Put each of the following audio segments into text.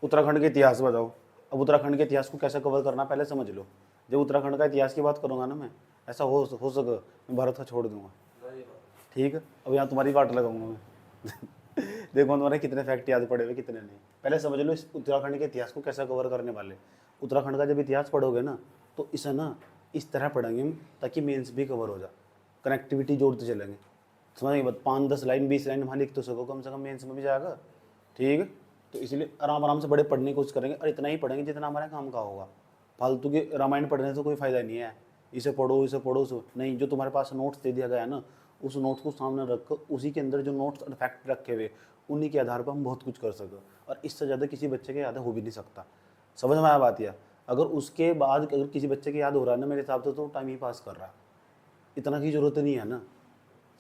उत्तराखंड के इतिहास बताओ। अब उत्तराखंड के इतिहास को कैसे कवर करना पहले समझ लो। जब उत्तराखंड का इतिहास की बात करूंगा ना मैं, ऐसा हो सके मैं भारत का छोड़ दूंगा, ठीक है। अब यहाँ तुम्हारी बात लगाऊंगा मैं देखो तुम्हारे कितने फैक्ट याद पड़े हुए कितने नहीं। पहले समझ लो इस उत्तराखंड के इतिहास को कैसा कवर करने वाले। उत्तराखंड का जब इतिहास पढ़ोगे ना तो इसे ना इस तरह पढ़ेंगे हम ताकि मेंस भी कवर हो जाए, कनेक्टिविटी जोड़ते चलेंगे। समझ गए? 5-10 लाइन 20 लाइन वहाँ लिख तो सको, कम से कम मेंस में भी जाएगा, ठीक है। तो इसलिए आराम आराम से बड़े पढ़ने की कोशिश करेंगे और इतना ही पढ़ेंगे जितना हमारे काम का होगा। फालतू के रामायण पढ़ने से कोई फ़ायदा नहीं है, इसे पढ़ो इसे पढ़ो उसे नहीं। जो तुम्हारे पास नोट्स दे दिया गया है ना, उस नोट्स को सामने रख कर उसी के अंदर जो नोट्स और फैक्ट रखे हुए उन्हीं के आधार पर हम बहुत कुछ कर सकें। और इससे ज़्यादा किसी बच्चे के याद हो भी नहीं सकता। समझ में आया बात? यह अगर उसके बाद अगर किसी बच्चे के याद हो रहा है ना, मेरे हिसाब से तो टाइम ही पास कर रहा है, इतना की जरूरत नहीं है ना।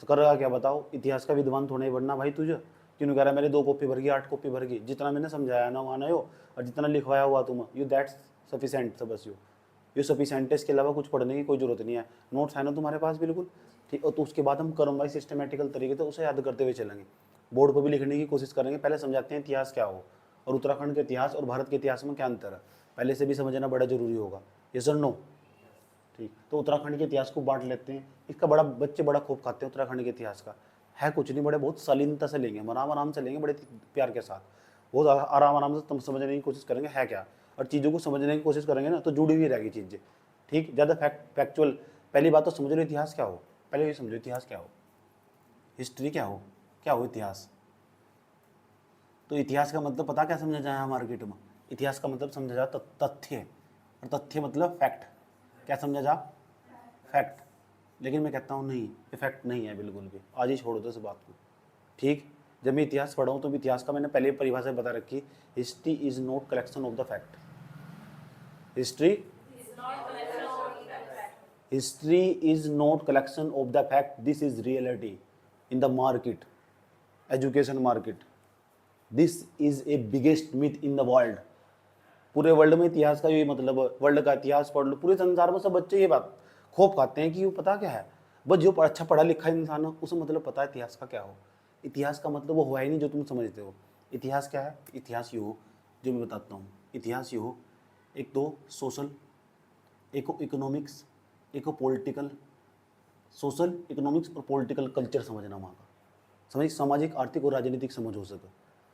तो कर रहा क्या बताओ? इतिहास का विद्वान थोड़ा ही बनना भाई तुझे। क्यों कह रहा है मेरे 2 कॉपी भर गई 8 कॉपी भर गई, जितना मैंने समझाया ना माना हो और जितना लिखवाया हुआ तुम यू दैट्स सफिशेंट बस यू सफिशेंट है। इसके अलावा कुछ पढ़ने की कोई जरूरत नहीं है। नोट्स है ना तुम्हारे पास बिल्कुल ठीक। और तो उसके बाद हम क्रम वाइज सिस्टमेटिकल तरीके से उसे याद करते हुए चलेंगे। बोर्ड पर भी लिखने की कोशिश करेंगे। पहले समझाते हैं इतिहास क्या हो और उत्तराखंड के इतिहास और भारत के इतिहास में क्या अंतर है, पहले से भी समझना बड़ा जरूरी होगा। ये सर नो ठीक। तो उत्तराखंड के इतिहास को बांट लेते हैं। इसका बड़ा बच्चे बड़ा खूब खाते हैं उत्तराखंड के इतिहास का। है कुछ नहीं, बड़े बहुत शालीनता से लेंगे, आराम आराम से लेंगे, बड़े प्यार के साथ बहुत आराम आराम से तुम समझने की कोशिश करेंगे है क्या। और चीज़ों को समझने की कोशिश करेंगे ना तो जुड़ी हुई रहेगी चीज़ें, ठीक। ज़्यादा फैक्चुअल। पहली बात तो समझ लो इतिहास क्या हो, पहले ये समझो इतिहास क्या हो, हिस्ट्री क्या हो इतिहास। तो इतिहास का मतलब पता क्या समझा जाए मार्केट में? इतिहास का मतलब समझा जाए तथ्य, और तथ्य मतलब फैक्ट। क्या समझा जा? फैक्ट। लेकिन मैं कहता हूँ नहीं, ये फैक्ट नहीं है बिल्कुल भी। आज ही छोड़ दो इस बात को, ठीक। जब मैं इतिहास पढ़ा हूँ तो इतिहास का मैंने पहले परिभाषा बता रखी, history is not collection of the fact. History is not collection of the fact, this is reality in the market, education market. This is a biggest myth in the world. पूरे वर्ल्ड में इतिहास का यही मतलब है। World का इतिहास पढ़ लो, पूरे संसार में सब बच्चे ये बात खूब खाते हैं कि वो पता क्या है, बस जो अच्छा पढ़ा लिखा इंसान हो उसे मतलब पता है इतिहास का क्या हो। इतिहास का मतलब वो हुआ ही नहीं जो तुम समझते हो। इतिहास क्या है? इतिहास ये हो जो मैं बताता हूँ। इतिहास ये हो, एक तो सोशल, एक इकोनॉमिक्स, एक पॉलिटिकल, सोशल इकोनॉमिक्स और पॉलिटिकल कल्चर समझना वहाँ का। समझ, सामाजिक आर्थिक और राजनीतिक समझ हो सके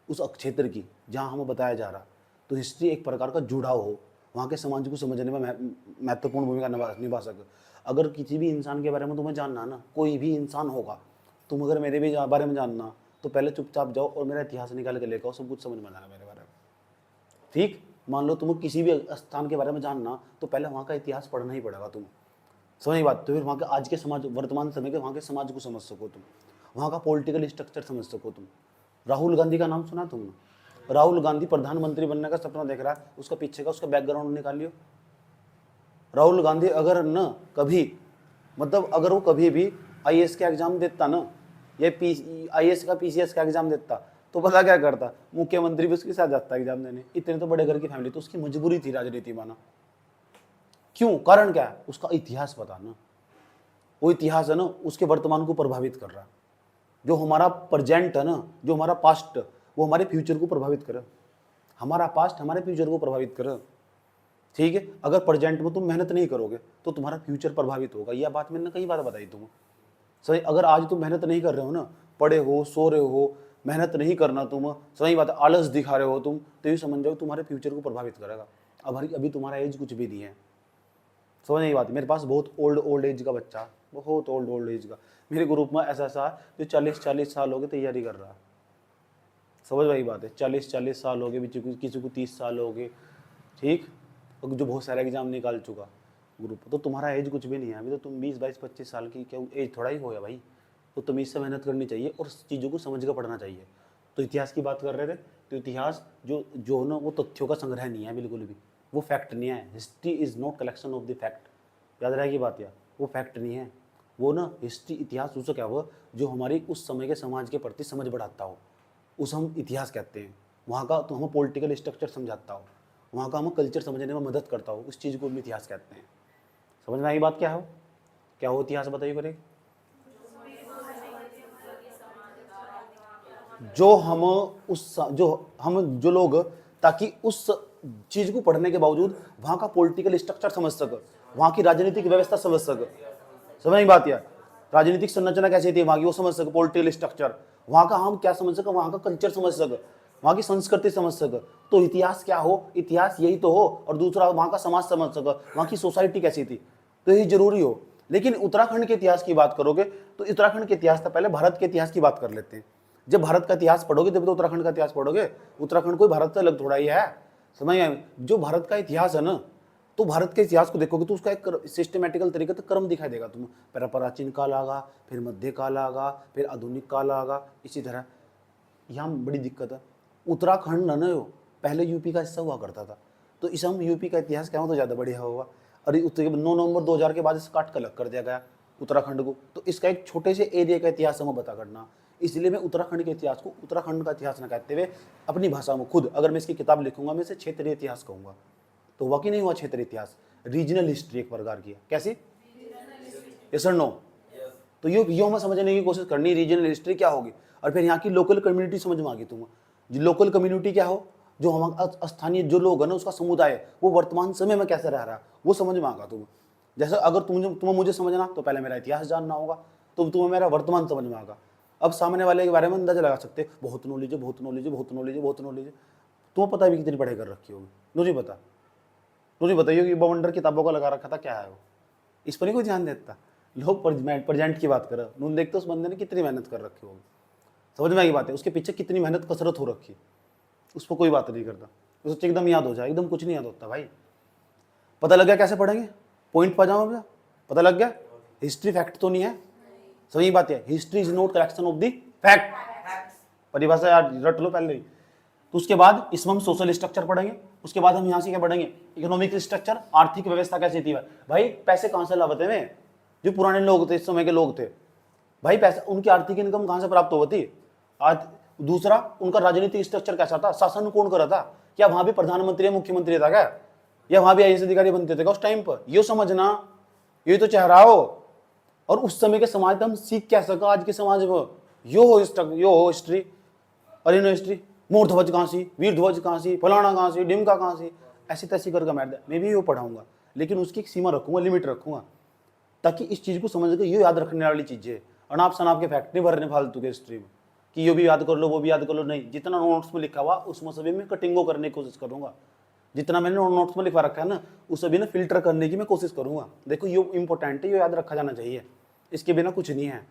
उस क्षेत्र की जहाँ हमें बताया जा रहा। तो हिस्ट्री एक प्रकार का जुड़ाव हो, वहाँ के समाज को समझने में महत्वपूर्ण भूमिका निभा सके। अगर किसी भी इंसान के बारे में तुम्हें जानना ना, कोई भी इंसान होगा, तुम अगर मेरे भी बारे में जानना तो पहले चुपचाप जाओ और मेरा इतिहास निकाल के लेकर आओ, सब कुछ समझ में आएगा मेरे बारे में, ठीक। मान लो तुम्हें किसी भी स्थान के बारे में जानना तो पहले वहाँ का इतिहास पढ़ना ही पड़ेगा तुम्हें, समझ बात। तो फिर वहाँ के आज के समाज, वर्तमान समय के वहाँ के समाज को समझ सको तुम, वहाँ का पॉलिटिकल स्ट्रक्चर समझ सको तुम। राहुल गांधी का नाम सुना तुमने? राहुल गांधी प्रधानमंत्री बनने का सपना देख रहा है, उसका पीछे का उसका बैकग्राउंड निकालियो। राहुल गांधी अगर न कभी मतलब अगर वो कभी भी आईएएस का एग्जाम देता ना, या आईएएस का पीसीएस का एग्जाम देता तो पता क्या करता, मुख्यमंत्री भी उसके साथ जाता एग्जाम देने। इतने तो बड़े घर की फैमिली, तो उसकी मजबूरी थी राजनीति माना। क्यों? कारण क्या है? उसका इतिहास पता ना। वो इतिहास है ना उसके वर्तमान को प्रभावित कर रहा है। जो हमारा प्रेजेंट है ना, जो हमारा पास्ट, वो हमारे फ्यूचर को प्रभावित करे। हमारा पास्ट हमारे फ्यूचर को प्रभावित करे, ठीक है। अगर प्रेजेंट में तुम मेहनत नहीं करोगे तो तुम्हारा फ्यूचर प्रभावित होगा। यह बात मैंने कई बार बताई तुम्हें, सही। अगर आज तुम मेहनत नहीं कर रहे हो ना, पढ़े हो, सो रहे हो, मेहनत नहीं करना तुम, सही बात है, आलस दिखा रहे हो तुम, तो ये समझ जाओ तुम्हारे फ्यूचर को प्रभावित करेगा। अब अभी तुम्हारा एज कुछ भी नहीं है, समझ नहीं बात। मेरे पास बहुत ओल्ड एज का बच्चा, बहुत ओल्ड एज का मेरे ग्रुप में ऐसा जो 40 साल हो गए तैयारी कर रहा है। समझ वही बात है, 40 साल हो गए, किसी को 30 साल हो गए, ठीक। और जो बहुत सारे एग्जाम निकाल चुका ग्रुप। तो तुम्हारा एज कुछ भी नहीं है, अभी तो तुम 20-22-25 साल की, क्या एज थोड़ा ही हो गया भाई। तो तुम्हें इससे मेहनत करनी चाहिए और चीज़ों को समझ कर पढ़ना चाहिए। तो इतिहास की बात कर रहे थे, तो इतिहास जो ना वो तथ्यों का संग्रह नहीं है बिल्कुल भी, वो फैक्ट नहीं है। History is not collection of the fact. याद रहेगी बात यार, वो फैक्ट नहीं है। वो ना हिस्ट्री, इतिहास उसको क्या हुआ जो हमारी उस समय के समाज के प्रति समझ बढ़ाता हो, उस हम इतिहास कहते हैं। वहाँ का तो हमें पॉलिटिकल स्ट्रक्चर समझाता हो, वहाँ का हमें कल्चर समझने में मदद करता हो, उस चीज़ को हम इतिहास कहते हैं। समझ में आई बात? क्या हो इतिहास बताइए करे। जो हम जो लोग ताकि उस चीज को पढ़ने के बावजूद वहां का पॉलिटिकल स्ट्रक्चर समझ सके, वहां की राजनीतिक व्यवस्था समझ सके। समझ नहीं बात यार, राजनीतिक संरचना कैसी थी वहां की वो समझ सके, पॉलिटिकल स्ट्रक्चर वहां का हम क्या समझ सके, वहां का कल्चर समझ सके, वहां की संस्कृति समझ सके। तो इतिहास क्या हो, इतिहास यही तो हो, और दूसरा वहां का समाज समझ सके, वहां की सोसाइटी कैसी थी, तो यही जरूरी हो। लेकिन उत्तराखंड के इतिहास की बात करोगे तो उत्तराखंड के इतिहास था, पहले भारत के इतिहास की बात कर लेते हैं। जब भारत का इतिहास पढ़ोगे तब तो उत्तराखंड का इतिहास पढ़ोगे। उत्तराखंड कोई भारत से अलग थोड़ा ही है। समझ आए? जो भारत का इतिहास है ना, तो भारत के इतिहास को देखोगे तो उसका एक सिस्टमेटिकल तरीके से क्रम दिखाई देगा तुम्हें। पहले प्राचीन काल आगा, फिर मध्य काल आगा, फिर आधुनिक काल आगा, इसी तरह। यहाँ बड़ी दिक्कत है। उत्तराखंड है ना, पहले यूपी का हिस्सा हुआ करता था, तो इस हम यूपी का इतिहास क्या हो तो ज़्यादा बढ़िया होगा। और 9 नवंबर 2000 के बाद इसे काट कर अलग कर दिया गया उत्तराखंड को, तो इसका एक छोटे से एरिया का इतिहास हमें पता करना। इसलिए मैं उत्तराखंड के इतिहास को उत्तराखंड का इतिहास न कहते हुए अपनी भाषा में खुद अगर मैं इसकी किताब लिखूंगा, मैं इसे क्षेत्रीय इतिहास कहूँगा। तो वाकई नहीं हुआ क्षेत्रीय इतिहास, रीजनल हिस्ट्री एक प्रकार की है। कैसी? यस और नो? तो यो हमें समझने की कोशिश करनी, रीजनल हिस्ट्री क्या होगी। और फिर यहाँ की लोकल कम्युनिटी समझ में आ गई तुम्हें। जो लोकल कम्युनिटी क्या हो, जो हमारा स्थानीय जो लोग है ना, उसका समुदाय है, वो वर्तमान समय में कैसे रह रहा है, वो समझ में आगा तुम्हें। जैसे अगर तुम्हें मुझे समझना तो पहले मेरा इतिहास जानना होगा, तो तुम्हें मेरा वर्तमान समझ में आगा। अब सामने वाले के बारे में अंदाजा लगा सकते, बहुत नॉलेज है, बहुत नॉलेज है, बहुत नॉलेज है, बहुत नॉलेज है। तुम्हें पता भी कितनी पढ़ाई कर रखी होगी, मुझे पता। मुझे बताइए कि बवंडर किताबों का लगा रखा था, क्या है वो, इस पर ही कोई ध्यान देता। लोग प्रेजेंट की बात करें, नून देखते उस बंदे ने कितनी मेहनत कर रखी होगी। समझ में आई बात है, उसके पीछे कितनी मेहनत कसरत हो रखी, उस पर कोई बात नहीं करता। उसे एकदम याद हो जाए, एकदम कुछ नहीं याद होता भाई। पता लग गया कैसे पढ़ेंगे, पॉइंट पा जाओ भैया, पता लग गया। हिस्ट्री फैक्ट तो नहीं है, सही बात है। History is not collection of the fact, परिभाषा यार रट लो पहले ही। तो उसके बाद इसमें हम सोशल स्ट्रक्चर पढ़ेंगे। उसके बाद हम यहाँ से क्या पढ़ेंगे, इकोनॉमिक स्ट्रक्चर, आर्थिक व्यवस्था कैसी थी भाई। पैसे कहाँ से लाते हैं जो पुराने लोग थे, इस समय के लोग थे भाई, पैसे उनकी आर्थिक इनकम कहाँ से प्राप्त होती। आज दूसरा, उनका राजनीतिक स्ट्रक्चर कैसा था, शासन कौन कर रहा था, क्या वहां भी प्रधानमंत्री या मुख्यमंत्री था क्या, या वहां भी आईएएस अधिकारी बनते थे क्या उस टाइम पर। ये समझना, ये तो चेहरा हो। और उस समय के समाज में हम सीख क्या सका आज के समाज में, यो हो हिस्ट्री। अरे नो हिस्ट्री, मोर ध्वज कहाँ सी, वीर ध्वज कहाँ सी, फलाना कहाँ सी, डिमका कहाँ सी, ऐसी तैसी करके मैं भी वो पढ़ाऊंगा, लेकिन उसकी एक सीमा रखूंगा, लिमिट रखूंगा, ताकि इस चीज को समझ के ये याद रखने वाली चीजें। अनाप शनाप के फैक्ट नहीं भरने फालतू के हिस्ट्री में कि ये भी याद कर लो वो भी याद कर लो, नहीं। जितना नोट्स में लिखा हुआ उसमें सभी मैं कटिंगो करने की कोशिश करूंगा। जितना मैंने नोट्स में लिखवा रखा है ना, उस सभी ने फिल्टर करने की मैं कोशिश करूंगा। देखो ये इंपॉर्टेंट है, ये याद रखा जाना चाहिए, इसके बिना कुछ नहीं है।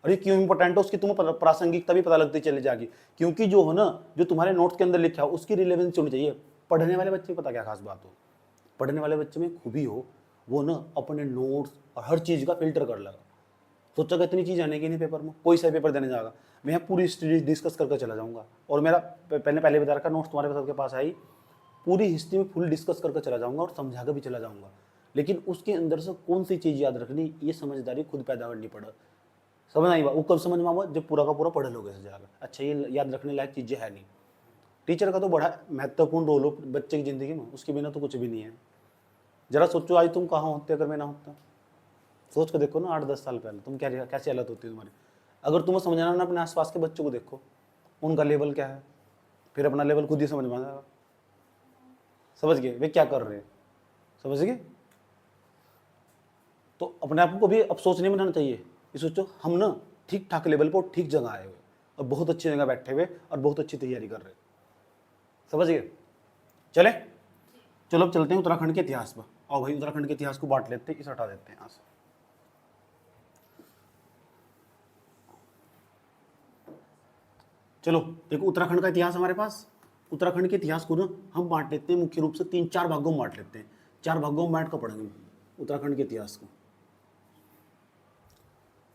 और ये क्यों इंपॉर्टेंट है उसकी तुम्हें प्रासंगिकता भी पता लगती चली जाएगी, क्योंकि जो है ना, जो तुम्हारे नोट्स के अंदर लिखा हो उसकी रिलेवेंस होनी चाहिए। पढ़ने वाले बच्चे को पता क्या खास बात हो, पढ़ने वाले बच्चे में खूबी हो, वो ना अपने नोट्स और हर चीज़ का फिल्टर कर लेगा। सोचा इतनी चीज़ आने की नहीं पेपर में, कोई सा पेपर देने जाएगा, मैं पूरी हिस्ट्री डिस्कस करके चला जाऊँगा। और मेरा पहले बता रखा, नोट्स तुम्हारे सबके पास आई, पूरी हिस्ट्री में फुल डिस्कस करके चला जाऊँगा और समझा कर भी चला जाऊँगा। लेकिन उसके अंदर से कौन सी चीज़ याद रखनी, ये समझदारी खुद पैदा करनी पड़े। समझ आई बात, वो कब समझ में आवा, जब पूरा का पूरा पढ़ लोगे से जाकर। अच्छा ये याद रखने लायक चीज़ें है नहीं। टीचर का तो बड़ा महत्वपूर्ण रोल हो बच्चे की ज़िंदगी में, उसके बिना तो कुछ भी नहीं है। जरा सोचो आज तुम कहाँ होते अगर मैं ना होता, सोच कर देखो ना, 8-10 साल पहले तुम क्या कैसी हालत होती है तुम्हारी। अगर तुम्हें समझना ना, अपने आसपास के बच्चों को देखो, उनका लेवल क्या है, फिर अपना लेवल खुद ही समझ में आ जाएगा। समझ गए वे क्या कर रहे हैं, समझ गए। तो अपने आप को भी अफसोस नहीं बनाना चाहिए, ये सोचो हम ना ठीक ठाक लेवल पर ठीक जगह आए हुए और बहुत अच्छी जगह बैठे हुए और बहुत अच्छी तैयारी कर रहे हैं। समझ गए। चले चलो अब चलते हैं उत्तराखंड के इतिहास पर। आओ भाई उत्तराखंड के इतिहास को बांट लेते हैं, इसे हटा देते हैं यहाँ से। चलो देखो उत्तराखंड का इतिहास हमारे पास। उत्तराखंड के इतिहास को ना हम बांट लेते हैं मुख्य रूप से 3-4 भागों में बांट लेते हैं। 4 भागों में बांट कर पढ़ेंगे उत्तराखंड के इतिहास को।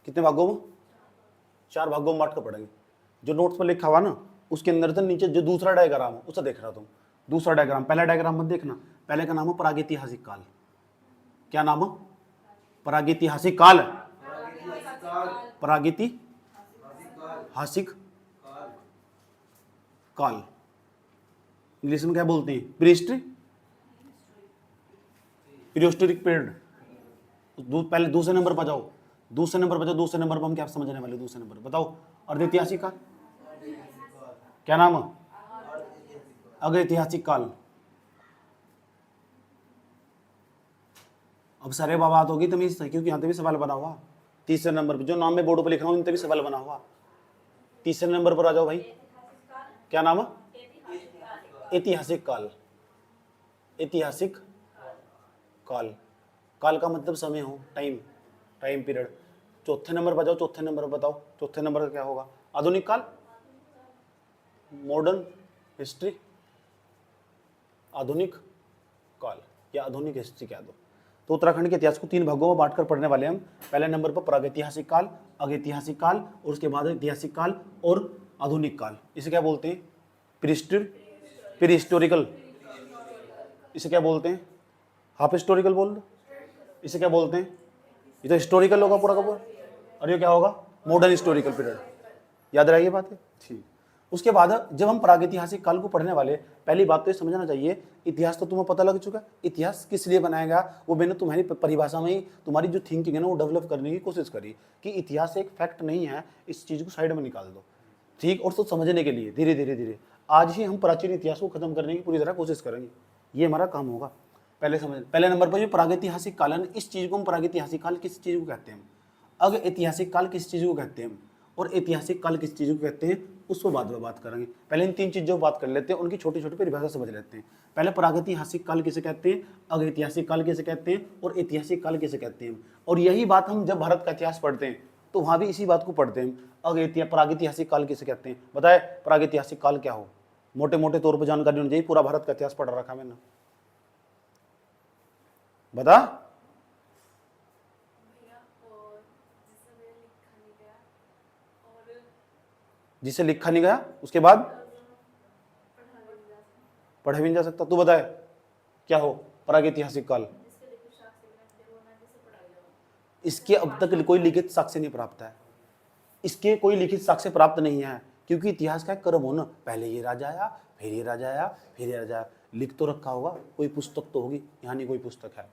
कितने भागों में? 4 भागों में बांट कर पढ़ेंगे। जो नोट्स पर लिखा हुआ ना, उसके अंदर से नीचे जो दूसरा डायग्राम है उसे देख रहा तुम। दूसरा डायग्राम, पहला डायग्राम मत देखना, पहले का नाम है प्रागैतिहासिक काल। क्या नाम है? प्रागैतिहासिक काल। प्रागैतिहासिक काल इंग्लिश में क्या बोलते हैं? Prehistoric period. पहले दूसरे नंबर पर जाओ, दूसरे नंबर पर हम क्या समझने वाले? दूसरे नंबर बताओ। अर्धैतिहासिक काल क्या नाम है? अगैतिहासिक काल। अब सारे बात होगी तमीज से, क्योंकि यहाँ पे भी सवाल बना हुआ। तीसरे नंबर पे जो नाम मैं बोर्ड पर लिख रहा हूँ इन पे भी सवाल बना हुआ। तीसरे नंबर पर आ जाओ भाई, क्या नाम है? ऐतिहासिक काल। ऐतिहासिक काल, काल का मतलब समय हो, टाइम, टाइम पीरियड। चौथे नंबर पर जाओ, चौथे नंबर पर बताओ, चौथे नंबर का क्या होगा? आधुनिक काल, मॉडर्न हिस्ट्री, आधुनिक काल या आधुनिक हिस्ट्री कह दो। तो उत्तराखंड के इतिहास को 3 भागों में बांटकर पढ़ने वाले हम। पहले नंबर पर प्रागैतिहासिक काल, अगैतिहासिक काल और उसके बाद ऐतिहासिक काल और आधुनिक काल। इसे क्या बोलते हैं? Pre historical. इसे क्या बोलते हैं? हाफ हिस्टोरिकल बोल दो। इसे क्या बोलते हैं? ये तो हिस्टोरिकल होगा पूरा का पूरा, और ये क्या होगा? Modern historical period. याद रहिए बात है, ठीक। उसके बाद जब हम प्रागैतिहासिक काल को पढ़ने वाले, पहली बात तो ये समझना चाहिए, इतिहास तो तुम्हें पता लग चुका है, इतिहास किस लिए बनाया गया वो मैंने तुम्हारी परिभाषा में ही, तुम्हारी जो थिंकिंग है ना वो डेवलप करने की कोशिश करी कि इतिहास एक फैक्ट नहीं है, इस चीज़ को साइड में निकाल दो, ठीक। और तो समझने के लिए धीरे धीरे धीरे आज ही हम प्राचीन इतिहास को खत्म करने की पूरी तरह कोशिश करेंगे, ये हमारा काम होगा। पहले समझ, पहले नंबर पर जो प्रागैतिहासिक काल है, इस चीज़ को हम प्रागैतिहासिक काल किस चीज़ को कहते हैं, अग ऐतिहासिक काल किस चीज़ को कहते हैं और ऐतिहासिक काल किस चीज़ को कहते हैं, उस पर बाद में बात करेंगे। पहले इन 3 चीज़ों पर बात कर लेते हैं, उनकी छोटी छोटी परिभाषा समझ लेते हैं। पहले प्रागैतिहासिक काल किसे कहते हैं, अग ऐतिहासिक काल किसे कहते हैं और ऐतिहासिक काल किसे कहते हैं। और यही बात हम जब भारत का इतिहास पढ़ते हैं तो वहाँ भी इसी बात को पढ़ते हैं, प्रागैतिहासिक काल किसे कहते हैं। बताए प्रागैतिहासिक काल क्या हो, मोटे मोटे तौर पर जानकारी होनी चाहिए, पूरा भारत का इतिहास पढ़ रखा मैंने, बता। जिसे लिखा नहीं गया उसके बाद पढ़ा भी नहीं जा सकता। तू बताए क्या हो प्रागैतिहासिक काल? इसके अब तक कोई लिखित साक्ष्य नहीं प्राप्त है, इसके कोई लिखित साक्ष्य प्राप्त नहीं है, क्योंकि इतिहास का क्रम हो ना, पहले ये राजा आया, फिर ये राजा आया, फिर ये राजा आया। लिख तो रखा होगा, कोई पुस्तक तो होगी, यहाँ नहीं कोई पुस्तक है।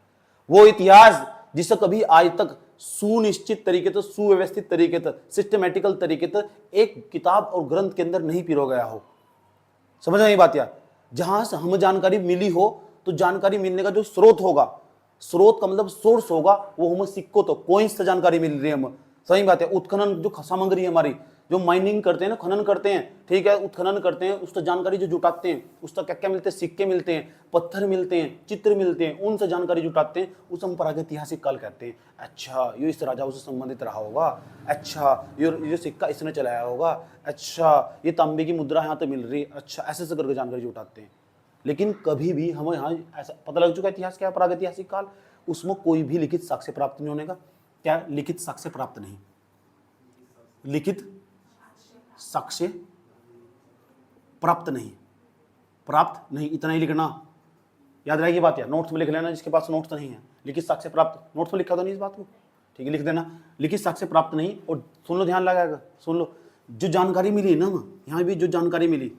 वो इतिहास जिसे कभी आज तक सुनिश्चित तरीके से, सुव्यवस्थित तरीके से, सिस्टमेटिकल तरीके से एक किताब और ग्रंथ के अंदर नहीं पिरो गया हो। समझ में ये बात यार? जहां से हमें जानकारी मिली हो, तो जानकारी मिलने का जो स्रोत होगा, स्रोत का मतलब सोर्स होगा, वो हमें सिक्कों तो कोइंस से जानकारी मिल रही है हमें। सही बात है। उत्खनन जो सामग्री है हमारी, जो माइनिंग करते हैं ना, खनन करते हैं, ठीक है, उत्खनन करते हैं, उससे जानकारी जो जुटाते हैं, उसका क्या क्या मिलते हैं? सिक्के मिलते हैं, पत्थर मिलते हैं, चित्र मिलते हैं, उनसे जानकारी जुटाते हैं, उस हम प्रागैतिहासिक काल कहते हैं। अच्छा, ये इस राजा से संबंधित रहा होगा, अच्छा ये सिक्का इसने चलाया होगा, अच्छा ये तांबे की मुद्रा यहाँ तो मिल रही, अच्छा ऐसे करके जानकारी जुटाते हैं। लेकिन कभी भी हमें यहाँ ऐसा पता लग चुका है इतिहास क्या है, प्रागैतिहासिक काल, उसमें कोई भी लिखित साक्ष्य प्राप्त नहीं होने का। क्या? लिखित साक्ष्य प्राप्त नहीं, लिखित साक्ष्य प्राप्त नहीं, प्राप्त नहीं, इतना ही लिखना, याद रहेगी बात यार। नोट्स में लिख लेना, जिसके पास नोट्स नहीं है, लिखित साक्ष्य प्राप्त, नोट्स में लिखा तो नहीं इस बात को, ठीक है, लिख देना, लिखित साक्ष्य प्राप्त नहीं। और सुन लो, ध्यान लगाएगा, सुन लो, जो जानकारी मिली ना, यहाँ भी जो जानकारी मिली,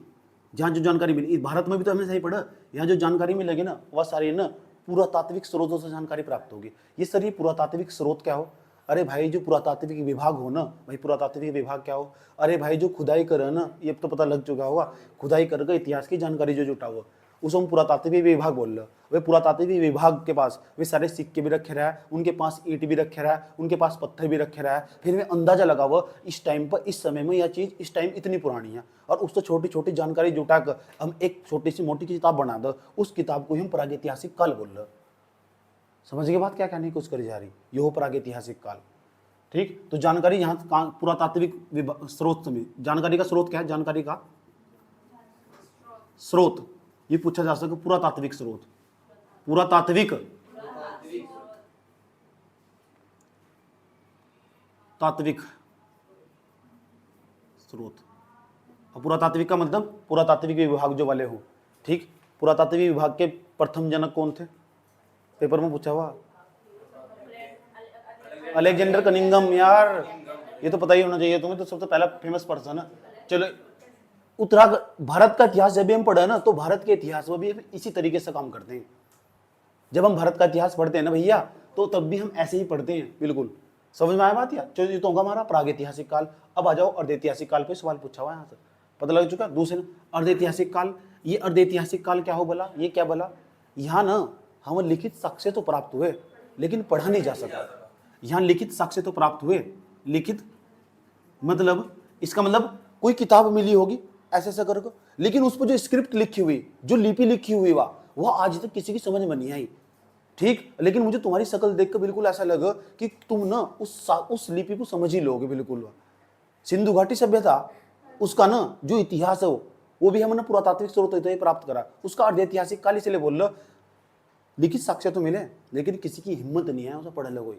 जहाँ जो जानकारी मिली, इस भारत में भी तो हमने सही पढ़ा, यहाँ जो जानकारी मिलेगी ना, वह सारी ना पुरातात्विक स्रोतों से जानकारी प्राप्त होगी। ये सर पुरातात्विक स्रोत क्या हो? अरे भाई जो पुरातात्विक विभाग हो ना, भाई पुरातात्विक विभाग क्या हो? अरे भाई जो खुदाई करे ना, ये तो पता लग चुका होगा, खुदाई करके इतिहास की जानकारी जो जुटा हुआ, उसको हम पुरातात्विक विभाग बोल रहे हो। वे पुरातात्विक विभाग के पास वे सारे सिक्के भी रखे रहा है, उनके पास ईंट भी रखे रहा है, उनके पास पत्थर भी रखे रहा है, फिर वे अंदाजा लगा हुआ इस टाइम पर, इस समय में यह चीज़ इस टाइम इतनी पुरानी है, और उससे छोटी छोटी जानकारी जुटा कर हम एक छोटी सी मोटी किताब बना दो, उस किताब को ही हम प्रागैतिहासिक काल बोल रहे हो। समझ के बात क्या कहने की कोशिश करी जा रही, ये हो प्रागैतिहासिक काल, ठीक। तो जानकारी यहाँ पुरातात्विक स्रोत में, जानकारी का स्रोत क्या है? जानकारी का स्रोत ये पूछा जा सकता है, पुरातात्विक स्रोत, पुरातात्विक तात्विक स्रोत। और पुरातात्विक का मतलब पुरातात्विक विभाग जो वाले हो, ठीक। पुरातात्विक विभाग के प्रथम जनक कौन थे? पेपर में पूछा हुआ, अलेक्जेंडर कनिंघम। यार ये तो पता ही होना चाहिए तुम्हें, तो सबसे पहला फेमस पर्सन है। चलो, उत्तराखंड भारत का इतिहास जब भी हम पढ़े ना, तो भारत के इतिहास में भी इसी तरीके से काम करते हैं। जब हम भारत का इतिहास पढ़ते हैं ना भैया, तो तब भी हम ऐसे ही पढ़ते हैं, बिल्कुल। समझ में आया बात यार? चलो, तो होगा हमारा प्रागैतिहासिक काल। अब आ जाओ अर्धैतिहासिक काल पे, सवाल पूछा हुआ है यहाँ से, पता लग चुका। दूसरे अर्धैतिहासिक काल, ये अर्ध ऐतिहासिक काल क्या हो बोला, ये क्या बोला, यहाँ ना हम लिखित साक्ष्य तो प्राप्त हुए लेकिन पढ़ा नहीं जा सका। यहाँ लिखित साक्ष्य तो प्राप्त हुए, लिखित मतलब इसका मतलब कोई किताब मिली होगी ऐसे ऐसा करके, लेकिन उस पर जो स्क्रिप्ट लिखी हुई, जो लिपि लिखी हुई वह आज तक किसी की समझ में नहीं आई। ठीक, लेकिन मुझे तुम्हारी शक्ल देखकर बिल्कुल ऐसा लगा कि तुम ना उस लिपि को समझ ही लोगे बिल्कुल। सिंधु घाटी सभ्यता, उसका ना जो इतिहास है वो भी हमने पुरातात्विक स्रोतों से प्राप्त करा। उसका अर्ध ऐतिहासिक काल इसलिए बोल लो, लिखित साक्ष्य तो मिले लेकिन किसी की हिम्मत नहीं है उसे पढ़ लो। कोई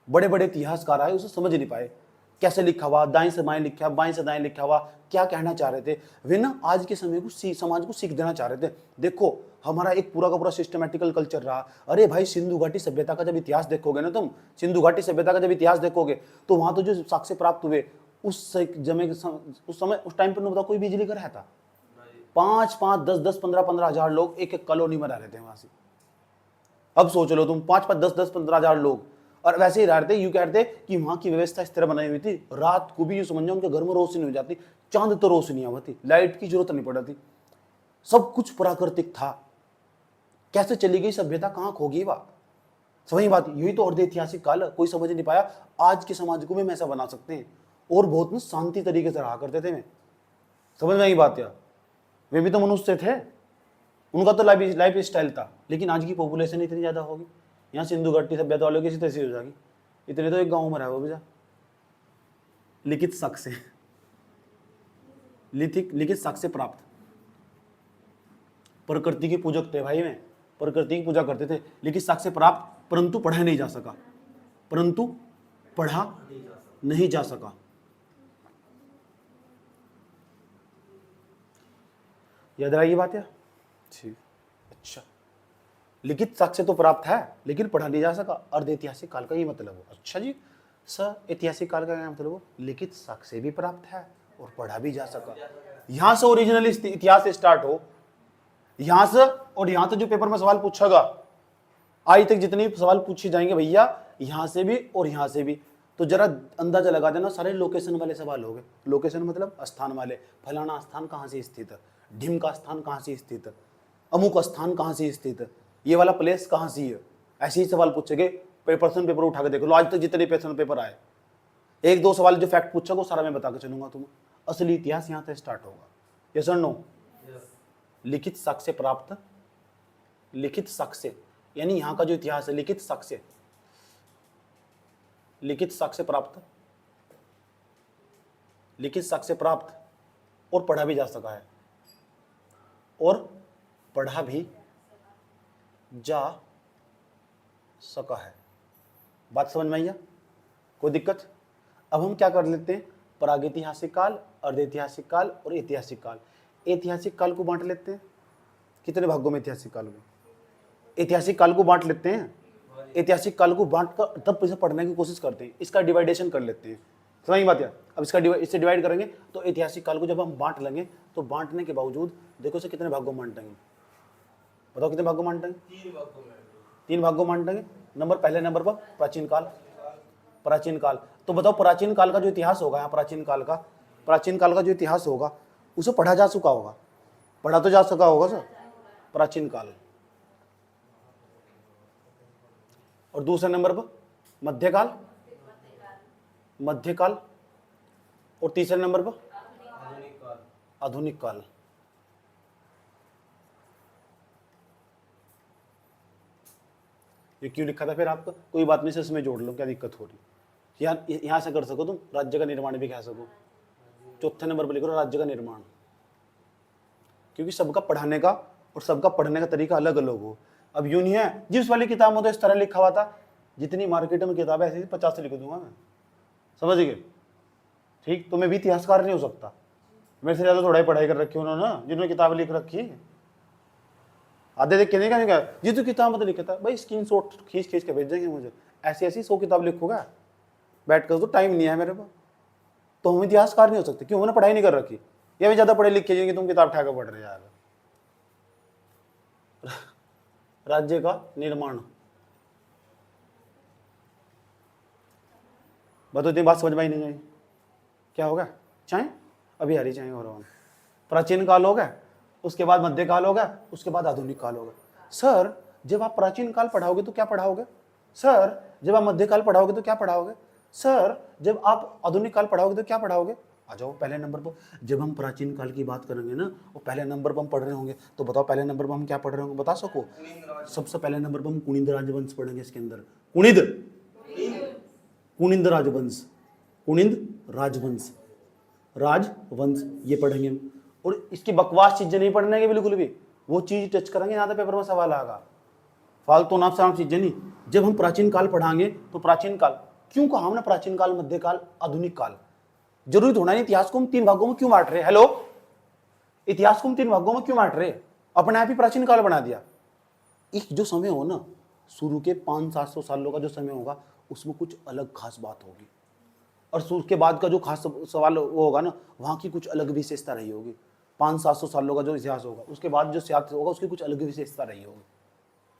बड़े बड़े इतिहासकार आए उसे समझ नहीं पाए, कैसे लिखा हुआ, दाएं से बाएं लिखा, बाएं से दाएं लिखा हुआ, क्या कहना चाह रहे थे वे ना आज के समय को समाज को सीख देना चाह रहे थे। देखो हमारा एक पूरा का पूरा सिस्टमैटिकल कल्चर रहा। अरे भाई सिंधु घाटी सभ्यता का जब इतिहास देखोगे ना तुम, सिंधु घाटी सभ्यता का जब इतिहास देखोगे तो वहां तो जो साक्ष्य प्राप्त हुए उस समय उस टाइम पर बताओ कोई बिजली का रहा था? 5-5, 10-10, 15-15 हजार लोग एक एक कॉलोनी में रह रहे थे वहां से। अब सोच लो तुम 5-5, 10-10, 15 हजार लोग, और वैसे ही रह रहे थे। यूं कहते कि वहां की व्यवस्था इस तरह बनाई हुई थी, रात को भी यूं समझो उनके घर में रोशनी हो जाती, चांद तो रोशनियां होती, लाइट की जरूरत नहीं पड़ती, सब कुछ प्राकृतिक था। कैसे चली गई सभ्यता, कहां खो गई वह? समझ बात, यही तो अर्ध ऐतिहासिक काल है, कोई समझ नहीं पाया। आज के समाज को भी हम ऐसा बना सकते हैं, और बहुत ना शांति तरीके से रहा करते थे। मैं समझ में आई बात? यार वे भी तो मनुष्य थे, उनका तो लाइफ स्टाइल था, लेकिन आज की पॉपुलेशन इतनी ज्यादा होगी, यहाँ सिंधु घाटी सभ्यता वालों की तैसी हो जाएगी, इतने तो एक गांव में रहा वो भैया। लिखित साक्ष्य, लिखित साक्ष्य प्राप्त। प्रकृति के पूजक थे भाई, में प्रकृति की पूजा करते थे, लिखित साक्ष्य प्राप्त, परंतु पढ़ा नहीं जा सका, परंतु पढ़ा नहीं जा सका। याद रहा ये बात यार? ठीक, अच्छा। लिखित साक्ष्य तो प्राप्त है लेकिन पढ़ा नहीं जा सका, अर्ध ऐतिहासिक काल का ये मतलब हो। अच्छा जी सर, ऐतिहासिक काल का क्या मतलब हो? लिखित साक्ष्य भी प्राप्त है और पढ़ा भी जा सका। यहां से ओरिजिनल इतिहास स्टार्ट हो, यहां से, और यहां से जो पेपर में सवाल पूछेगा आज तक जितने सवाल पूछे जाएंगे भैया, यहां से भी और यहां से भी, तो जरा अंदाजा लगा देना सारे लोकेशन वाले सवाल हो गए। लोकेशन मतलब स्थान वाले, फलाना स्थान कहां से स्थित है, ढिम का स्थान कहां से स्थित है, अमुक स्थान कहां से स्थित है, ये वाला प्लेस कहां से है, ऐसे ही सवाल पूछेंगे। प्रश्न पेपर उठा के देख लो, आज तक जितने प्रश्न पेपर आए, एक दो सवाल जो फैक्ट पूछा वो सारा मैं बता के चलूंगा तुम्हें। असली इतिहास यहां से स्टार्ट होगा। यस और नो? लिखित साक्ष्य प्राप्त, लिखित साक्ष्य यानी यहां का जो इतिहास है, लिखित साक्ष्य, लिखित साक्ष्य प्राप्त, लिखित साक्ष्य प्राप्त और पढ़ा भी जा सका है, और पढ़ा भी जा सका है। बात समझ में आई? कोई दिक्कत? अब हम क्या कर लेते हैं, प्रागैतिहासिक काल, अर्धऐतिहासिक काल और ऐतिहासिक काल। ऐतिहासिक काल को बांट लेते हैं, कितने भागों में ऐतिहासिक काल में? ऐतिहासिक काल को बांट लेते हैं, ऐतिहासिक काल को बांट कर तब इसे पढ़ने की कोशिश करते हैं, इसका डिवाइडेशन कर लेते हैं। समझ बात है? अब इससे डिवाइड करेंगे तो ऐतिहासिक काल को जब हम बांट लेंगे तो बांटने के बावजूद देखो इसे कितने भागों में बांटेंगे, बताओ कितने भागों में बांटेंगे? 3 भागों में बांटेंगे। पहले नंबर पर प्राचीन काल। प्राचीन काल, तो बताओ प्राचीन काल का जो इतिहास होगा, यहाँ प्राचीन काल का जो इतिहास होगा उसे पढ़ा जा चुका होगा, पढ़ा तो जा सका होगा सर, प्राचीन काल। और दूसरे नंबर पर मध्यकाल, मध्यकाल, और तीसरे नंबर पर आधुनिक काल। ये क्यों लिखा था फिर आपको? कोई बात नहीं सर, इसमें जोड़ लो, क्या दिक्कत हो रही? यहां से कर सको तुम, राज्य का निर्माण भी कह सको। चौथे नंबर पर लिखो राज्य का निर्माण, क्योंकि सबका पढ़ाने का और सबका पढ़ने का तरीका अलग अलग हो। अब यूं नहीं है जिस वाली किताब में तो इस तरह लिखा हुआ था, जितनी मार्केट में किताब है ऐसी 50 से लिख दूंगा मैं, समझ गए? ठीक, तो मैं भी इतिहासकार नहीं हो सकता, मेरे से ज्यादा थोड़ा ही पढ़ाई कर रखी उन्होंने, जिन्होंने किताबें लिख रखी है। आधे देख के नहीं कहने का जी तो किताब में तो लिखा था, भाई स्क्रीन शॉट खींच के भेज देंगे मुझे, ऐसी ऐसी 100 किताब लिखूंगा बैठ कर, तो टाइम नहीं है मेरे पास, तो हम इतिहासकार नहीं हो सकते। क्यों? उन्होंने पढ़ाई नहीं कर रखी, या भी ज्यादा पढ़े लिखे जाएंगे, तुम किताब उठा कर पढ़ रहे यार। राज्य का निर्माण, बताओ इतनी बात समझ में ही नहीं आई? क्या होगा? चाहे अभी हरी चाहे और प्राचीन काल हो गया, उसके बाद मध्यकाल होगा, उसके बाद आधुनिक काल होगा। सर जब आप प्राचीन काल पढ़ाओगे तो क्या पढ़ाओगे? सर जब आप मध्यकाल पढ़ाओगे तो क्या पढ़ाओगे? सर जब आप आधुनिक काल पढ़ाओगे तो क्या पढ़ाओगे? आ जाओ पहले नंबर पर। जब हम प्राचीन काल की बात करेंगे ना, वो पहले नंबर पर हम पढ़ रहे होंगे, तो बताओ पहले नंबर पर हम क्या पढ़ रहे होंगे, बता सको? सबसे पहले नंबर पर हम कुनिंद राजवंश पढ़ेंगे। इसके अंदर कुनिंद राजवंश, कुनिंद राजवंश, राजवंश ये पढ़ेंगे हम। और इसकी बकवास चीजें नहीं पढ़ने की बिल्कुल भी, वो चीज टच करेंगे यहाँ पे पेपर में सवाल आएगा, फालतू नाम से चीजें नहीं। जब हम प्राचीन काल पढ़ाएंगे तो प्राचीन काल क्यों कहा हमने? प्राचीन काल, मध्यकाल, आधुनिक काल। जरूरी थोड़ा नहीं इतिहास को हम 3 भागों में क्यों बांट रहे? हेलो, इतिहास को हम 3 भागों में क्यों बांट रहे? अपने आप ही प्राचीन काल बना दिया। एक जो समय हो ना, शुरू के 500-700 सालों का जो समय होगा, उसमें कुछ अलग खास बात होगी, और शुरू के बाद का जो खास सवाल वो होगा ना, वहां की कुछ अलग विशेषता रही होगी। 500-700 सालों का जो इतिहास होगा, उसके बाद जो इतिहास होगा, उसकी कुछ अलग विशेषता रही होगी।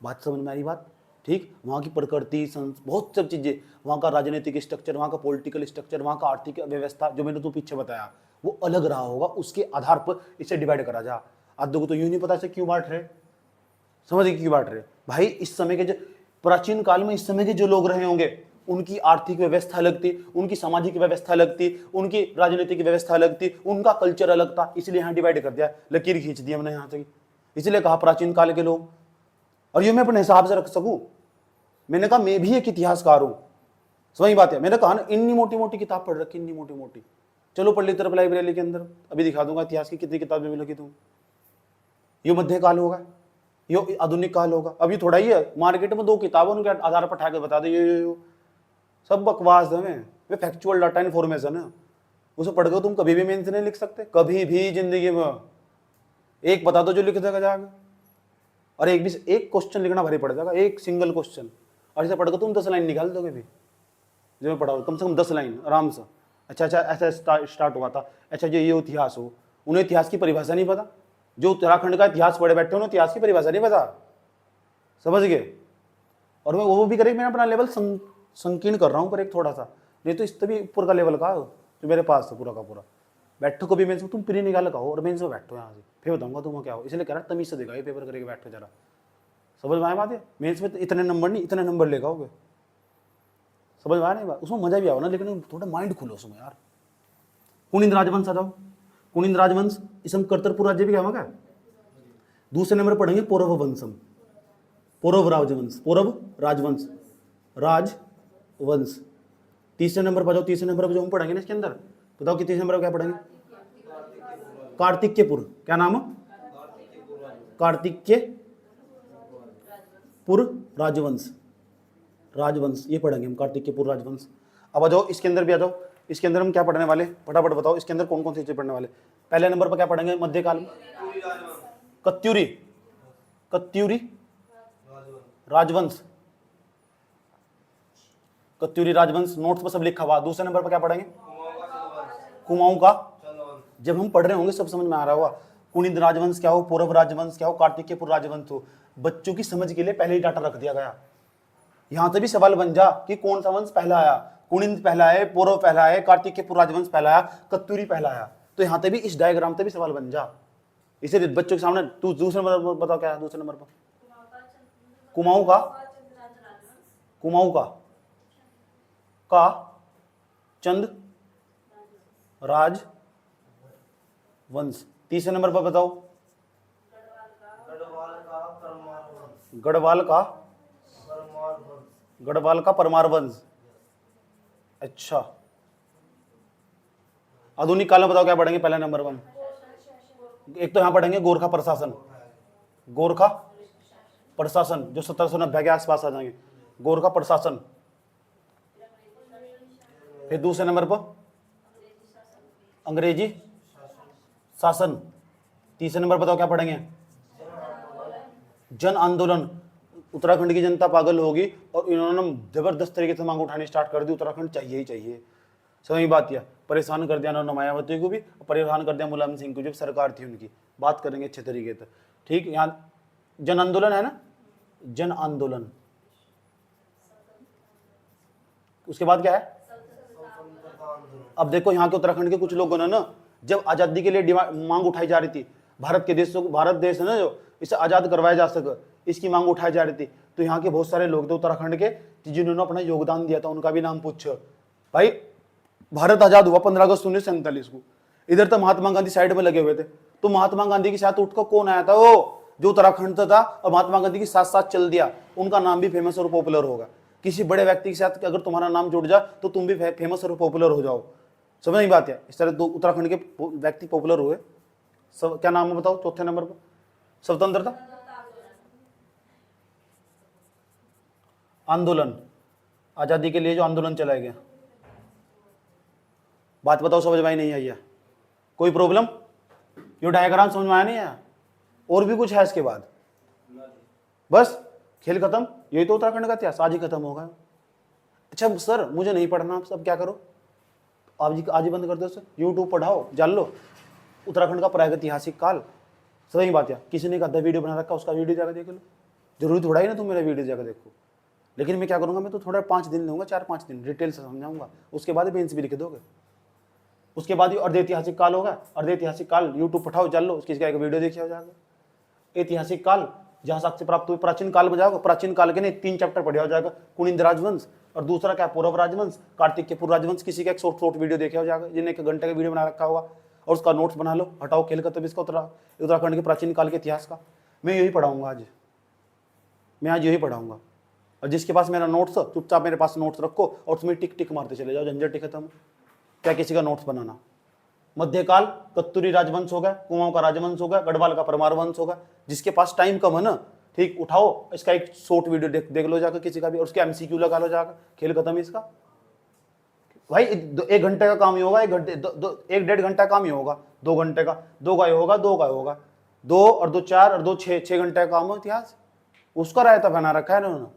बात समझ में आ रही? बात ठीक। वहाँ की प्रकृति, बहुत सब चीज़ें, वहाँ का राजनीतिक स्ट्रक्चर, वहाँ का पॉलिटिकल स्ट्रक्चर, वहाँ का आर्थिक व्यवस्था, जो मैंने तो पीछे बताया, वो अलग रहा होगा। उसके आधार पर इसे डिवाइड करा जा। आज देखो तो यूं नहीं पता इसे क्यों बांट रहे, समझ क्यों बांट रहे भाई? इस समय के जो प्राचीन काल में इस समय के जो लोग रहे होंगे, उनकी आर्थिक व्यवस्था अलग थी, उनकी सामाजिक व्यवस्था अलग थी, उनकी राजनीतिक व्यवस्था अलग थी, उनका कल्चर अलग था, इसलिए यहाँ डिवाइड कर दिया, लकीर खींच दी हमने यहाँ तक, इसलिए कहा प्राचीन काल के लोग। और ये मैं अपने हिसाब से रख सकूं, मैंने कहा मैं भी एक इतिहासकार हूं, सही बात है। मैंने कहा ना, इतनी मोटी मोटी किताब पढ़ रखी, इतनी मोटी मोटी, चलो पढ़ ली तरफ लाइब्रेरी के अंदर, अभी दिखा दूंगा इतिहास की कितनी किताबें मिलेगी तुम। ये मध्यकाल होगा, ये आधुनिक काल होगा। अभी थोड़ा ही है, मार्केट में 2 किताबों के आधार पर ठाके बता दे, ये सब बकवास है, वे फैक्चुअल डाटा इन्फॉर्मेशन है, उसे पढ़ के तुम कभी भी मेंस नहीं लिख सकते, कभी भी जिंदगी में। एक बता दो जो लिख देगा जाकर, और एक क्वेश्चन लिखना भारी पड़ जाएगा, एक सिंगल क्वेश्चन, और इसे पढ़ के तुम 10 लाइन निकाल दोगे भी, जो मैं पढ़ाऊँ कम से कम 10 लाइन आराम से। अच्छा ऐसा स्टार्ट हुआ था, अच्छा ये इतिहास हो, उन्हें इतिहास की परिभाषा नहीं पता, जो उत्तराखंड का इतिहास पढ़े बैठे उन्हें इतिहास की परिभाषा नहीं पता, समझ गए? और मैं वो भी करें, मैं अपना लेवल संकीर्ण कर रहा हूँ पर एक थोड़ा सा, नहीं तो इस तभी ऊपर का लेवल का जो मेरे पास है पूरा का पूरा। बैठो कभी मेंस में, तुम प्री निकाल कहो और मेंस में बैठो यहाँ से, फिर बताऊंगा तुम क्या हो, इसलिए कह रहा तमीज से दिखाओ, पेपर करके बैठो जरा, समझ में आए बात है? मेंस में इतने नंबर नहीं, इतने नंबर लेगा होगे, समझ में आया नहीं बात? उसमें मजा भी आओ ना, लेकिन थोड़ा माइंड खुलो उसमें यार। कुनिंद राजवंश आ जाओ, कुनिंद राजवंश इसम करतरपुर राज्य भी क्या होगा। दूसरे नंबर पढ़ेंगे पौरव वंशम, पौरव राजवंश, पौरव राजवंश, राजवंश। तीसरे नंबर पर जाओ, तीसरे नंबर पर जो हम पढ़ेंगे ना इसके अंदर, बताओ कि तीसरे नंबर पर क्या पढ़ेंगे? कार्तिकेयपुर, क्या नाम है? कार्तिकेयपुर राजवंश, राजवंश ये पढ़ेंगे हम, कार्तिकेयपुर राजवंश। अब आ जाओ इसके अंदर भी आ जाओ, इसके अंदर हम क्या पढ़ने वाले, फटाफट बताओ, इसके अंदर कौन कौन सी चीजें पढ़ने वाले? पहले नंबर पर क्या पढ़ेंगे मध्यकाल में? कत्यूरी, कत्यूरी राजवंश, कत्यूरी राजवंश नोट्स पर सब लिखा हुआ। दूसरे नंबर पर क्या पढ़ेंगे? कुमाऊं का, जब हम पढ़ रहे होंगे सब समझ में आ रहा होगा। कुनिंद राजवंश क्या हो, पौरव राजवंश क्या हो, कार्तिकेयपुर राजवंश हो। बच्चों की समझ के लिए पहले ही डाटा रख दिया गया, यहां से भी सवाल बन जा कि कौन सा वंश पहला आया, कुनिंद पहला है, पौरव पहला है, कार्तिकेयपुर राजवंश पहला आया, कत्यूरी पहला आया। तो यहां से भी इस डायग्राम से भी सवाल बन जा, इसे बच्चों के सामने। तू दूसरे नंबर पर बताओ क्या है दूसरे नंबर पर? कुमाऊं का, कुमाऊं का चंद राज वंश। तीसरे नंबर पर बताओ? गढ़वाल का परमार वंश। अच्छा, आधुनिक काल में बताओ क्या पढ़ेंगे पहले नंबर पर? एक तो यहां पढ़ेंगे गोरखा प्रशासन, गोरखा प्रशासन जो 1790 के आसपास आ जाएंगे, गोरखा प्रशासन। फिर दूसरे नंबर पर अंग्रेजी शासन। तीसरे नंबर बताओ क्या पढ़ेंगे? जन आंदोलन। उत्तराखंड की जनता पागल होगी और इन्होंने जबरदस्त तरीके से मांग उठानी स्टार्ट कर दी, उत्तराखंड चाहिए ही चाहिए। सही बात यह, परेशान कर दिया उन्होंने मायावती को भी, परेशान कर दिया मुलायम सिंह को, जो सरकार थी उनकी। बात करेंगे अच्छे तरीके से, ठीक। यहाँ जन आंदोलन है ना, जन आंदोलन। उसके बाद क्या है? अब देखो यहाँ के उत्तराखंड के कुछ लोगों ने ना, जब आजादी के लिए मांग उठाई जा रही थी, भारत के देशों को, भारत देश है ना जो, इसे आज़ाद करवाया जा सके, इसकी मांग उठाई जा रही थी। तो यहाँ के बहुत सारे लोग थे उत्तराखंड के जिन्होंने अपना योगदान दिया था, उनका भी नाम पूछो भाई। भारत आज़ाद हुआ 15 अगस्त 1947 को। इधर तो महात्मा गांधी साइड में लगे हुए थे, तो महात्मा गांधी के साथ उठकर कौन आया था, वो जो उत्तराखंड था और महात्मा गांधी के साथ साथ चल दिया, उनका नाम भी फेमस और पॉपुलर होगा। किसी बड़े व्यक्ति के साथ अगर तुम्हारा नाम जुड़ जाए तो तुम भी फेमस और पॉपुलर हो जाओ। समझ नहीं बात है? इस तरह दो उत्तराखंड के व्यक्ति पॉपुलर हुए। सब क्या नाम है बताओ चौथे नंबर पर? स्वतंत्रता आंदोलन, आजादी के लिए जो आंदोलन चलाया गया। बात बताओ समझ में नहीं आई है? कोई प्रॉब्लम? ये डायग्राम समझ में आया नहीं आया? और भी कुछ है इसके बाद? बस खेल खत्म? यही तो उत्तराखंड का इतिहास आज ही खत्म होगा। अच्छा सर मुझे नहीं पढ़ना, सब क्या करो आज ही बंद कर दो सर, यूट्यूब पढ़ाओ, जान लो उत्तराखंड का प्रागैतिहासिक काल। सही बात है, किसी ने आधा वीडियो बना रखा, उसका वीडियो जाकर देख लो। जरूरी थोड़ा ही ना तुम मेरा वीडियो जाकर देखो, लेकिन मैं क्या करूंगा, मैं तो थोड़ा 5 दिन लूंगा, 4-5 दिन डिटेल से समझाऊंगा, उसके बाद बेंच भी लिख दोगे। उसके बाद ही अर्ध ऐतिहासिक काल होगा, अर्ध ऐतिहासिक काल यूट्यूब पठाओ, जान लो, उसकी एक वीडियो देखिए हो जाएगा। ऐतिहासिक काल जहां साक्ष्य प्राप्त हुए, प्राचीन काल में जाओगे, प्राचीन काल के नहीं 3 चैप्टर पढ़े हो जाएगा, कुनिंद राजवंश और दूसरा क्या पूर्व राजवंश, कार्तिक के पूर्व राजवंश। किसी का एक शॉर्ट वीडियो देखे हो जाएगा, जिन्हें 1 घंटे का वीडियो बना रखा होगा, और उसका नोट्स बना लो, हटाओ खेल का तब इसका उत्तराखंड के प्राचीन काल के इतिहास का। मैं यही पढ़ाऊंगा आज, मैं आज यही पढ़ाऊंगा। और जिसके पास मेरा नोट्स, चुपचाप मेरे पास नोट्स रखो और तुम्हें टिक टिक मारते चले जाओ, झंझट ही खत्म। क्या किसी का नोट्स बनाना? मध्यकाल कत्तूरी राजवंश होगा, कुमाऊं का राजवंश होगा, गढ़वाल का परमार वंश होगा। जिसके पास टाइम कम है ना, ठीक, उठाओ इसका एक शॉर्ट वीडियो देख लो जाकर किसी का भी, और उसके MCQ लगा लो जाकर, खेल खत्म इसका। भाई 1 घंटे का काम ही होगा, 1-1.5 घंटा काम ही होगा, 2 घंटे का, 2 का होगा, 2 का होगा, 2 और 2 4 और 2 6 घंटे का काम हो इतिहास। उसका रायता बना रखा है ना उन्होंने।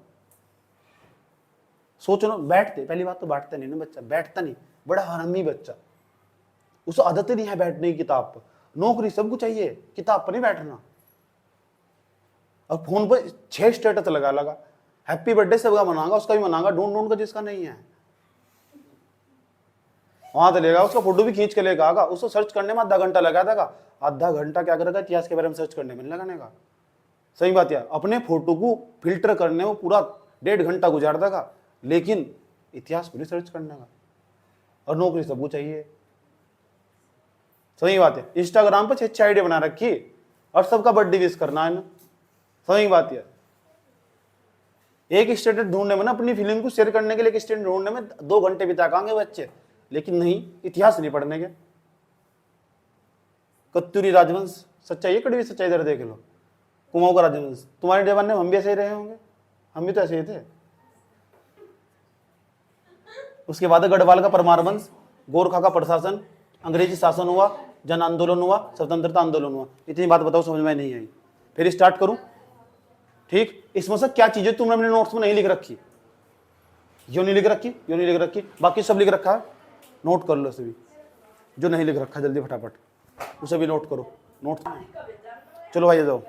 सोचो ना, बैठते, पहली बात तो बैठता नहीं ना बच्चा, बैठता नहीं, बड़ा हरामी बच्चा, उसे आदत ही नहीं है बैठने की किताब पर। नौकरी सबको चाहिए, किताब पर नहीं बैठना। और फोन पर 6 स्टेटस लगा, हैप्पी बर्थडे सबका मनाऊंगा, उसका भी मनाऊंगा, ढूंढ का जिसका नहीं है वहां तो लेगा, उसका फोटो भी खींच के लेगा आगा, उसको सर्च करने में आधा घंटा लगा देगा। आधा घंटा क्या करेगा, इतिहास के बारे में सर्च करने में नहीं लगाने का। सही बात है, अपने फोटो को फिल्टर करने में पूरा 1.5 घंटा गुजार देगा, लेकिन इतिहास को नहीं सर्च करने का। और नौकरी सबको चाहिए। सही बात है, इंस्टाग्राम पर 6 आईडी बना रखी और सबका बर्थडे विश करना है ना। सही बात है, एक स्टेटस ढूंढने में ना, अपनी फीलिंग को शेयर करने के लिए एक स्टेटस ढूंढने में 2 घंटे बिताएंगे बच्चे, लेकिन नहीं, इतिहास नहीं पढ़ने के। कत्तूरी राजवंश सच्चाई है, कड़वी सच्चाई इधर देख लो। कुमाऊं का राजवंश, तुम्हारे जमाने में हम भी ऐसे ही रहे होंगे, हम भी तो ऐसे ही थे। उसके बाद गढ़वाल का परमार वंश, गोरखा का प्रशासन, अंग्रेजी शासन हुआ, जन आंदोलन हुआ, स्वतंत्रता आंदोलन हुआ। इतनी बात बताओ समझ में नहीं आई? फिर स्टार्ट करूं? ठीक, इसमें से क्या चीजें तुमने अपने नोट्स में नहीं लिख रखी? यो नहीं लिख रखी, यो नहीं लिख रखी, बाकी सब लिख रखा है, नोट कर लो सभी। जो नहीं लिख रखा जल्दी फटाफट उसे भी नोट करो। नोट चलो भाई जाओ।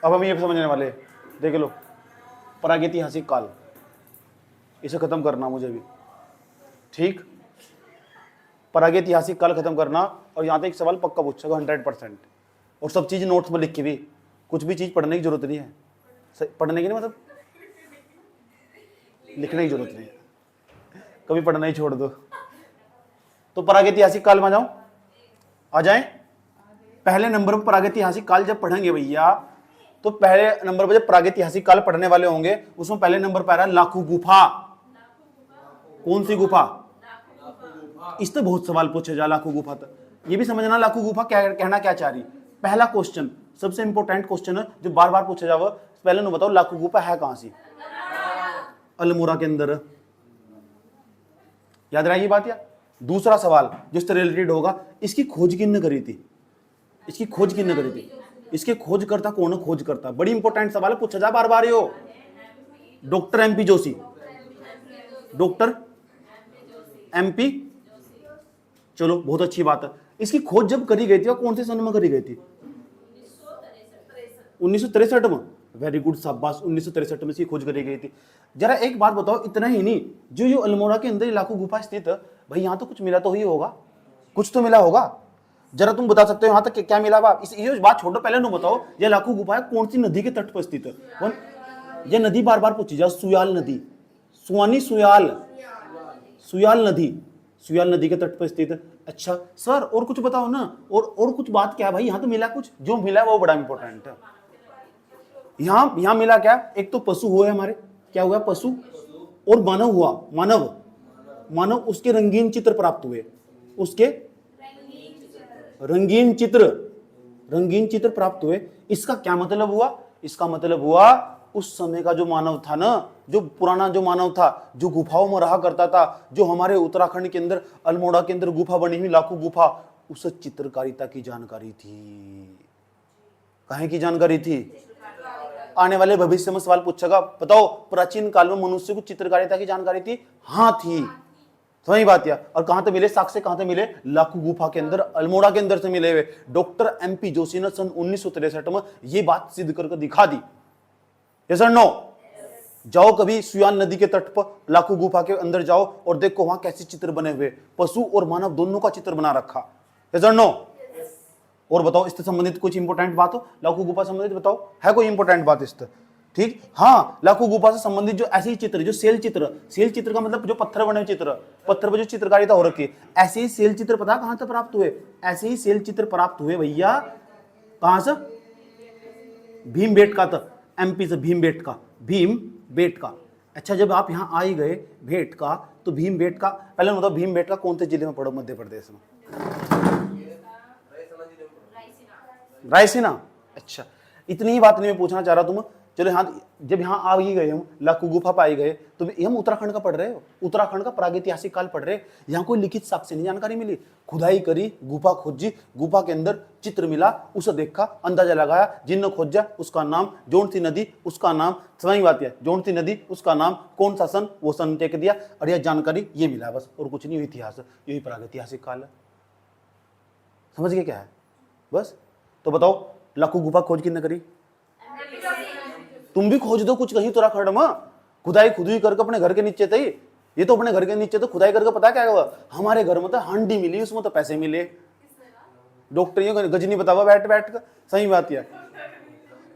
अब हम ये समझने वाले, देख लो, प्रागैतिहासिक काल, इसे खत्म करना मुझे भी। ठीक, प्रागैतिहासिक काल खत्म करना, और यहाँ तक एक सवाल पक्का पूछेगा 100%, और सब चीज़ नोट्स में लिख के भी, कुछ भी चीज़ पढ़ने की जरूरत नहीं है। पढ़ने की नहीं मतलब लिखने की जरूरत नहीं है, कभी पढ़ना ही छोड़ दो। तो प्रागैतिहासिक काल में जाऊं, आ जाए। पहले नंबर पर प्रागैतिहासिक काल जब पढ़ेंगे भैया, तो पहले नंबर पर जब प्रागैतिहासिक काल पढ़ने वाले होंगे, उसमें पहले नंबर पर आ रहा है लाखू गुफा। कौन सी गुफा? इस तो बहुत सवाल पूछे जा, लाखू गुफा तक ये भी समझना, लाखू गुफा क्या कहना क्या चाह रही। पहला क्वेश्चन, सबसे इंपॉर्टेंट क्वेश्चन है जो बार बार पूछा जावा, पहले नु बताओ लाखू गुफा है कहां सी? अल्मोड़ा के अंदर, याद रही बात। या दूसरा सवाल जिससे रिलेटेड होगा, इसकी खोज किसने करी थी? इसकी खोज किसने करी थी? इसके खोज करता कौन है? खोज करता, बड़ी इंपॉर्टेंट सवाल है, पूछा जा बार बार। Yo doctor MP Joshi, doctor MP, चलो बहुत अच्छी बात है। इसकी खोज जब करी गई थी, और कौन से सन में करी गई थी? 1963 में। वेरी गुड, शाबाश, 1963 में इसकी खोज करी गई थी। जरा एक बात बताओ, इतना ही नहीं, जो अल्मोड़ा के अंदर लाखू गुफा स्थित है, भाई यहाँ तो कुछ मिला तो ही होगा। कुछ तो मिला होगा, जरा तुम बता सकते हो यहाँ तक क्या मिला हुआ? इस ये बात छोड़ो, पहले नु बताओ ये लाखों गुफा है कौन सी नदी के तट पर स्थित है? ये नदी बार बार पूछी जाओ, सुयाल नदी, सुवानी सुयाल, सुयाल नदी, सुयाल नदी के तट पर स्थित है। अच्छा सर और कुछ बताओ ना, और कुछ बात क्या है भाई? यहाँ तो मिला कुछ, जो मिला है वो बड़ा इंपॉर्टेंट है। यहाँ मिला क्या? एक तो पशु हुए हमारे, क्या हुआ? पशु, और मानव हुआ, मानव, मानव उसके रंगीन चित्र प्राप्त हुए, उसके रंगीन चित्र प्राप्त हुए। इसका क्या मतलब हुआ? इसका मतलब हुआ उस समय का जो मानव था ना, जो पुराना जो मानव था, जो गुफाओं में रहा करता था, जो हमारे उत्तराखंड के अंदर अल्मोड़ा के अंदर गुफा बनी हुई, लाखों गुफा, उस चित्रकारिता की जानकारी थी। कहाँ की जानकारी थी? आने वाले भविष्य में सवाल पूछेगा, बताओ प्राचीन काल में मनुष्य को चित्रकारिता की जानकारी थी? हाँ थी। सही बात है। और कहां से मिले साक्ष्य? कहां से मिले? लाखों गुफा के अंदर, अल्मोड़ा के अंदर से मिले हुए। डॉक्टर एमपी जोशी ने सन 1963 में यह बात सिद्ध करके दिखा दी। यस और नो? जाओ कभी सुयाल नदी के तट पर, लाखों गुफा के अंदर जाओ और देखो वहां कैसे चित्र बने हुए, पशु और मानव दोनों का चित्र बना रखा। यस और नो? और बताओ इससे संबंधित कुछ इंपॉर्टेंट बात हो, लाखों गुफा संबंधित बताओ, है कोई इंपॉर्टेंट बात इससे? ठीक, हाँ, लाखों गुफा से संबंधित जो ऐसे ही चित्र, जो सेल चित्र का मतलब जो पत्थर बने चित्र, पत्थर पर जो चित्रकारिता हो रखी है, ऐसे ही सेल चित्र पता कहां से प्राप्त हुए? ऐसे ही सेल चित्र प्राप्त हुए भैया, कहां से? भीमबेटका तक, एमपी से भीमबेटका। अच्छा जब आप यहाँ आ ही गए भेटका, तो भीमबेटका, पहले बताओ भीमबेटका कौन से जिले में पड़ो? मध्य प्रदेश में। रायसीना। अच्छा इतनी ही बात नहीं मैं पूछना चाह रहा तुम। चलो यहाँ जब यहाँ आ ही गए हम, लाखों गुफा पाई गए, तो हम उत्तराखंड का पढ़ रहे हो, उत्तराखंड का प्रागैतिहासिक काल पढ़ रहे। यहाँ कोई लिखित साक्ष्य नहीं जानकारी मिली, खुदाई करी, गुफा खोजी, गुफा के अंदर चित्र मिला, उसे देखा, अंदाजा लगाया, जिन्न खोजा उसका नाम, जोन सी नदी उसका नाम, सही बात है, जोन सी नदी उसका नाम, कौन सा सन, वो सन टेक दिया, और यह जानकारी ये मिला बस, और कुछ नहीं। इतिहास यही प्रागैतिहासिक काल है। समझ गए क्या है? बस। तो बताओ लाखों गुफा खोज किसने करी? तुम भी खोज दो कुछ कहीं उत्तराखंड में, खुदाई खुदी करके अपने घर के नीचे थे। ये तो अपने घर के नीचे तो खुदाई करके पता क्या हुआ? हमारे घर में तो हांडी मिली, उसमें तो पैसे मिले। डॉक्टर ये गजनी बतावा बैठ कर, सही बात है।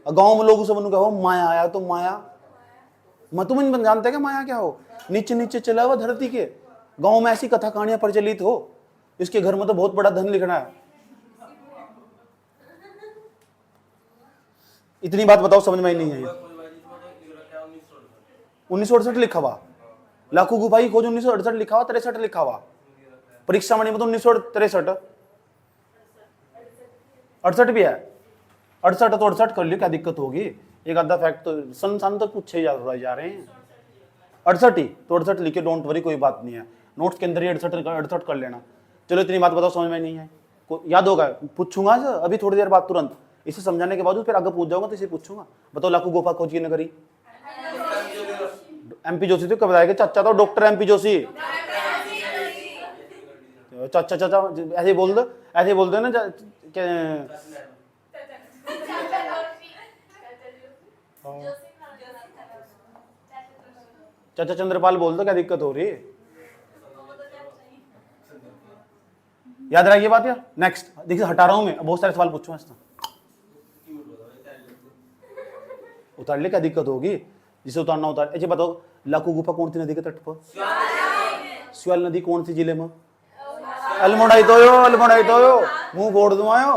गांव में लोग सब कहो माया आया, तो माया तुम जानते क्या माया क्या हो? नीचे नीचे चला हुआ धरती के। गाँव में ऐसी कथा कहानियां प्रचलित हो, इसके घर में तो बहुत बड़ा धन लिखना है। इतनी बात बताओ समझ में ही नहीं आई। 1968 लिखा हुआ, लाखों गुफा की खोज 1968 लिखा हुआ, 63 लिखा हुआ, परीक्षा मणि में तो 1963, 68 भी है। 68 तो 68 कर लियो, क्या दिक्कत होगी? एक आधा फैक्ट तो सन तो पूछे जा रहे हैं। 68 ही तो 68 लिखे, डोंट वरी, कोई बात नहीं है, नोट्स के अंदर ही 68 कर लेना। चलो इतनी बात बताओ समझ में नहीं है, याद होगा? पूछूंगा अभी थोड़ी देर बाद तुरंत, इसे समझाने के बाद फिर आगे पूछ जाऊंगा, तो इसे पूछूंगा। बताओ लाखों गुफा खोज किसने करी? एमपी जोशी। तो कब बताएगा? चाचा तो डॉक्टर एमपी जोशी। चाचा ऐसे बोल दो, ऐसे बोल दो ना चाचा चंद्रपाल बोल दो, क्या दिक्कत हो रही है? याद रखिए बात यार। नेक्स्ट देखिए, हटा रहा हूं मैं, बहुत सारे सवाल पूछूंगा इसमें। उतार ले, क्या दिक्कत होगी? जिसे उतारना उतार। अच्छा बताओ लाखों गुफा कौन सी नदी के तट पर? सुयाल नदी कौन सी जिले में? अल्मोड़ा तो यो, अल्मोड़ा तो यो, मुंह बोड़ दूं आयो।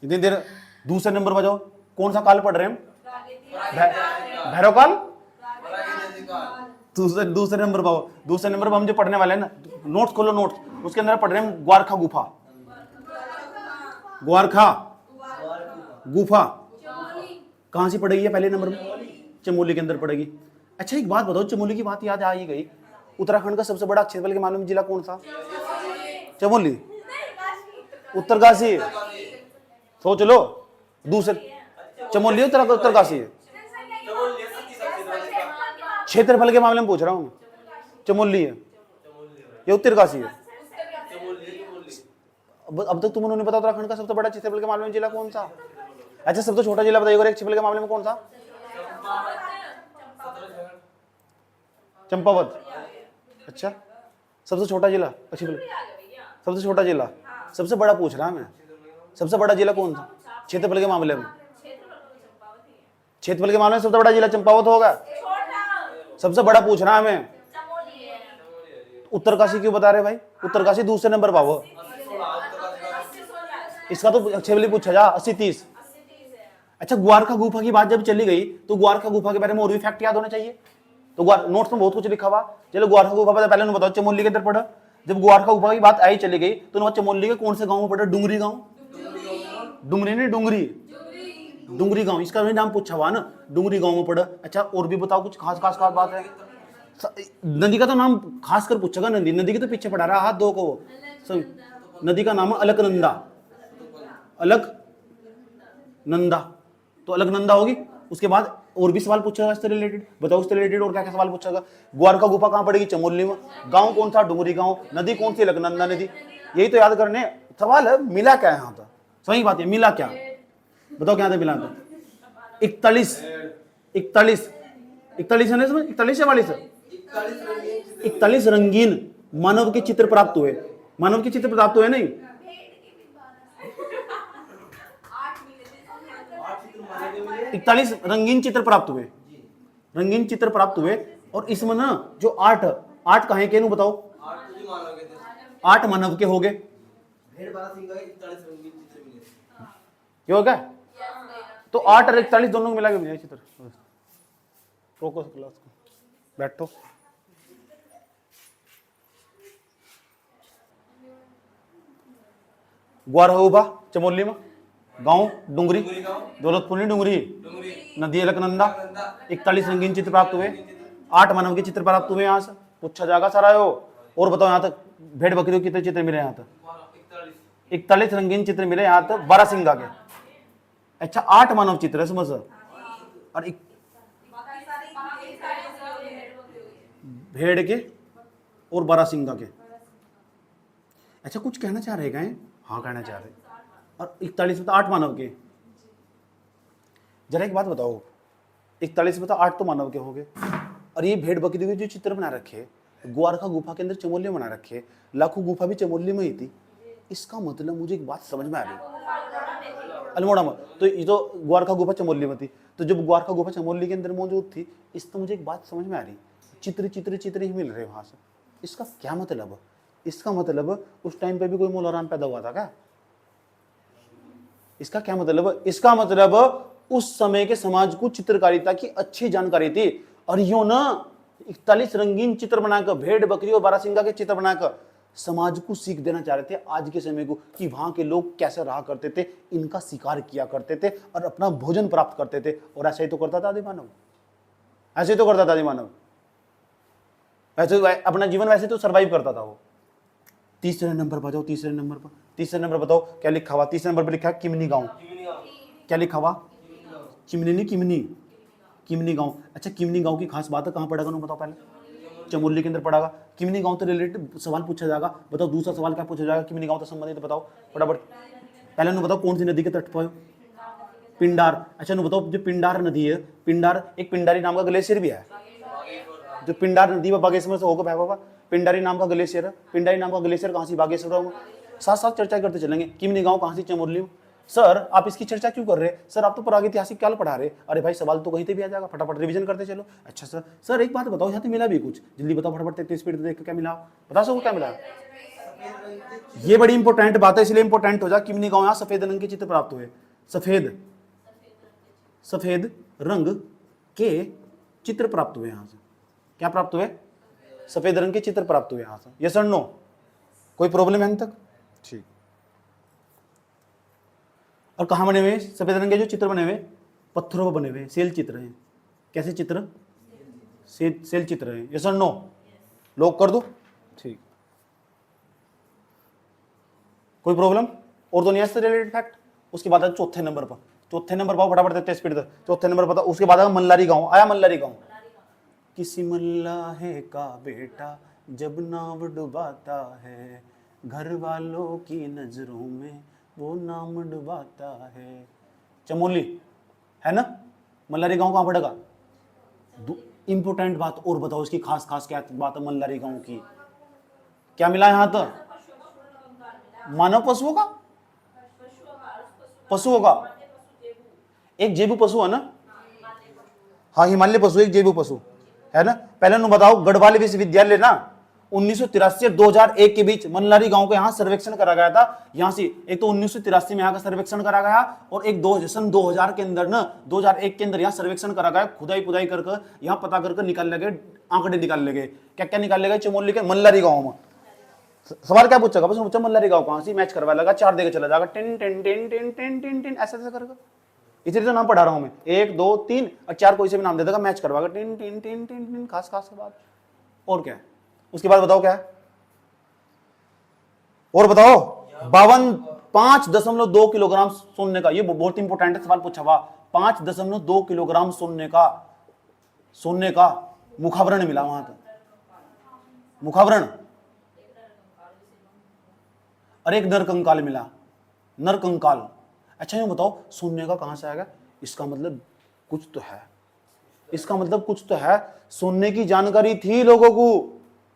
इतनी देर दूसरे नंबर पर जाओ, कौन सा काल पढ़ रहे हैं हम? भैरव काल। दूसरे नंबर पर, दूसरे नंबर पर हम जो पढ़ने वाले हैं ना, नोट्स खोलो, नोट्स, उसके अंदर पढ़ रहे हैं ग्वारखा गुफा। ग्वारखा गुफा कहां से पड़ेगी? पहले नंबर में चमोली के अंदर पड़ेगी। अच्छा एक बात बताओ, चमोली की बात याद आ ही गई, उत्तराखंड का सबसे बड़ा क्षेत्रफल के मालूम जिला कौन सा? चमोली, उत्तरकाशी। सोच लो, दूसरे चमोली उत्तरकाशी है। क्षेत्रफल के मामले में पूछ रहा हूं, चमोली है ये उत्तरकाशी है? अब तक तुम उन्होंने पता उत्तराखंड का सबसे बड़ा क्षेत्रफल के मामले में जिला कौन सा? अच्छा सबसे छोटा जिला बताइए एक क्षेत्रफल के मामले में कौन सा? चंपावत। अच्छा, सबसे छोटा जिला, अच्छी बोल, सबसे छोटा जिला, सबसे बड़ा पूछ रहा मैं, सबसे बड़ा जिला कौन था क्षेत्रफल के मामले में? क्षेत्रफल के मामले में सबसे बड़ा जिला चंपावत होगा। सबसे बड़ा पूछ रहा है मैं। उत्तरकाशी क्यों बता रहे भाई? उत्तरकाशी दूसरे नंबर पाओ। इसका तो अच्छे पूछा जा 80-30। अच्छा, ग्वारखा गुफा की बात जब चली गई तो ग्वारखा गुफा के बारे में और भी फैक्ट याद होने चाहिए। तो नोट्स में बहुत कुछ लिखा हुआ। चलो ग्वारखा गुफा पहले उन्हें बताओ चमोली के अंदर पड़ा। जब ग्वारखा गुफा की बात आई चली गई तो चमोली के कौन से गांव में पड़ा? डुंगरी गांव, डुंगरी नहीं डुंगरी, डुंगरी गांव, इसका भी नाम पूछा हुआ ना, डुंगरी गांव में पड़ा। अच्छा, और भी बताओ कुछ खास खास खास बात है। नदी का तो नाम खास कर पूछेगा, नदी, नदी के तो पीछे पड़ा रहा हाथ दो को वो। नदी का नाम है अलकनंदा, अलकनंदा, तो अलकनंदा होगी। उसके बाद और भी सवाल पूछेगा इससे रिलेटेड, बताओ उससे रिलेटेड और क्या क्या सवाल पूछेगा। ग्वारखा गुफा कहाँ पड़ेगी? चमोली में। गांव कौन सा? डुंगरी गांव। नदी कौन सी? अलकनंदा नदी। यही तो याद करने सवाल है। मिला क्या यहाँ था? सही बात है, मिला क्या? बताओ क्या था मिला था? 41, 41, 41 है ना इसमें? 41 या 42? 41 रंगीन मानव के चित्र प्राप्त हुए। मानव के चित्र प्राप्त हुए नहीं, 41 रंगीन चित्र प्राप्त हुए, रंगीन चित्र प्राप्त हुए। और इसमें ना जो 8 कहां के बताओ? 8 मानव के हो गए। क्यों होगा? तो 8 और 41 दोनों को मिला के चित्र। रोको क्लास को, बैठो। ग्वारखा गुफा चमोली में, गांव डुंगरी, दौलतपुर डुंगरी, नदी अलकनंदा। 41 रंगीन चित्र प्राप्त हुए, 8 मानव के चित्र प्राप्त हुए। यहाँ से पूछा जाएगा सारा यो। और बताओ यहाँ तक भेड़ बकरियों कितने चित्र मिले? यहाँ तक 41 रंगीन चित्र मिले यहाँ तक, 12 सिंगा के। अच्छा, 8 मानव चित्र है समझ, और भेड़ के और 12 सिंगा के। अच्छा, कुछ कहना चाह रहे हैं? हाँ कहना चाह रहे। और 41 में तो 8 मानव के। जरा एक बात बताओ, 41 में तो 8 तो मानव के हो गए, और ये भेड़ बकरी के जो चित्र बना रखे, ग्वारखा गुफा के अंदर चमोली में बना रखे, लाखों गुफा भी चमोली में ही थी। इसका मतलब मुझे एक बात समझ में आ रही, अल्मोड़ा में तो ये तो ग्वारखा गुफा चमोली में थी। तो जब ग्वारखा गुफा चमोली के अंदर मौजूद थी, इस तो मुझे एक बात समझ में आ रही, चित्र चित्र चित्र ही मिल रहे वहां से। इसका क्या मतलब? इसका मतलब उस टाइम पे भी कोई मौलाना पैदा हुआ था क्या? इसका क्या मतलब? इसका मतलब उस समय के समाज को चित्रकारिता की अच्छी जानकारी थी। और यूं ना 41 रंगीन चित्र बनाकर, भेड़ बकरी और 12 सिंगा के चित्र बनाकर समाज को सीख देना चाह रहे थे आज के समय को, कि वहां के लोग कैसे रहा करते थे, इनका शिकार किया करते थे और अपना भोजन प्राप्त करते थे। और ऐसा ही तो करता था आदि मानव, ऐसे ही तो करता था आदि मानव, ऐसे अपना जीवन वैसे तो सर्वाइव करता था वो। तीसरे नंबर पर जाओ, तीसरे नंबर पर, तीसरे नंबर बताओ क्या लिखा हुआ? तीसरे नंबर पर लिखा है किमनी गांव। क्या लिखा हुआ? चिमनी नहीं, किमनी, किमनी गांव। अच्छा, किमनी गांव की खास बात है, कहां पड़ेगा बताओ पहले? चमोली के अंदर पड़ेगा। किमनी गांव तो रिलेटेड सवाल पूछा जाएगा। बताओ दूसरा सवाल क्या पूछा जाएगा किमनी गांव से संबंधित? बताओ फटाफट। पहले उन्हें बताओ कौन सी नदी के तट पर? पिंडार। अच्छा उन्हें बताओ जो पिंडार नदी है, पिंडार एक पिंडारी नाम का ग्लेशियर भी है। जो पिंडार नदी बागेश्वर से होगा बाबा, पिंडारी नाम का ग्लेशियर है। पिंडारी नाम का ग्लेशियर कहाँ से? बागेश्वर में। साथ साथ चर्चा करते चलेंगे। किमनी गांव कहाँ से? चमोली में। सर आप इसकी चर्चा क्यों कर रहे हैं? सर आप तो प्रागैतिहासिक काल पढ़ा रहे। अरे भाई सवाल तो कहीं से भी आ जाएगा, फटाफट रिवीजन करते चलो। अच्छा सर, सर एक बात बताओ, यहाँ तो मिला भी कुछ, जल्दी बताओ फटाफट। 33 स्पीड देख क्या मिला? बता सको क्या मिला? ये बड़ी इंपॉर्टेंट बात है, इसलिए इंपॉर्टेंट हो जा। किमनी गांव यहाँ सफेद रंग के चित्र प्राप्त हुए। सफेद, सफेद रंग के चित्र प्राप्त हुए। यहाँ से क्या प्राप्त हुए? सफेद रंग के चित्र प्राप्त हुए यहाँ से। यस और नो? कोई प्रॉब्लम है तक? ठीक। और कहाँ बने हुए सफेद रंग के जो चित्र बने हुए? पत्थरों पर बने हुए, सेल चित्र हैं। कैसे चित्र? सेल चित्र हैं। यस और नो? लॉक कर दो। ठीक, कोई प्रॉब्लम और तो नहीं है रिलेटेड फैक्ट। उसके बाद चौथे नंबर पर, चौथे नंबर पर फटाफट देते स्पीड से। चौथे नंबर पर उसके बाद मल्लारी गांव आया। मल्लारी गांव, किसी मल्लाहे का बेटा जब नाव डुबाता है, घर वालों की नजरों में वो नाम डुबाता है। चमोली है ना? मल्लारी गांव कहाँ पड़ेगा? इंपोर्टेंट बात और बताओ, इसकी खास खास क्या बात है मल्लारी गांव की? क्या मिला यहां तक? मानव पशुओं का, पशुओं का एक जेबू पशु है ना? हाँ, हिमालय पशु एक जेबू पशु है ना। पहले उन्होंने बताओ, गढ़वाल विश्वविद्यालय ना 1983 और 2001 के बीच मल्लारी गांव को यहाँ सर्वेक्षण करा गया था। यहाँ से एक तो 1983 में यहाँ का सर्वेक्षण करा गया, और एक सन 2000 के अंदर ना 2001 के अंदर यहाँ सर्वेक्षण करा गया, खुदाई पुदाई करके यहाँ पता करके निकाल लगे, आंकड़े निकाल लगे। क्या क्या निकाल लेगा? चमोली के मल्लारी गाँव में। सवाल क्या पूछेगा? बस पूछा मल्लारी गाँव कहाँ से, मैच करवा लगा, 4 देके चला जाएगा, ten ten ten ten ten ten ten ऐसे ऐसे करके। इसलिए तो नाम पढ़ा रहा हूं मैं, 1 2 3 और 4 कोई से भी नाम दे देगा, मैच करवाएगा, tin tin tin tin tin, खास खास के बाद। और क्या है उसके बाद? बताओ क्या है और बताओ। 5.2 किलोग्राम सोने का, ये बहुत इंपॉर्टेंट है, सवाल पूछा हुआ। 5.2 किलोग्राम सोने का मुखावरण मिला वहां तक। मुखावरण, और एक नरकंकाल मिला, नरकंकाल। अच्छा ये बताओ, सोने का कहां से आएगा? इसका मतलब कुछ तो है, इसका मतलब कुछ तो है। सोने की जानकारी थी लोगों को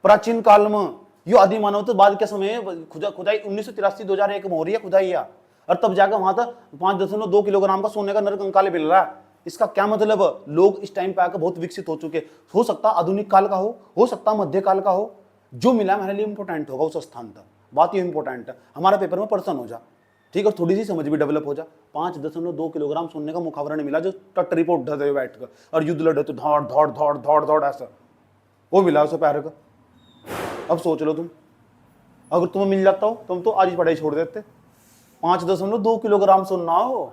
प्राचीन काल में। यो आदि मानव तो बाद के समय खुदाई 1983-2001 में हो रही है खुदाई, और तब जाकर वहां तक 5.2 किलोग्राम का सोने का नरकंकाल मिल रहा है। इसका क्या मतलब? लोग इस टाइम पे आकर बहुत विकसित हो चुके। हो सकता आधुनिक काल का हो सकता मध्यकाल का हो, जो मिला मेरे लिए इंपॉर्टेंट होगा उस स्थान तक। बात ये इंपॉर्टेंट है, हमारा पेपर में पर्सन हो जा, ठीक है, थोड़ी सी समझ भी डेवलप हो जा। 5.2 किलोग्राम सोने का मुखावरण मिला, जो टट रिपोर्ट ढे बैठ कर और युद्ध लड़े तो धौड़ धौड़ धौड़ धौड़ धौड़ ऐसा, वो मिला उसे पैर का। अब सोच लो तुम, अगर तुम्हें मिल जाता हो तुम तो आज ही पढ़ाई छोड़ देते। 5.2 किलोग्राम सोना हो,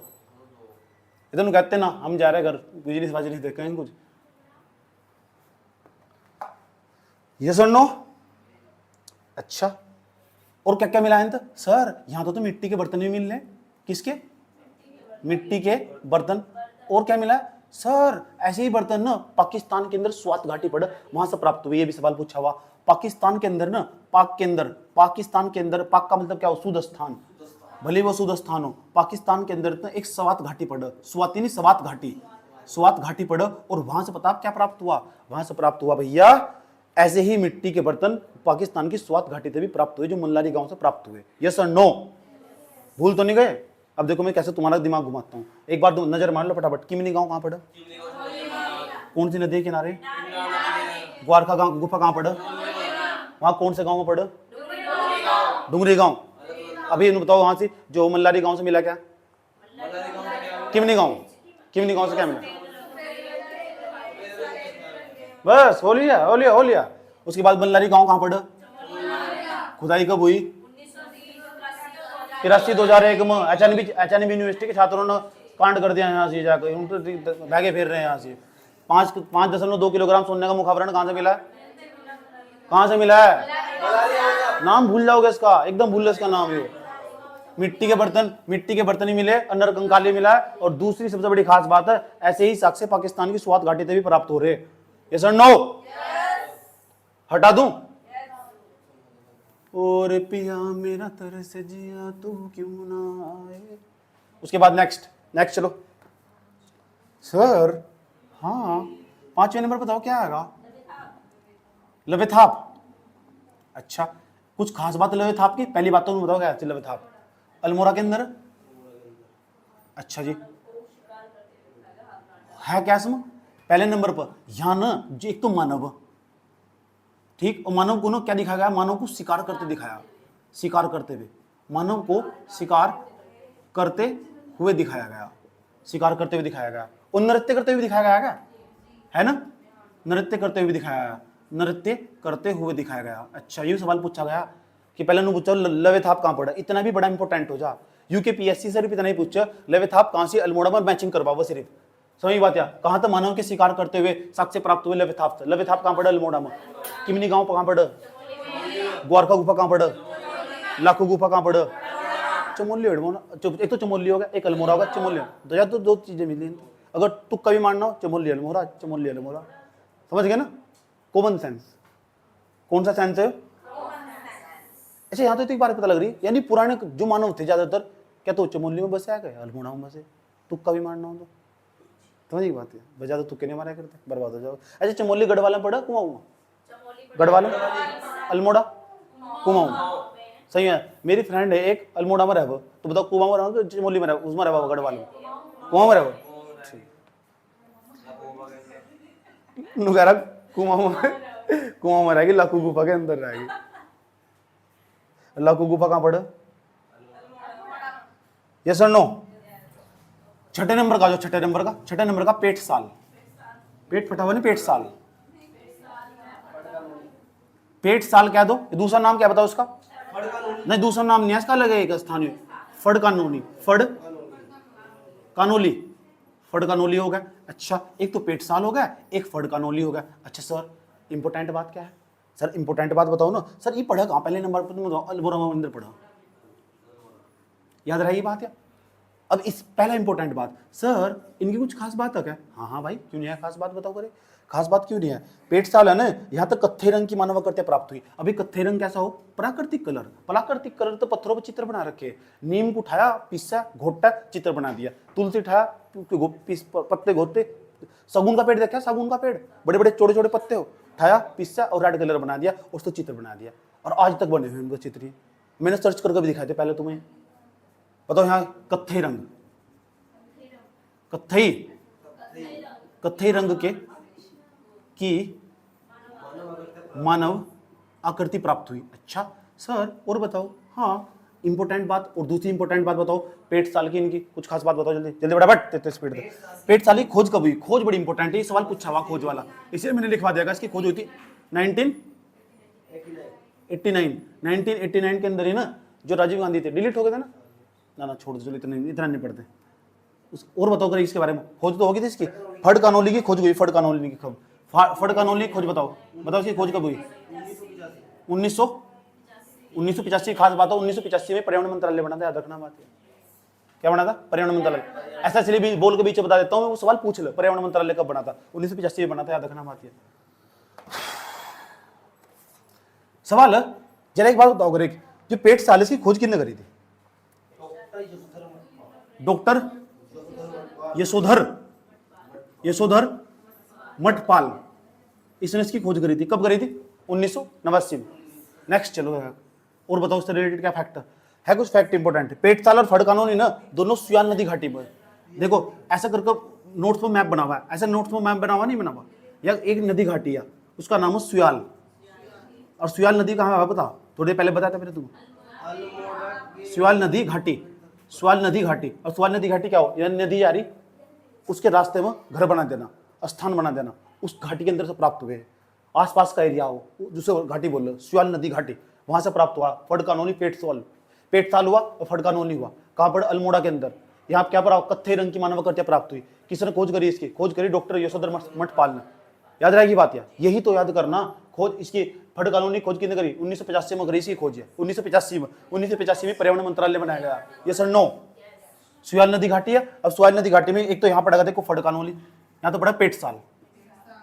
इधर कहते ना हम जा रहे घर, बिजली बाजरी देखें कुछ। ये सुनो, अच्छा और क्या क्या मिला है? सर यहां तो मिट्टी के बर्तन भी मिल रहे। किसके? मिट्टी के बर्तन। और क्या मिला सर? ऐसे ही बर्तन ना पाकिस्तान के अंदर स्वात घाटी पड़, वहां से प्राप्त हुए। ये भी सवाल पूछा हुआ। पाकिस्तान के अंदर ना, पाकिस्तान के अंदर, पाक का मतलब क्या हो? शुद्ध स्थान, भले वो शुद्ध स्थान हो। पाकिस्तान के अंदर ना एक स्वात घाटी पड़, स्वाति नहीं स्वात घाटी, स्वात घाटी पड़, और वहां से पता क्या प्राप्त हुआ? वहां से प्राप्त हुआ भैया ऐसे ही मिट्टी के बर्तन पाकिस्तान की स्वात घाटी से भी प्राप्त हुए, जो मल्लारी गांव से प्राप्त हुए। यस और नो? भूल तो नहीं गए? अब देखो मैं कैसे तुम्हारा दिमाग घुमाता हूं। एक बार नजर मार लो फटाफट, किमिनी गांव कहां पड़ा? कौन सी नदी के किनारे? ग्वारखा गांव गुफा कहां पड़ा? वहां कौन से गांव में पड़ा? डुंगरी गांव। अभी इन्हें बताओ, वहां से जो मल्लारी गांव से मिला क्या? किमिनी गांव। किमिनी गांव से क्या मिला? बस हो लिया हो लिया हो लिया। उसके बाद मल्लारी गांव कहां पड़ा? खुदाई कब हुई? 83-2001 में। एचएनबी यूनिवर्सिटी के छात्रों ने कांड कर दिया यहाँ से जाकर, भागे फिर रहे हैं यहाँ से। 5.2 किलोग्राम सोने का मुखावरण कहां से मिला? कहां से मिला है? नाम भूल जाओगे इसका, एकदम भूल लो इसका नाम। ये मिट्टी के बर्तन ही मिले, नरकंकाली मिला। और दूसरी सबसे बड़ी खास बात है, ऐसे ही साक्ष्य पाकिस्तान की स्वात घाटी से भी प्राप्त हो रहे। यस और नो? हटा दूं? और पिया मेरा तरस जिया तू क्यों ना आए। उसके बाद नेक्स्ट चलो सर। हाँ 5वें नंबर बताओ क्या आएगा? लवेथाप। अच्छा कुछ खास बात लवेथाप की? पहली बात तो बताओ क्या है लवेथाप? अल्मोड़ा के अंदर। अच्छा जी, है क्या इसमें? पहले नंबर पर यहां ना जो एक तो मानव, ठीक, और मानव को ना क्या दिखाया गया? मानव को शिकार करते दिखाया, शिकार करते हुए, मानव को शिकार करते हुए दिखाया गया, शिकार करते हुए दिखाया गया। और नृत्य करते हुए दिखाया गया क्या? है ना, नृत्य करते हुए दिखाया गया, नृत्य करते हुए दिखाया गया। अच्छा ये सवाल पूछा गया कि पहले उन्होंने पूछा लवेथाप कहां पड़ा? इतना भी बड़ा इंपॉर्टेंट हो जा। यूकेपीएससी से भी इतना ही पूछा लवेथाप कहां से? अल्मोड़ा में मैचिंग करवाओ सिर्फ। समझ बात या? कहां तक मानव के शिकार करते हुए साक्ष्य प्राप्त हुए? लवेथाप से। लवेथाप कहां पड़ा? अल्मोड़ा में। किमिनी गांव कहां पड़ा? ग्वारखा गुफा कहां पड़ा? लाखों गुफा कहां पड़ा? चमोली। एक तो चमोली होगा, एक अल्मोड़ा होगा। चमोली तो दो चीजें मिली। अगर तुक्का भी मानना हो, चमोली अल्मोड़ा, चमोली अल्मोड़ा। समझ गए ना? Common sense. कौन सा सेंस है? अच्छा यहाँ तो एक बात पता लग रही, यानी पुराने जो मानव थे ज्यादातर क्या तो चमोली में बसे आ गए, अल्मोड़ा में बसे। तुक्का भी मारना हो तो समझ की बात है, बजा तो तुक्के नहीं मारा करते, बर्बाद हो जाओ। अच्छा चमोली गढ़वाला पड़ा कुआं, गढ़वाला, अल्मोड़ा, कुआं, सही है। मेरी फ्रेंड है एक अल्मोड़ा में रहो, तो बताओ कुआं में रहो चमोली में रहो, उसमें रहो गढ़वाल में, कुआं में रहो, नुकारा कुआं में रहेगी, लाकू गुफा के अंदर रहेगी। लाकू गुफा कहाँ पड़े? यस और नो? छठे नंबर का, जो छठे नंबर का पेट साल, पेट फटा हुआ नहीं, पेट साल, पेट साल कह दो। दूसरा नाम क्या बताओ उसका? नहीं दूसरा नाम नहीं है इसका, अलग है एक स्थानीय, फड़ कानूनी, फड़ कानोली, फड़ कानोली हो गया। अच्छा एक तो पेट साल हो गया, एक फड़ कानोली हो गया। अच्छा सर इंपोर्टेंट बात क्या है? सर इंपोर्टेंट बात बताओ ना। सर ये पढ़ा कहाँ? पहले नंबर पर तुम अल्मोड़ा मंदिर पढ़ा, याद रही बात है। अब इस पहला इंपॉर्टेंट बात, सर इनकी कुछ खास बात है क्या? हाँ हाँ भाई क्यों नहीं है खास बात, बताओ करे खास बात क्यों नहीं है? पेट साल है ना, यहाँ तक कत्थे रंग की मानव आकृतियां प्राप्त हुई। अभी कत्थे रंग कैसा हो? प्राकृतिक कलर। प्राकृतिक कलर तो पत्थरों पर चित्र बना रखे, नीम को उठाया पिसा घोटा चित्र बना दिया, तुलसी उठाया पत्ते घोटे, सगुन का पेड़ देखा, सगुन का पेड़ बड़े बड़े छोटे छोटे पत्ते हो, उठाया पिसा और रेड कलर बना दिया, उसको चित्र बना दिया, और आज तक बने हुए उनको चित्र। मैंने सर्च करके भी दिखाए थे पहले तुम्हें, बताओ यहाँ कत्थे रंग, कत्थई रंग के की मानव आकृति प्राप्त हुई। अच्छा सर और बताओ। हाँ इंपोर्टेंट बात, और दूसरी इंपोर्टेंट बात बताओ, पेट साल की इनकी कुछ खास बात बताओ, जल्दी जल्दी फटाफट, तेज स्पीड से। पेट साल की खोज कब हुई? खोज बड़ी इंपॉर्टेंट है, ये सवाल पूछा हुआ खोज वाला, इसलिए मैंने लिखवा दिया। इसकी खोज हुई थी 1989 के अंदर ही ना, जो राजीव गांधी थे, डिलीट हो गए थे ना छोड़ दो, इतना नहीं पढ़ते। और बताओ करें इसके बारे में, खोज तो होगी थी इसकी। फड़ कानोली की खोज हुई, फड़ कानोली की खोज, फड़ कानोली खोज बताओ इसकी खोज कब हुई? 1985। खास बात हो 1985 में पर्यावरण मंत्रालय बना था, याद रखना बात है। क्या बना था? पर्यावरण मंत्रालय। ऐसा इसलिए भी बोल के बीच बता देता हूँ, वो सवाल पूछ लो, पर्यावरण मंत्रालय कब बना था? 1985 में बना था, याद रखना बात है। सवाल है जरा एक बात बताओ करें, जो पेट सालिस की खोज किसने करी थी? डॉक्टर यशोधर मठपाल, इसने इसकी खोज करी थी। कब करी थी? 1989 में। नेक्स्ट चलो, और बताओ उससे रिलेटेड क्या फैक्ट है? कुछ फैक्ट इंपॉर्टेंट। पेट साल और फड़ कानूनी ना दोनों सुयाल नदी घाटी पर, देखो ऐसा करके नोट्स में मैप बना हुआ है, ऐसा नोट्स में मैप बना हुआ नहीं बना हुआ, या एक नदी घाटी है उसका नाम है सुयाल, और सुयाल नदी कहाँ है बता, थोड़ी पहले बताया था मैंने तुमको, सुयाल नदी घाटी, सुयाल नदी घाटी। और सुयाल नदी घाटी क्या हो? यह नदी आ रही, उसके रास्ते में घर बना देना, स्थान बना देना, उस घाटी के अंदर से प्राप्त हुए। आसपास का एरिया हो जिसे घाटी बोल रहे, सुयाल नदी घाटी, वहां से प्राप्त हुआ। फड़ कानोनी पेट साल हुआ और फड़ कानोनी हुआ। कहाँ पर? अल्मोड़ा के अंदर। यहाँ क्या पर कत्थे रंग की मानव आकृतियां प्राप्त हुई। किसने खोज करी इसकी? खोज करी डॉक्टर यशोधर मठपाल ने, याद रहेगी बात यार, यही तो याद करना। खोज इसकी फड़ कानूनी खोज किसने करी? 1985 में करी इसकी खोज है, 1985 में पर्यावरण मंत्रालय बनाया गया। ये सर नो, सुयाल नदी घाटी है। अब सुयाल नदी घाटी में एक तो यहाँ पड़ेगा देखो फड़ कानोली, यहाँ तो पड़ा पेट साल,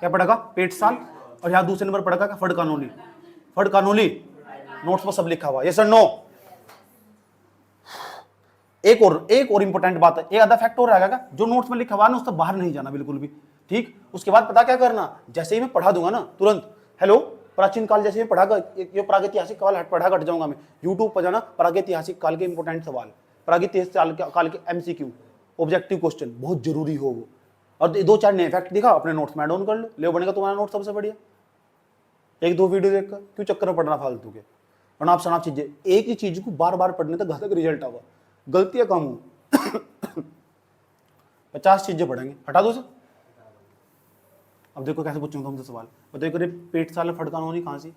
क्या पड़ेगा? पेट साल, और यहाँ दूसरे नंबर पड़ेगा फड़ कानोली, फड़ कानोली, नोट्स पर सब लिखा हुआ। ये सर नो। एक और इंपॉर्टेंट बात है, एक आधा फैक्ट और रहेगा जो नोट्स में लिखा हुआ है ना, उससे बाहर नहीं जाना बिल्कुल भी, ठीक। उसके बाद पता क्या करना, जैसे ही मैं पढ़ा दूंगा ना तुरंत, हेलो प्राचीन काल, जैसे मैं पढ़ा ये प्रागैतिहासिक काल पढ़ा हट जाऊंगा मैं, यूट्यूब पर जाना प्रागैतिहासिक काल के इंपॉर्टेंट सवाल, प्रागैतिहासिक काल के MCQ ऑब्जेक्टिव क्वेश्चन, बहुत जरूरी हो वो। और 2-4 नए फैक्ट दिखा, अपने नोट्स में ऐड ऑन कर लो, ले बनेगा तुम्हारा नोट सबसे बढ़िया। 1-2 वीडियो देखकर क्यों चक्कर में पढ़ना फालतू के, वरना आप सनाप चीजें, एक ही चीज को बार बार पढ़ने तक घातक रिजल्ट आवा, गलतियां कम हो। 50 चीजें पढ़ेंगे, हटा दो सर। अब देखो कैसे पूछूंगा तुमसे सवाल, बताइए करे पेट साल फड़ कानूनी कहां सी?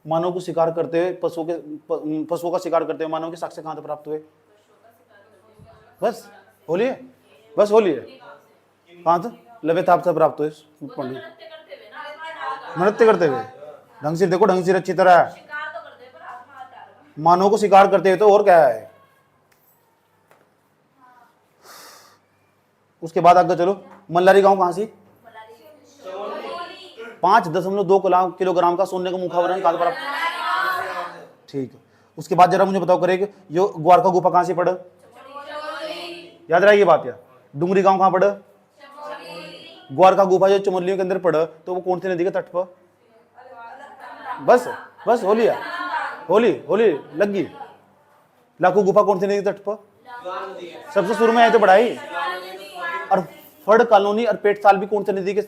मानव को शिकार करते हुए पशुओं का शिकार करते हुए मानव के साक्ष्य कहां से प्राप्त हुए? बस बोलिए, बस बोलिए, कहां से? लवेताप से प्राप्त हुए। नृत्य करते हुए, ढंग से देखो, ढंग से अच्छी तरह, मानव को शिकार करते हुए, तो और क्या है? उसके बाद आगे चलो, मल्लारी गांव कहां से? 5.2 किलोग्राम का सोने का मुखावरण कहां प्राप्त? ठीक है। उसके बाद जरा मुझे बताओ करेगा, यो ग्वारखा गुफा कहां से पड़े? याद रहा ये बात यार, डुंगरी गांव कहाँ पड़ा? ग्वार का गुफा जो चमोलियों के अंदर पड़ा, तो वो कौन सी नदी के तट पर? बस बस हो लिया, होली होली लग गई। लाखों गुफा कौन सी नदी के तट पर? सबसे शुरू में आए तो पढ़ाई। और फड़ कॉलोनी और पेट साल भी कौन सी नदी के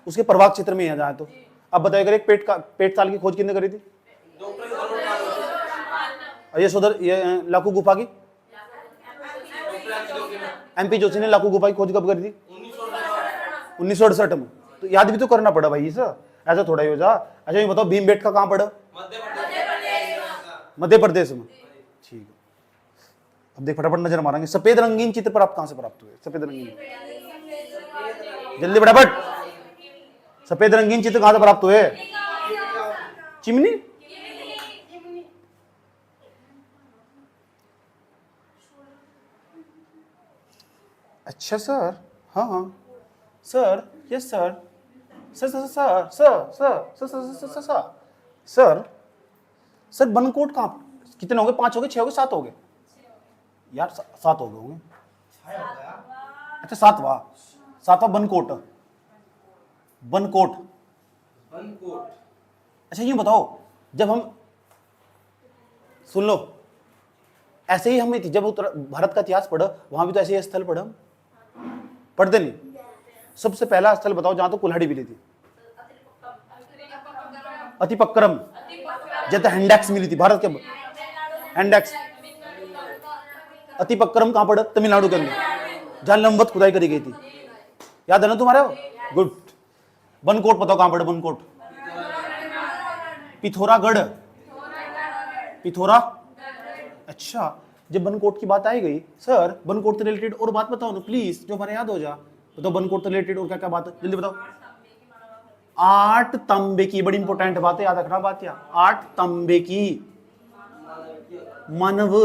उसके प्रभाग क्षेत्र में है जहाँ। तो अब बताइए, अगर एक पेट साल की खोज किसने करी थी? और ये सोदर ये लाखों गुफा की एमपी जोशी ने लाखों गुफा की खोज कब करी थी? 1968 में। तो याद भी तो करना पड़ा भाई सर, ऐसा थोड़ा ही हो जा। अच्छा ये बताओ भीमबेटका कहाँ पड़ा? मध्य प्रदेश में। ठीक है, अब देख फटाफट नजर मारेंगे। सफेद रंगीन चित्र पर आप कहां से प्राप्त हुए? सफेद रंगीन, जल्दी फटाफट, सफेद रंगीन चित्र कहां से प्राप्त हुए? चिमनी। अच्छा सर, हाँ हाँ sir, yes sir, sir sir sir sir sir sir sir sir sir sir Bankot कहाँ? कितने हो गए? 5 हो गए, 6 हो गए, 7 हो गए यार? 7 हो गए होंगे। अच्छा 7वां बनकोट, बनकोट। अच्छा ये बताओ, जब हम सुन लो, ऐसे ही हम जब भारत का इतिहास पढ़ा, वहां भी तो ऐसे ही स्थल पढ़ा, पढ़ते नहीं? सबसे पहला स्थल बताओ जहां तो कुल्हाड़ी मिली थी? अतिपक्करम, जैसे हैंडेक्स मिली थी भारत के, हैंडेक्स। अतिपक्करम कहां पड़ा? तमिलनाडु के अंदर, जहां लंबवत खुदाई करी गई थी। याद है ना तुम्हारे? गुड। बनकोट बताओ कहां पड़ा? बनकोट, पिथौरागढ़, पिथौरा। अच्छा, जब बनकोट की बात आई गई, सर बनकोट से रिलेटेड और बात बताओ ना प्लीज, जो हमारे याद हो जा। बताओ बनकोट से रिलेटेड और क्या क्या बात है, जल्दी बताओ। 8 तांबे की, बड़ी इंपॉर्टेंट बात है, याद रखना बात। या 8 तांबे की मानव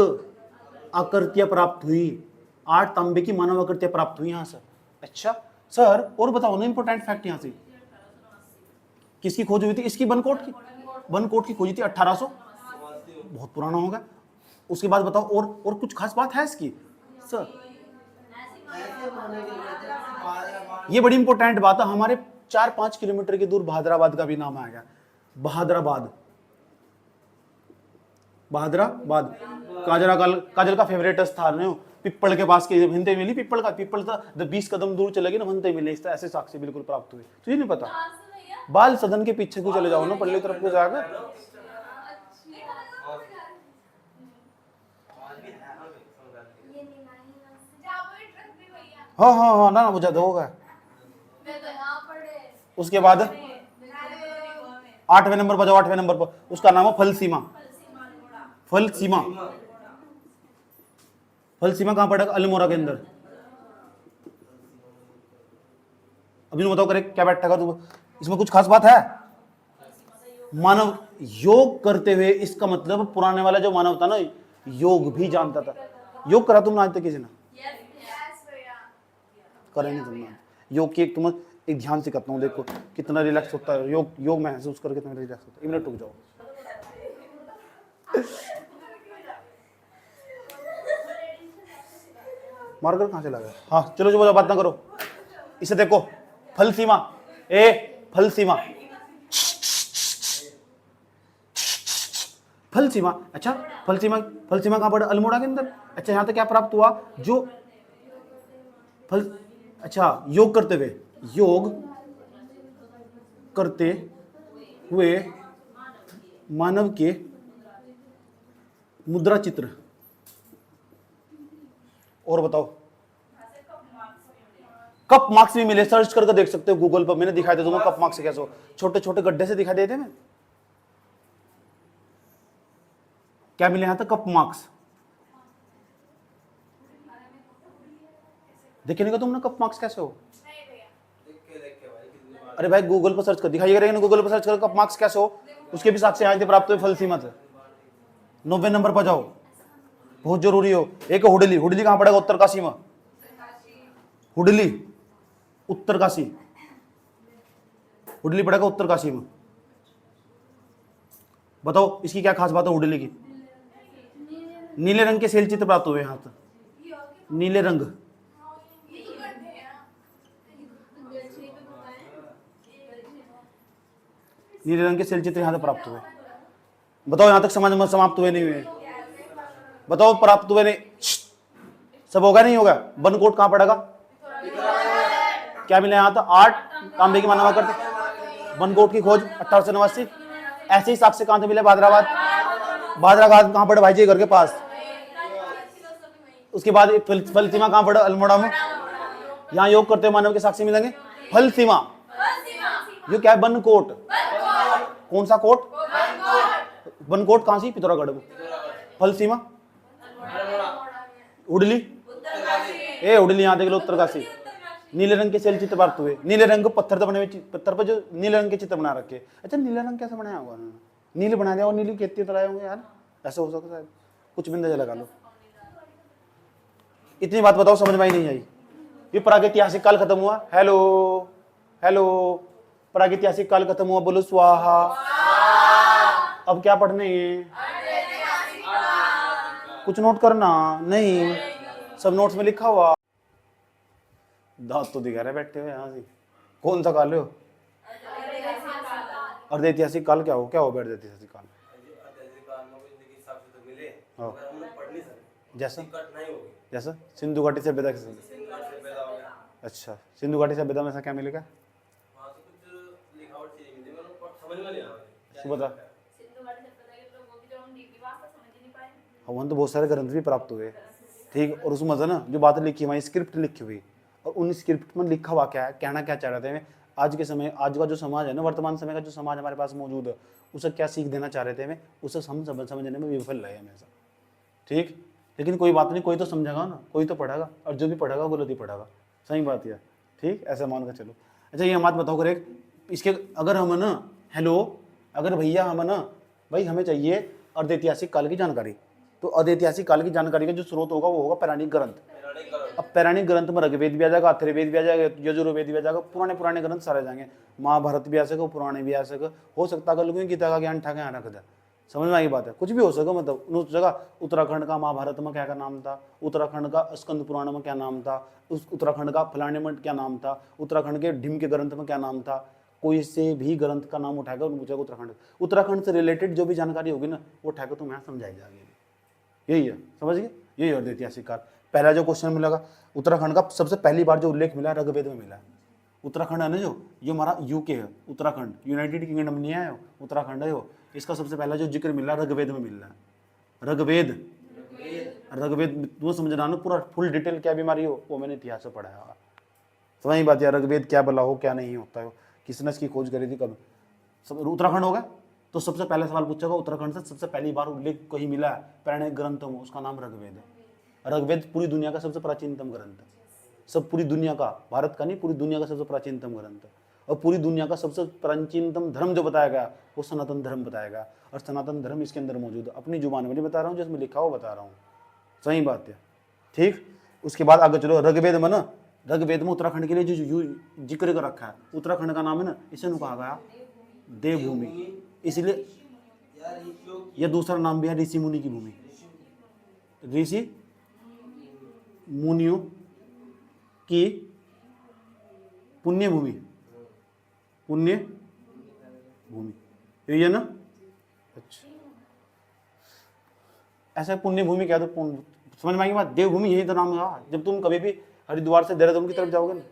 आकृतियां प्राप्त हुई। 8 तांबे की मानव आकृतियां प्राप्त हुई यहां से। अच्छा सर और बताओ ना इंपॉर्टेंट फैक्ट यहां से। किसकी खोज हुई थी? इसकी, बनकोट की। बनकोट की खोज हुई थी 1800, बहुत पुराना होगा। उसके बाद बताओ और कुछ खास बात है इसकी सर? ये बड़ी इंपॉर्टेंट बात है, हमारे 4-5 किलोमीटर की दूर बहादुराबाद का भी नाम आएगा। बहादुराबाद, बहादुराबाद काजल का फेवरेट स्थान है। पिप्पल के पास के हिंदे मिली, पिप्पल 20 कदम दूर चले गए ना, हिंदे मिले, इस तरह ऐसे साक्ष्य बिल्कुल प्राप्त हुए। तुझे नहीं पता? बाल सदन के पीछे को चले जाओ ना, पल्ले तरफ को जाकर। हाँ हाँ हाँ ना, वो ज्यादा होगा। उसके बाद 8वें नंबर पर जाओ, 8वें नंबर पर उसका नाम है फलसीमा। फलसीमा, फलसीमा कहां पड़ेगा? अल्मोड़ा के अंदर। अभी बताओ करे क्या बैठा तू? इसमें कुछ खास बात है? मानव योग करते हुए, इसका मतलब पुराने वाला जो मानव था ना, योग भी जानता था। योग करा तुमने आज तक किसी ने? करेंगे तुमने योग की? तुम एक ध्यान से करता हूँ, देखो कितना रिलैक्स होता है योग। योग महसूस करके कितना रिलैक्स होता है। 1 मिनट रुक जाओ। मार्कर कहां चला गया? हाँ चलो जो बात ना करो, इसे देखो। फलसीमा, फलसीमा, फलसीमा। अच्छा फलसीमा कहां पड़ा? अल्मोड़ा के अंदर। अच्छा यहां तक क्या प्राप्त हुआ? जो अच्छा योग करते हुए मानव के मुद्रा चित्र। और बताओ, कप मार्क्स भी मिले, सर्च करके देख सकते हो गूगल पर, मैंने दिखाया था तुम्हें कप मार्क्स कैसे हो, छोटे छोटे गड्ढे से दिखाई देते हैं। क्या मिले यहां तक? Cup marks. देखे नहीं तुमने कप मार्क्स कैसे हो? अरे भाई गूगल पर सर्च कर, दिखाइएगा गूगल पर सर्च कर कप मार्क्स कैसे हो, उसके भी साक्ष्य यहाँ से प्राप्त हुए फलसीमा से। 90वें नंबर पर जाओ, बहुत जरूरी हो। एक हुडली, हुडली कहां पड़ेगा? उत्तरकाशी में। हुडली उत्तरकाशी, हुडली पड़ेगा उत्तरकाशी में। बताओ इसकी क्या खास बात है हुडली की? नीले रंग के सेल चित्र प्राप्त हुए यहां तक, नीले रंग। नीले रंग के शैल चित्र यहाँ तक प्राप्त हुए। बताओ यहाँ तक समझ समाप्त हुए नहीं हुए? बताओ प्राप्त हुए नहीं? सब होगा नहीं होगा? वन कोट कहाँ पड़ेगा? क्या मिला यहाँ तक? 8 तांबे की मानवा करते। वन कोट की खोज 1889। ऐसे ही साक्ष्य कहाँ से मिले? भादराबाद। भादराबाद कहाँ पड़े भाई जी? घर के पास। उसके बाद फल सीमा कहाँ पड़े? अल्मोड़ा में। यहाँ योग करते मानव के साक्ष्य मिलेंगे। फल सीमा ये क्या है? One coat. कौन सा कोट? वन कोट कहाँ सी? पिथौरागढ़ में। फल सीमा उडली, उडली यहाँ देख लो, उत्तरकाशी। नीले रंग के शैल चित्र प्राप्त हुए। नीले रंग को पत्थर बने हुए, पत्थर पर जो नीले रंग के चित्र बना रखे। अच्छा नीला रंग कैसे बनाया होगा? नीले बना दिया और नीली खेती तरह होंगे यार, ऐसा हो सकता है? कुछ भी अंदाजा लगा लो। इतनी बात बताओ समझ में ही नहीं आई। ये प्रागैतिहासिक काल खत्म हुआ। हेलो हेलो, प्रागैतिहासिक काल खत्म हुआ, बोलो स्वाहा। अब क्या पढ़ने हैं? कुछ नोट करना नहीं, सब नोट्स में लिखा हुआ। दांत तो दिखा रहे बैठे हुए यहाँ से। कौन सा काल हो? अर्धैतिहासिक काल क्या हो? क्या हो अर्धैतिहासिक काल? जैसा जैसा सिंधु घाटी सभ्यता के समय। अच्छा, सिंधु घाटी सभ्यता में ऐसा क्या मिलेगा? बता। हाँ, तो बहुत सारे ग्रंथ भी प्राप्त हुए, ठीक। और उसमें ना जो बातें लिखी हुई, स्क्रिप्ट लिखी हुई, और उन स्क्रिप्ट में लिखा हुआ क्या है, कहना क्या चाह रहे थे। आज के समय, आज का जो समाज है ना, वर्तमान समय का जो समाज हमारे पास मौजूद है, उसे क्या सीख देना चाह रहे थे हमें, उसे हम समझने में विफल रहे हमेशा, ठीक। लेकिन कोई बात नहीं, कोई तो समझेगा ना, कोई तो पढ़ेगा, और जो भी पढ़ेगा गलत ही पढ़ेगा। सही बात है, ठीक। ऐसा मान कर चलो। अच्छा ये बात बताओ करे इसके, अगर हम ना, हेलो, अगर भैया हम ना, भाई हमें चाहिए अर्धैतिहासिक काल की जानकारी, तो अर्धैतिहासिक काल की जानकारी का जो स्रोत होगा वो होगा पौराणिक ग्रंथ। अब पौराणिक ग्रंथ में ऋग्वेद भी आ जाएगा, अथर्ववेद भी आ जाएगा, यजुर्वेद भी आ जाएगा, पुराने ग्रंथ सारे आ जाएंगे। महाभारत भी आ सके, पुराने भी आ सके, हो सकता है लोगों गीता का ज्ञान ठाके यहाँ रख दे। समझ में आई बात है? कुछ भी हो सके, मतलब उस जगह उत्तराखंड का महाभारत में क्या नाम था, उत्तराखंड का स्कंद पुराण में क्या नाम था, उस उत्तराखंड का फलाने में क्या नाम था, उत्तराखंड के ढिम के ग्रंथ में क्या नाम था, कोई से भी ग्रंथ का नाम उठाकर पूछेगा उत्तराखंड से रिलेटेड जो भी जानकारी होगी ना, वो उठाकर तुम्हें समझाई जाएगी। यही है, समझ गए? यही है अर्धैतिहासिक काल। पहला जो क्वेश्चन मिलेगा, उत्तराखंड का सबसे पहली बार जो उल्लेख मिला ऋग्वेद में मिला है। उत्तराखंड है ना, जो ये हमारा यूके है, उत्तराखंड यूनाइटेड किंगडम नहीं है, उत्तराखंड है वो। इसका सबसे पहला जो जिक्र मिला ऋग्वेद में मिल रहा है। ऋग्वेद वो समझना ना, पूरा फुल डिटेल क्या बीमारी हो वो मैंने इतिहास में पढ़ाया होगा। समझ ही बात है? ऋग्वेद क्या बला हो, क्या नहीं होता है, किसने इसकी खोज करी थी, कब। सब उत्तराखंड होगा तो सबसे पहले सवाल पूछेगा, उत्तराखंड से सबसे पहली बार उल्लेख कहीं मिला है पौराणिक ग्रंथों में, उसका नाम ऋग्वेद है। ऋग्वेद पूरी दुनिया का सबसे प्राचीनतम ग्रंथ है। सब पूरी दुनिया का, भारत का नहीं, पूरी दुनिया का सबसे प्राचीनतम ग्रंथ है। और पूरी दुनिया का सबसे प्राचीनतम धर्म जो बताया गया वो सनातन धर्म बताया गया, और सनातन धर्म इसके अंदर मौजूद है। अपनी जुबान में नहीं बता रहा हूँ, जिसमें लिखा हो बता रहा हूँ। सही बात है, ठीक। उसके बाद आगे चलो, ऋग्वेद में ना, ऋग्वेद में उत्तराखंड के लिए जो जिक्र कर रखा है, उत्तराखंड का नाम है ना, इसे कहा गया देवभूमि। इसलिए यह दूसरा नाम भी है ऋषि मुनि की भूमि, ऋषि मुनियों की पुण्य भूमि, पुण्य भूमि, यही है ना। अच्छा, ऐसा पुण्य भूमि क्या, तो समझ में आएगी बात। देवभूमि यही तो नाम है। जब तुम कभी भी हरिद्वार से देहरादून की तरफ जाओगे ना,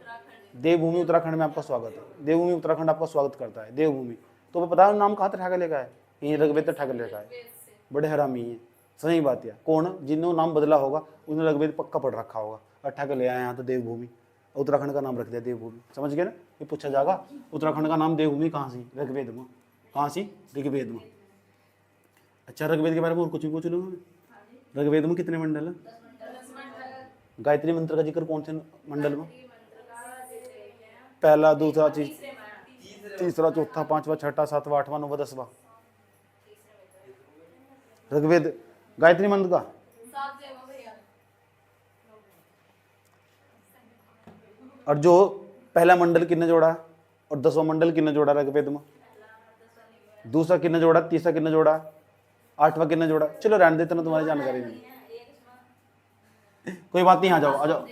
देवभूमि उत्तराखंड में आपका स्वागत है, देवभूमि उत्तराखंड आपका स्वागत करता है, देवभूमि। तो पता है नाम कहाँ ठाके लेगा है, ये ऋग्वेद तक ठाके लेगा है। बड़े हरामी है। सही बात है। कौन? जिन्होंने नाम बदला होगा उन्होंने ऋग्वेद पक्का पढ़ रखा होगा, अट्ठा के ले आए यहाँ तो देवभूमि, उत्तराखंड का नाम रख दिया देवभूमि। समझ गए ना? ये पूछा जाएगा उत्तराखंड का नाम देवभूमि कहाँ सी? ऋग्वेद में। कहाँ सी? ऋग्वेद में। अच्छा, ऋग्वेद के बारे में और कुछ भी पूछ लूँगा। ऋग्वेद में कितने मंडल है? गायत्री मंत्र का जिक्र कौन से मंडल में? पहला, दूसरा, तीसरा, चौथा, पांचवा, छठा, सातवां, आठवां, नौवां, 10वां। ऋग्वेद गायत्री मंत्र का और जो पहला मंडल किन्ने जोड़ा और 10वां मंडल किन्ने जोड़ा ऋग्वेद में? दूसरा किन्ने जोड़ा, तीसरा किन्ने जोड़ा, 8वां किन्ने जोड़ा? चलो रहने देते ना, तुम्हारी जानकारी नहीं। कोई बात नहीं, आ जाओ आ जाओ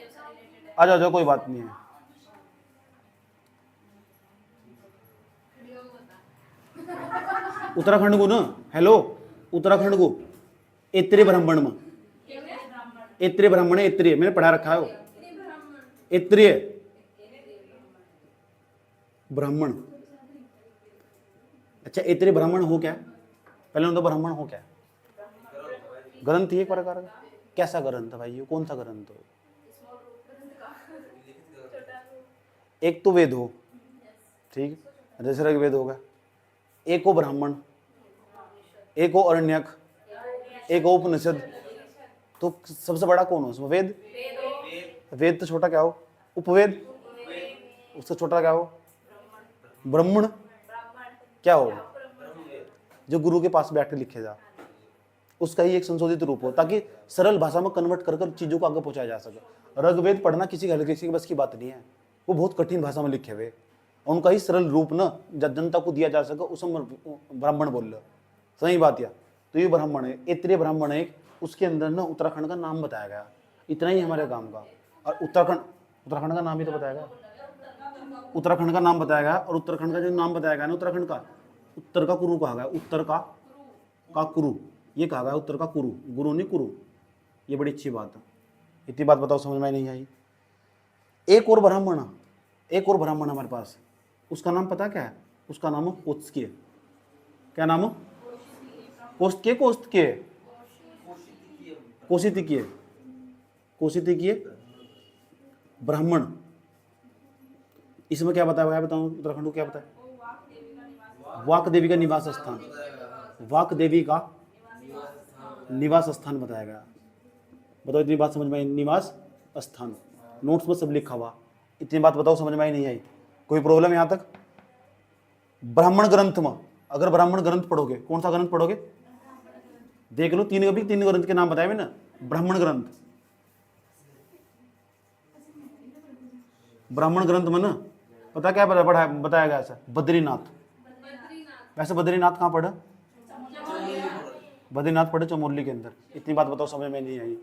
आ जाओ जाओ, कोई बात नहीं है। उत्तराखंड को ना, हेलो, उत्तराखंड को एत्रे ब्राह्मण में, एत्रे ब्राह्मण है, एत्रे मैंने पढ़ा रखा है वो, एत्रे ब्राह्मण। अच्छा, एत्रे ब्राह्मण हो क्या? पहले तो ब्राह्मण हो क्या? ग्रंथ ही एक प्रकार का। कैसा ग्रंथ भाई, ये कौन सा ग्रंथ हो? एक तो वेद हो, ठीक, जैसे ऋग्वेद होगा, एक हो ब्राह्मण, एक हो अरण्यक, एक हो उपनिषद। तो सबसे बड़ा कौन हो उसमें? वेद। वेद तो छोटा क्या हो? उपवेद। उससे छोटा क्या हो? ब्राह्मण। क्या हो? जो गुरु के पास बैठ के लिखे जा, उसका ही एक संशोधित रूप हो, ताकि सरल भाषा में कन्वर्ट कर कर चीजों को आगे पहुंचाया जा सके। ऋग्वेद पढ़ना किसी के बस की बात नहीं है, वो बहुत कठिन भाषा में लिखे हुए, उनका ही सरल रूप ना जनता को दिया जा सके, उसमें ब्राह्मण बोल लो। सही बात या? तो ये ब्राह्मण है, इतने ब्राह्मण है, उसके अंदर ना उत्तराखंड का नाम बताया गया, इतना ही हमारे काम का। और उत्तराखंड का नाम ही तो बताया गया, उत्तराखंड का नाम बताया गया। और उत्तराखंड का जो नाम बताया गया ना, उत्तराखंड का उत्तर का कुरु कहा गया, उत्तर का कुरु ये कहा गया, उत्तर का कुरु, गुरु नहीं कुरु। ये बड़ी अच्छी बात है। इतनी बात बताओ समझ में नहीं आई? एक और ब्राह्मण हमारे पास, उसका नाम पता क्या है? उसका नाम है कोत्सकीय। क्या नाम है? कोशितिकीय ब्राह्मण। इसमें क्या बताया गया? बताओ उत्तराखंड को क्या बताया? वाक देवी का निवास स्थान, वाक देवी का निवास स्थान बताया गया। बताओ इतनी बात समझ में आई? निवास स्थान नोट्स में सब लिखा हुआ। इतनी बात बताओ समझ में आई नहीं आई? कोई प्रॉब्लम यहां तक? ब्राह्मण ग्रंथ में, अगर ब्राह्मण ग्रंथ पढ़ोगे, कौन सा ग्रंथ पढ़ोगे? देख लो, तीन ग्रंथ के नाम बताए मैंने। ब्राह्मण ग्रंथ, ब्राह्मण ग्रंथ में ना पता क्या बताया गया? ऐसा बद्रीनाथ। वैसे बद्रीनाथ कहाँ पढ़ा? बद्रीनाथ पढ़े चमोली के अंदर। इतनी बात बताओ समझ में नहीं आई?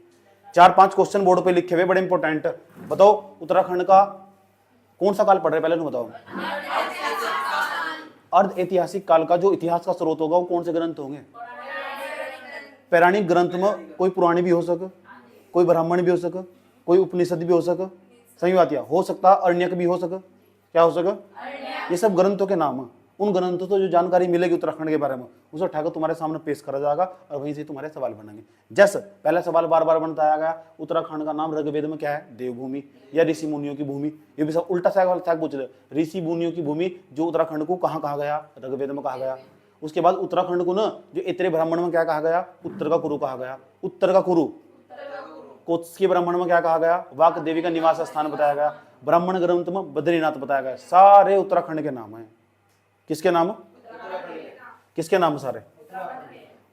4-5 क्वेश्चन बोर्ड पे लिखे हुए, बड़े इंपॉर्टेंट। बताओ उत्तराखंड का कौन सा काल पढ़ रहे? पहले बताओ। अर्ध ऐतिहासिक काल का जो इतिहास का स्रोत होगा वो कौन से ग्रंथ होंगे? पौराणिक ग्रंथ में कोई पुराणी भी हो सके, कोई ब्राह्मण भी हो सके, कोई उपनिषद भी हो सके। सही बात या? हो सकता अरण्यक भी हो सके। क्या हो सके? ये सब ग्रंथों के नाम है। उन ग्रंथों से जो जानकारी मिलेगी उत्तराखंड के बारे में, उसे उठाकर तुम्हारे सामने पेश करा जाएगा और वहीं से तुम्हारे सवाल बनेंगे। जैसे पहला सवाल बार बार बनता आया गया, उत्तराखंड का नाम ऋग्वेद में क्या है? देवभूमि या ऋषि मुनियों की भूमि। ये भी सब उल्टा सवाल पूछ रहे, ऋषि मुनियों की भूमि जो उत्तराखंड को कहाँ कहा गया? ऋग्वेद में कहा गया। उसके बाद उत्तराखंड को ना जो इतरे ब्राह्मण में क्या कहा गया? उत्तर का कुरु कहा गया। उत्तर का कुरु। कोत्सकीय ब्राह्मण में क्या कहा गया? वाक देवी का निवास स्थान बताया गया। ब्राह्मण ग्रंथ में बद्रीनाथ बताया गया। सारे उत्तराखंड के नाम है। किसके नाम? किसके नाम सारे?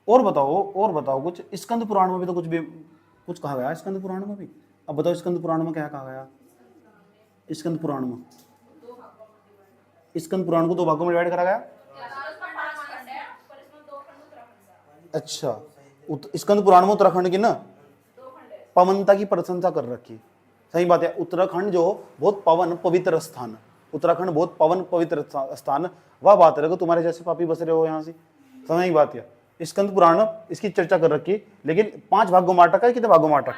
और बताओ कुछ। स्कंद पुराण में भी तो कुछ कहा गया। स्कंद पुराण में भी अब बताओ, स्कंद पुराण में क्या कहा गया? स्कंद पुराण को 2 भागों में डिवाइड करा गया। अच्छा, स्कंद पुराण में उत्तराखंड की ना पवनता की प्रशंसा कर रखी। सही बात है। उत्तराखंड जो बहुत पवन पवित्र स्थान, उत्तराखंड बहुत पवन पवित्र स्थान। वह बात है, तुम्हारे जैसे पापी बस रहे हो यहाँ से। समझ की बात है? स्कंद पुराण इसकी चर्चा कर रखी, लेकिन 5 भागों में बांटा। कितने भागों में बांटा?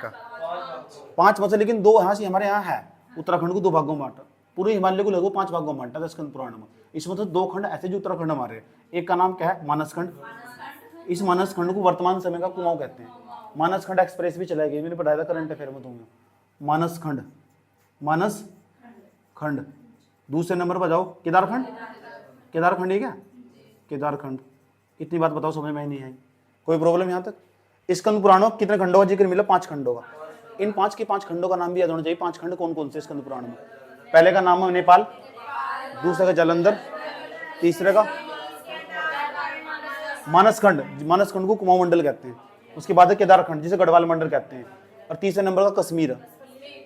5 में से, लेकिन 2 यहाँ से हमारे यहाँ है। उत्तराखंड को 2 भागों में बांटा, पूरे हिमालय को लगभग 5 भागों में बांटा था स्कंद पुराण में। इसमें तो 2 खंड ऐसे जो उत्तराखंड हमारे, एक का नाम क्या है? मानसखंड। इस मानसखंड को वर्तमान समय का कुआं कहते हैं। मानसखंड एक्सप्रेस भी चलाई गई, मैंने पढ़ाया था करंट अफेयर में तुम्हें। मानसखंड। दूसरे नंबर पर जाओ केदारखंड। केदारखंड है क्या? केदारखंड। इतनी बात बताओ समझ में नहीं आई? कोई प्रॉब्लम यहाँ तक? स्कंद पुराण में कितने खंडों का जिक्र मिला? 5 खंडों का। इन 5 के 5 खंडों का नाम भी याद होना चाहिए। 5 खंड कौन कौन से स्कंद पुराण में? पहले का नाम है नेपाल, दूसरे का जालंधर, तीसरे का मानसखंड। मानसखंड को कुमाऊं मंडल कहते हैं। उसके बाद है केदारखंड, जिसे गढ़वाल मंडल कहते हैं। और तीसरे नंबर का कश्मीर।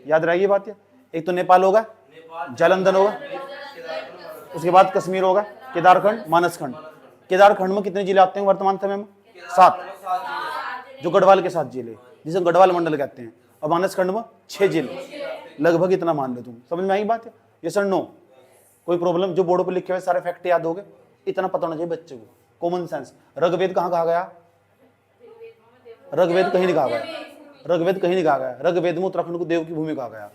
याद रहेगी बात? एक तो नेपाल होगा, जालंधर होगा, उसके बाद कश्मीर होगा, केदारखंड, मानसखंड। केदारखंड में कितने जिले आते हैं वर्तमान समय में? 7, जो गढ़वाल के 7 जिले, जिसे गढ़वाल मंडल कहते हैं। और मानसखंड में 6 जिले, लगभग इतना मान लो तुम। समझ में आई बात है? ये सर नो? कोई प्रॉब्लम? जो बोर्ड पर लिखे हुए सारे फैक्ट याद हो गए, इतना पता होना चाहिए बच्चे को। Common sense. ऋग्वेद कहाँ कहा गया? ऋग्वेद कहीं नहीं कहा गया, ऋग्वेद कहीं नहीं कहा गया। ऋग्वेद में उत्तराखंड को देव की भूमि कहा गया,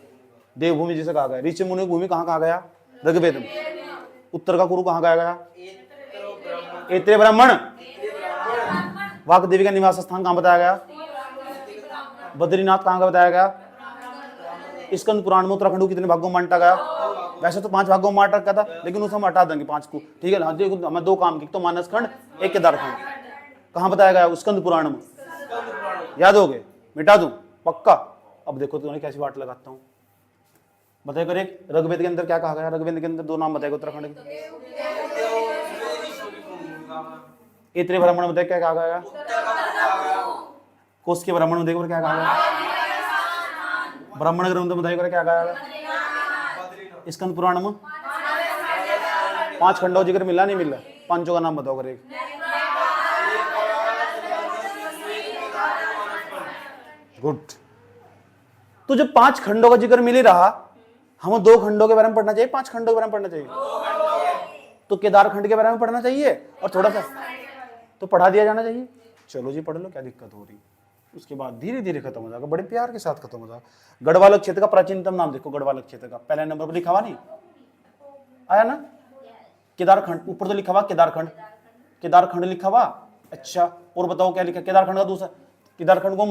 देवभूमि जिसे कहा गया। ऋषि मुनि भूमि कहाँ कहा गया? ऋग्वेद में। उत्तर का कुरु कहाँ कहा गया? ऐत्रेय ब्राह्मण। वाक देवी का निवास स्थान कहाँ बताया गया? बद्रीनाथ कहाँ का बताया गया? स्कंद पुराण में उत्तराखंड को कितने भागों में बांटा गया? वैसे तो 5 भागों में बांट रखा था, लेकिन उसे हम हटा देंगे 5 को, ठीक है ना। देखो हमें 2 काम की, तो मानस खंड, एक केदारखंड। कहाँ बताया गया? स्कंद पुराण में। याद हो गए? मिटा दूं पक्का? अब देखो तुम्हें कैसी बात लगाता हूँ, बताइए कर। एक ऋग्वेद के अंदर क्या कहा गया? ऋग्वेद के अंदर 2 नाम बताएगा उत्तराखंड के। ऐत्रेय ब्राह्मण में देख क्या कहा गया? कोश के ब्राह्मण में देखो क्या कहा गया? ब्राह्मण ग्रंथ में बताइए क्या कहा गया? स्कंद पुराण में 5 खंडों जिक्र मिला नहीं मिला? 5 का नाम बताओ कर। एक गुड। तो जब 5 खंडों का जिक्र मिल ही रहा, हमें 2 खंडों के बारे में पढ़ना चाहिए, 5 खंडों के बारे में पढ़ना चाहिए? तो केदार खंड के बारे में पढ़ना चाहिए और थोड़ा सा तो पढ़ा दिया जाना चाहिए। चलो जी पढ़ लो, क्या दिक्कत हो रही। उसके बाद धीरे धीरे खत्म हो जाएगा, बड़े प्यार के साथ खत्म हो जाएगा। गढ़वाल क्षेत्र का प्राचीनतम नाम देखो, गढ़वाल क्षेत्र का पहले नंबर पर लिखा हुआ नहीं आया ना? केदारखंड ऊपर तो लिखा हुआ केदारखंड, केदारखंड लिखा हुआ। अच्छा और बताओ क्या लिखा केदारखंड का दूसरा? केदारखंड को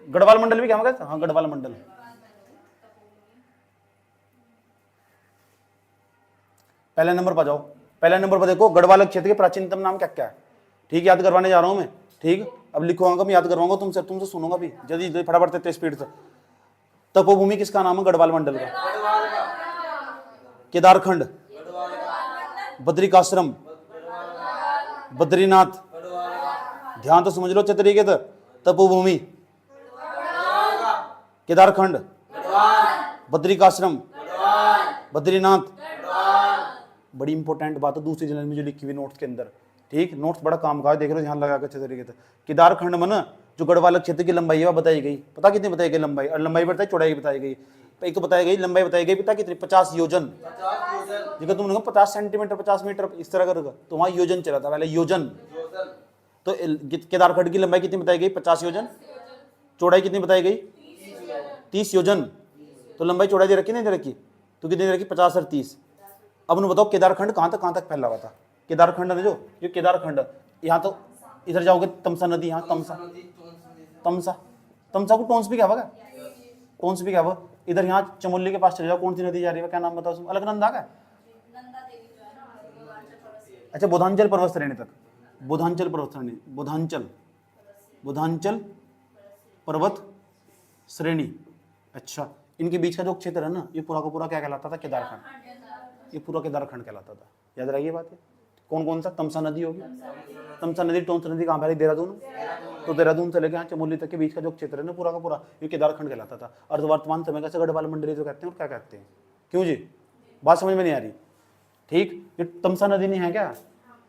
गढ़वाल मंडल भी क्या होगा? हाँ गढ़वाल मंडल। पहले नंबर पर जाओ, पहले नंबर पर देखो गढ़वाल क्षेत्र के प्राचीनतम नाम क्या क्या है। ठीक, याद करवाने जा रहा हूं मैं। ठीक, अब लिखवाऊंगा मैं, याद करवाऊंगा तुमसे, तुमसे सुनूंगा भी जल्दी फटाफट तेज स्पीड से। तपोभूमि किसका नाम है गढ़वाल मंडल का? केदारखंड, बद्रिकाश्रम, बद्रीनाथ। ध्यान तो समझ लो अच्छे तरीके से। तपोभूमि, केदारखंड, बद्रिकाश्रम, बद्रीनाथ। बड़ी इंपॉर्टेंट बात है दूसरी जनरल में जो लिखी हुई नोट्स के अंदर। ठीक, नोट्स बड़ा काम का है, देख लो ध्यान लगा के अच्छे तरीके से। केदारखंड में ना जो गढ़वाल क्षेत्र की लंबाई है बताई गई, पता कितनी बताई गई लंबाई? और लंबाई बताई, चौड़ाई बताई गई। एक तो बताई गई लंबाई बताई गई, पता कितनी? 50 योजन। देखो तुमने कहा 50 सेंटीमीटर 50 मीटर इस तरह का, तो वहां योजन चला था पहले, योजन। तो केदारखंड की लंबाई कितनी बताई गई? 50 योजन। चौड़ाई कितनी बताई गई? 30 योजन। तो लंबाई चौड़ाई दे रखी नहीं दे रखी? तो कितनी दे रखी? 50 और 30। अब उन्हें बताओ केदारखंड कहाँ तक फैला हुआ था? केदारखंड है जो ये केदारखंड, यहाँ तो इधर जाओगे तमसा नदी, यहाँ तमसा को टोंस भी क्या होगा? टोंस भी क्या होगा? इधर यहाँ चमोली के पास चले जाओ, कौन सी नदी जा रही है? क्या नाम बताओ उसमें? अलकनंदा का? अच्छा बुधांचल पर्वत श्रेणी तक, बुधांचल पर्वत श्रेणी, बुधांचल पर्वत श्रेणी। अच्छा इनके बीच का जो क्षेत्र है ना, ये पूरा का पूरा क्या कहलाता था? केदारखंड। ये पूरा केदारखंड कहलाता था। याद रखिए बात है। कौन कौन सा? तमसा नदी होगी, तमसा नदी, टोंस नदी कहाँ पर? देहरादून। तो देहरादून से लेकर यहाँ चमोली तक के बीच का जो क्षेत्र है ना, पूरा का पूरा ये केदारखंड कहलाता था। और वर्तमान समय का गढ़वाल मंडली जो कहते हैं और क्या कहते हैं? क्यों जी बात समझ में नहीं आ रही? ठीक, ये तमसा नदी नहीं है क्या?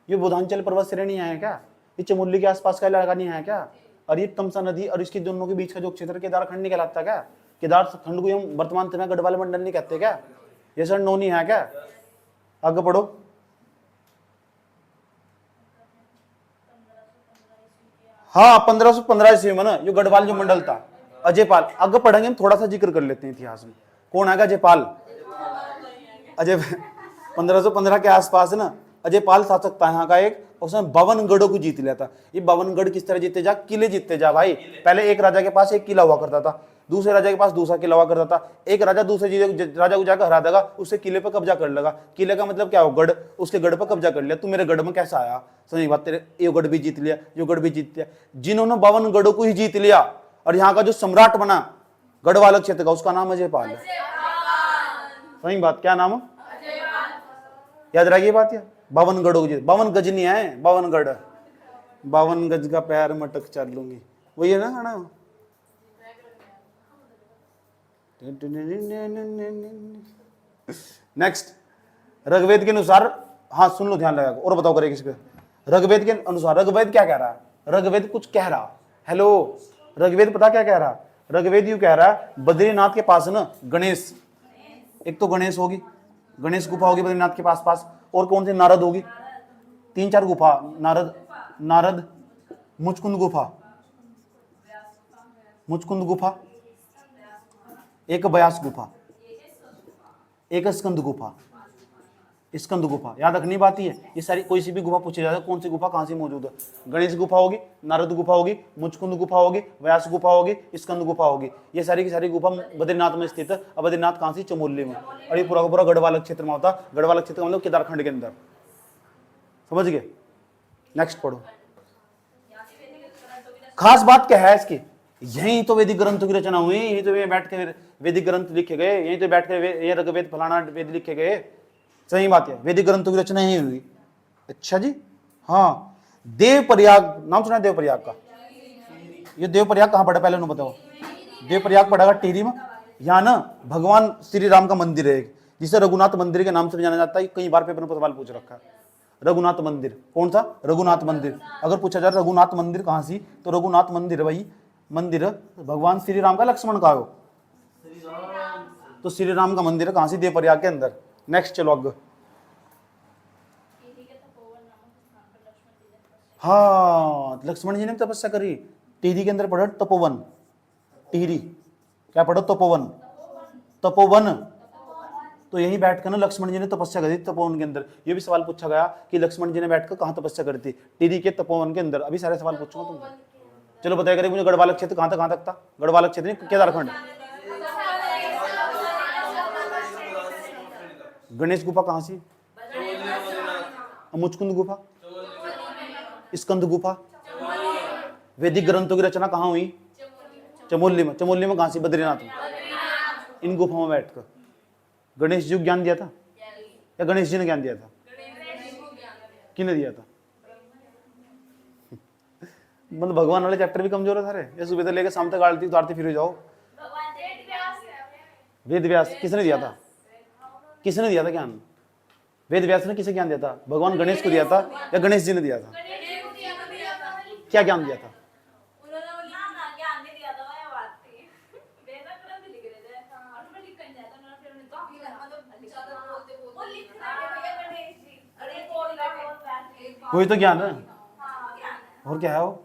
ये बुधांचल पर्वत श्रेणी है क्या? ये चमोली के आसपास का इलाका नहीं है क्या? और ये तमसा नदी और इसके दोनों के बीच का जो क्षेत्र केदारखंड नहीं कहलाता क्या? केदारखंड को हम वर्तमान समय गढ़वाल मंडल नहीं कहते क्या? ये सर नो नहीं है क्या? आगे पढ़ो। हाँ 1515 ईस्वी में ना ये गढ़वाल जो मंडल था, अजयपाल। आगे पढ़ेंगे हम, थोड़ा सा जिक्र कर लेते हैं इतिहास में। कौन आएगा? अजयपाल। अजय 1515 के आसपास ना अजयपाल शासक था यहाँ का एक, उसने 52 गढ़ों को जीत लिया था। ये 52 गढ़ किस तरह जीते जा? किले जीतते जा भाई। पहले एक राजा के पास एक किला हुआ करता था, दूसरे राजा के पास दूसरा किला हुआ करता था। एक राजा दूसरे राजा को जाकर हरा देगा, उससे किले पर कब्जा कर लेगा। किले का मतलब क्या हो? गढ़। उसके गढ़ पर कब्जा कर लिया। तू मेरे गढ़ में कैसा आया? समझ बात? तेरे ये गढ़ भी जीत लिया, ये गढ़ भी जीत लिया। जिन्होंने 52 गढ़ों को ही जीत लिया और यहाँ का जो सम्राट बना गढ़वाल क्षेत्र का, उसका नाम अजयपाल है। सही बात, क्या नाम है? याद रखिए बात। है 52 गढ़ों को जीत, 52 गज नहीं है, 52 गढ़। 52 गज का पैर मटक चल लूंगी, वही है ना खाना। नेक्स्ट, ऋग्वेद के अनुसार, हाँ सुन लो ध्यान लगा और बताओ करेगी इसके। ऋग्वेद के अनुसार ऋग्वेद क्या कह रहा है? ऋग्वेद कुछ कह रहा। हेलो, ऋग्वेद पता क्या कह रहा? ऋग्वेद यूं कह रहा है बद्रीनाथ के पास ना गणेश, एक तो गणेश होगी, गणेश गुफा होगी बद्रीनाथ के पास। और कौन सी? नारद होगी। 3-4 गुफा, नारद मुचकुंद गुफा, मुचकुंद गुफा, एक व्यास गुफा, एक स्कंद गुफा, स्कंद गुफा। याद रखनी बात ही है, ये सारी कोई सी भी गुफा पूछी जाए कौन सी गुफा कहां से मौजूद है, गणेश गुफा होगी, नारद गुफा होगी, मुचकुंद गुफा होगी, व्यास गुफा होगी, स्कंद गुफा होगी। ये सारी की सारी गुफा बद्रीनाथ में स्थित है। अब बद्रीनाथ कहां से, चमोली में। और ये पूरा का पूरा गढ़वाल क्षेत्र में होता। गढ़वाल क्षेत्र मतलब केदारखंड के अंदर, समझ गए। नेक्स्ट पढ़ो। खास बात क्या है इसकी, यही तो वैदिक ग्रंथों की रचना हुई, यही तो बैठ के वैदिक ग्रंथ लिखे गए, यही तो बैठ के ये ऋग्वेद फलाना वेद लिखे गए। सही बात है, वैदिक ग्रंथों की रचना यही हुई। अच्छा जी, हाँ। देवप्रयाग नाम सुना है देवप्रयाग का? ये देवप्रयाग कहाँ पड़ा पहले उन्हें बताओ। देवप्रयाग पड़ेगा टिहरी में। यहाँ ना भगवान श्री राम का मंदिर है जिसे रघुनाथ मंदिर के नाम से जाना जाता है। कई बार पेपर में सवाल पूछ रखा है। रघुनाथ मंदिर कौन सा? रघुनाथ मंदिर। अगर पूछा जाए रघुनाथ मंदिर कहाँ सी, तो रघुनाथ मंदिर वही मंदिर भगवान श्री राम का, लक्ष्मण का हो, तो श्री राम का मंदिर है कहाँ सी? देवप्रयाग के अंदर। नेक्स्ट चलो आगे। हाँ, लक्ष्मण जी ने तपस्या करी। टिहरी के अंदर पड़ा तपोवन। टिहरी क्या पढ़ो? तपोवन। तपोवन, तो यही बैठकर ना लक्ष्मण जी ने तपस्या करी तपोवन के अंदर। ये भी सवाल पूछा गया कि लक्ष्मण जी ने बैठकर कहाँ तपस्या करी थी? टिहरी के तपोवन के अंदर। अभी सारे सवाल पूछूंगा तुमको। चलो बताया करें मुझे गढ़वाल क्षेत्र कहाँ तक था? गढ़वाल क्षेत्र नहीं, केदारखंड। गणेश गुफा कहाँ सी? मुचकुंद गुफा, स्कंद गुफा। वैदिक ग्रंथों की रचना कहाँ हुई? चमोली में। चमोली में कहाँ सी? बद्रीनाथ में। इन गुफाओं में बैठकर गणेश जी को ज्ञान दिया था या गणेश जी ने ज्ञान दिया था? किसने दिया था? मतलब भगवान वाले चैप्टर भी कमजोर है सारे। ये सुबह से लेकर शाम तक आरती उतारती फिर जाओ। वेद व्यास किसने दिया था? किसने दिया था ज्ञान? वेद व्यास ने किसे ज्ञान दिया था? भगवान गणेश को दिया था या गणेश जी ने दिया था? क्या ज्ञान दिया था? वही तो ज्ञान है, और क्या है वो?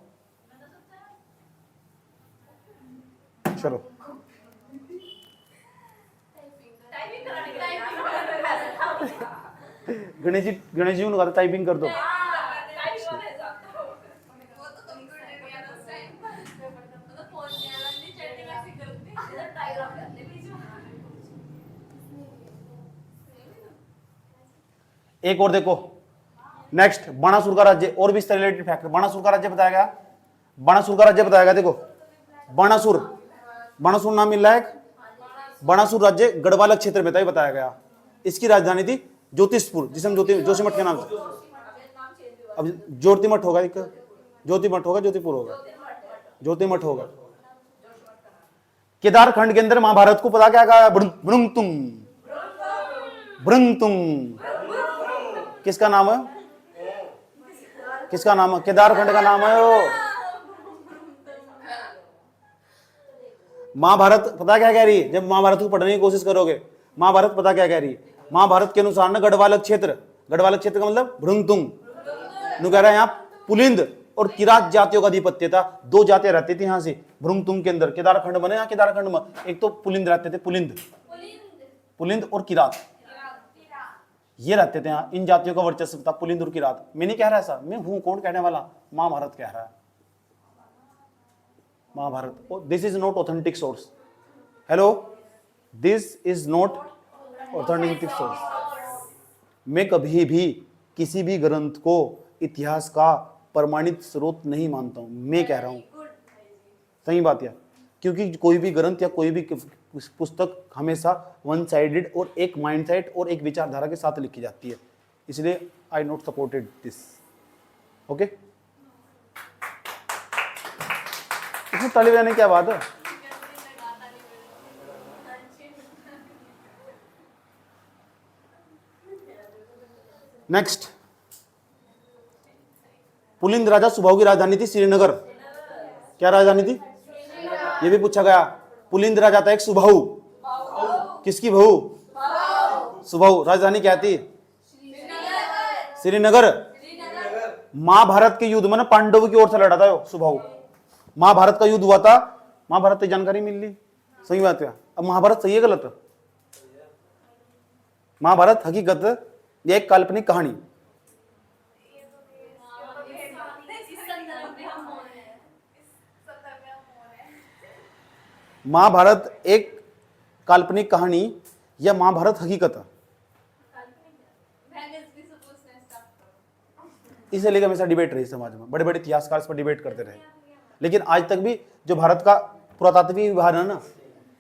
चलो गणेश जी उन्होंने कहा टाइपिंग कर दो। एक और देखो, नेक्स्ट बाणासुर का राज्य। और भी इससे रिलेटेड फैक्टर। बाणासुर का राज्य बताया गया। बाणासुर का राज्य बताया गया। देखो बाणासुर, बाणासुर नाम मिल रहा है। बाणासुर राज्य गढ़वाल क्षेत्र में था, बताया गया। इसकी राजधानी थी ज्योतिषपुर, जिसे हम जोशीमठ के नाम से। अब ज्योतिमठ होगा, एक ज्योतिमठ होगा, ज्योतिपुर होगा, ज्योतिमठ होगा। केदारखंड के अंदर महाभारत को पता क्या कहा? भृंगतुंग। भृंगतुंग किसका नाम है? किसका नाम है? केदारखंड का नाम है वो। महाभारत पता क्या कह रही है? जब महाभारत को पढ़ने की कोशिश करोगे, महाभारत पता क्या कह रही है? महाभारत के अनुसार ना गढ़वाल क्षेत्र का मतलब भृंगतुंग नु कह रहा है यहाँ पुलिंद और किरात जातियों का आधिपत्य था। दो जातियां रहती थी यहाँ से भृंगतुंग के अंदर। केदारखंड बने यहाँ, केदारखंड में एक तो पुलिंद रहते थे, पुलिंद और किरात, ये रहते थे यहाँ। इन जातियों का वर्चस्व था, पुलिंद और किरात। मैं नहीं कह रहा ऐसा, मैं हूं कौन कहने वाला? महाभारत कह रहा है। Mahabharat. This is not authentic source. Hello, this is not authentic source. मैं कभी भी किसी भी ग्रंथ को इतिहास का प्रमाणित स्रोत नहीं मानता हूं। मैं कह रहा हूं, सही बात है। क्योंकि कोई भी ग्रंथ या कोई भी पुस्तक हमेशा वन साइडेड और एक माइंडसेट और एक विचारधारा के साथ लिखी जाती है। इसलिए आई नॉट सपोर्टेड दिस। ओके, इसमें ताली बजाने क्या बात है? नेक्स्ट, पुलिंद राजा सुबाहु की राजधानी थी श्रीनगर। क्या राजधानी थी? ये भी पूछा गया। पुलिंद राजा था एक सुबाहु। किसकी बहू? सुबाहु। राजधानी क्या थी? श्रीनगर। महाभारत के युद्ध में ना पांडवों की ओर से लड़ा था यो सुबाहु। महाभारत का युद्ध हुआ था, महाभारत की जानकारी मिल ली, सही बात है। अब महाभारत सही है गलत है? महाभारत हकीकत, ये एक काल्पनिक कहानी। महाभारत एक काल्पनिक कहानी या महाभारत हकीकत है? इसे लेकर हमेशा डिबेट रही समाज में, बड़े बड़े इतिहासकार इस पर डिबेट करते रहे, लेकिन आज तक भी जो भारत का पुरातात्विक विभाग है ना,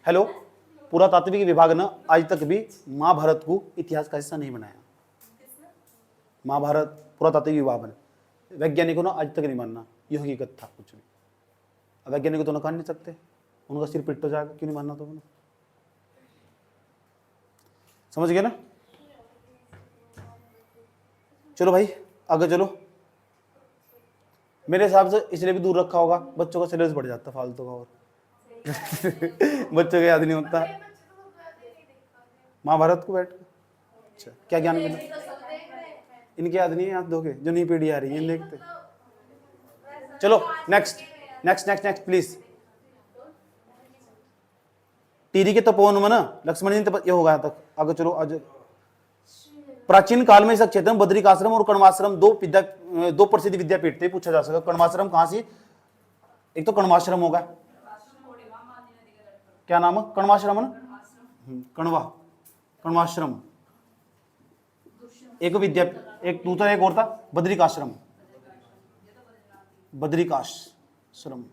हेलो, पुरातात्विक विभाग ने आज तक भी महाभारत को इतिहास का हिस्सा नहीं बनाया। महाभारत पुरातात्विक विभाग ने, वैज्ञानिकों ने आज तक नहीं मानना ये हकीकत था कुछ भी। अब वैज्ञानिकों तो मान नहीं सकते, उनका सिर पिट तो जाएगा, क्यों नहीं मानना? तो उन्हें समझ गए ना? चलो भाई आगे चलो। मेरे हिसाब से इसलिए भी दूर रखा होगा, बच्चों का सिलेबस बढ़ जाता फालतू का, और बच्चों को याद नहीं होता महाभारत को बैठ। अच्छा क्या ज्ञान मिला? इनकी याद नहीं है, याद दोगे जो नई पीढ़ी आ रही है देखते। चलो next next next next please. Teary के तपोवन में ना लक्ष्मण जी ने ये हो गया तक। आगे चलो। आज प्राचीन काल में इस क्षेत्र में बद्रिकाश्रम और कण्वाश्रम दो प्रसिद्ध विद्यापीठ थे। पूछा जा सकता कण्वाश्रम कहां से? एक तो कण्वाश्रम होगा, क्या नाम है? कण्वाश्रम है ना, कण्वाश्रम एक विद्या, एक दूसरा एक और था बद्रिकाश्रम। बद्रिकाश्रम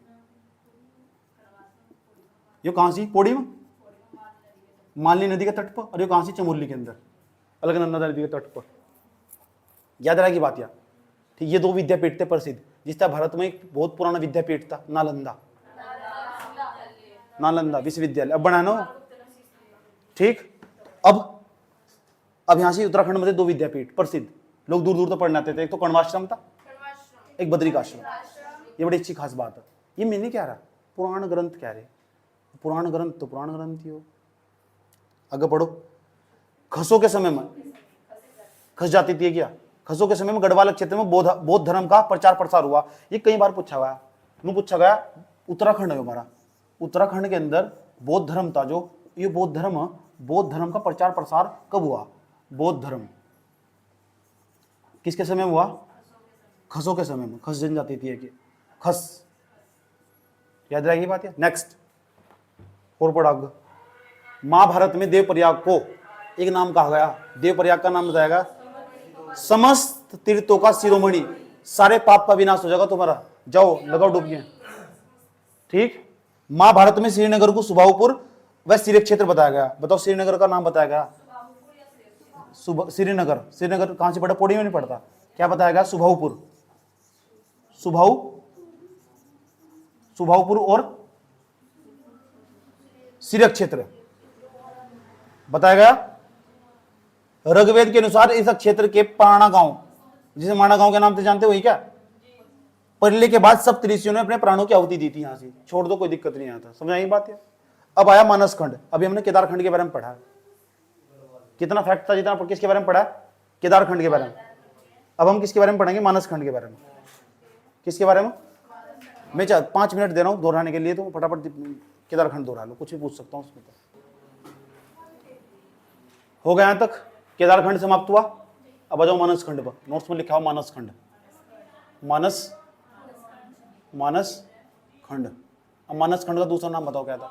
ये कहां सी? पौड़ी में, मालनी नदी के तट पर। और ये कहां सी? चमोली के अंदर, अलकनंदा नदी के तट पर। याद रहेगी बात यार, ठीक। ये दो विद्यापीठ थे प्रसिद्ध। जिस तरह भारत में एक बहुत पुराना विद्यापीठ था नालंदा विश्वविद्यालय, अब बना ना, ठीक। अब यहां से उत्तराखंड में थे दो विद्यापीठ प्रसिद्ध, लोग दूर दूर तक पढ़ने आते थे। एक तो कण्वाश्रम था, एक बद्रिकाश्रम। ये बड़ी अच्छी खास बात है। ये मैं नहीं कह रहा, पुराण ग्रंथ कह रहे। पुराण ग्रंथ तो पुराण ग्रंथ ही हो। आगे पढ़ो। खसों के समय में, खस जाती थी क्या? खसों के समय में गढ़वाल क्षेत्र में बौद्ध धर्म का प्रचार प्रसार हुआ। ये कई बार पूछा गया। उत्तराखंड है हमारा, उत्तराखंड के अंदर बौद्ध धर्म था। जो ये बौद्ध धर्म का प्रचार प्रसार कब हुआ? बौद्ध धर्म किसके समय में हुआ? खसों के समय में। खस जनजाति थी कि खस, याद रहेगी बात है। नेक्स्ट और पढ़ा। महाभारत में देवप्रयाग को एक नाम कहा गया। देवप्रयाग का नाम बताएगा समस्त तीर्थों का शिरोमणि, सारे पाप का विनाश हो जाएगा तुम्हारा। जाओ लगाओ डुबकी, ठीक। महाभारत में श्रीनगर को सुबाहुपुर व सिरे क्षेत्र बताया गया। बताओ श्रीनगर का नाम बताया गया? श्रीनगर कहां से पड़ा? पौड़ी में नहीं पड़ता। क्या बताया गया? सुबाहुपुर और सिरे क्षेत्र बताया गया। ऋग्वेद के अनुसार इस क्षेत्र के पाणा गांव, जिसे माणा गांव के नाम से जानते हो, वही क्या? परले के बाद सब ऋषियों ने अपने प्राणों की आहुति दी थी। यहां से छोड़ दो, कोई दिक्कत नहीं आता। समझ आई बात है? अब आया मानस खंड। अभी हमने केदार खंड के बारे में पढ़ा। कितना फैक्ट था जितना किसके बारे में पढ़ा? केदार खंड के बारे में। अब हम किसके बारे में पढ़ेंगे? मानस खंड के बारे में। किसके बारे में? मैं 5 मिनट दे रहा हूं दोहराने के लिए, तो फटाफट केदार खंड दोहरा लो, कुछ भी पूछ सकता हूं उसमें। तो हो गया यहां तक, केदार खंड समाप्त हुआ। अब आ जाओ मानस खंड पर। नोट्स में लिखा हुआ मानस खंड, मानस खंड। अब मानस खंड का दूसरा नाम बताओ क्या था?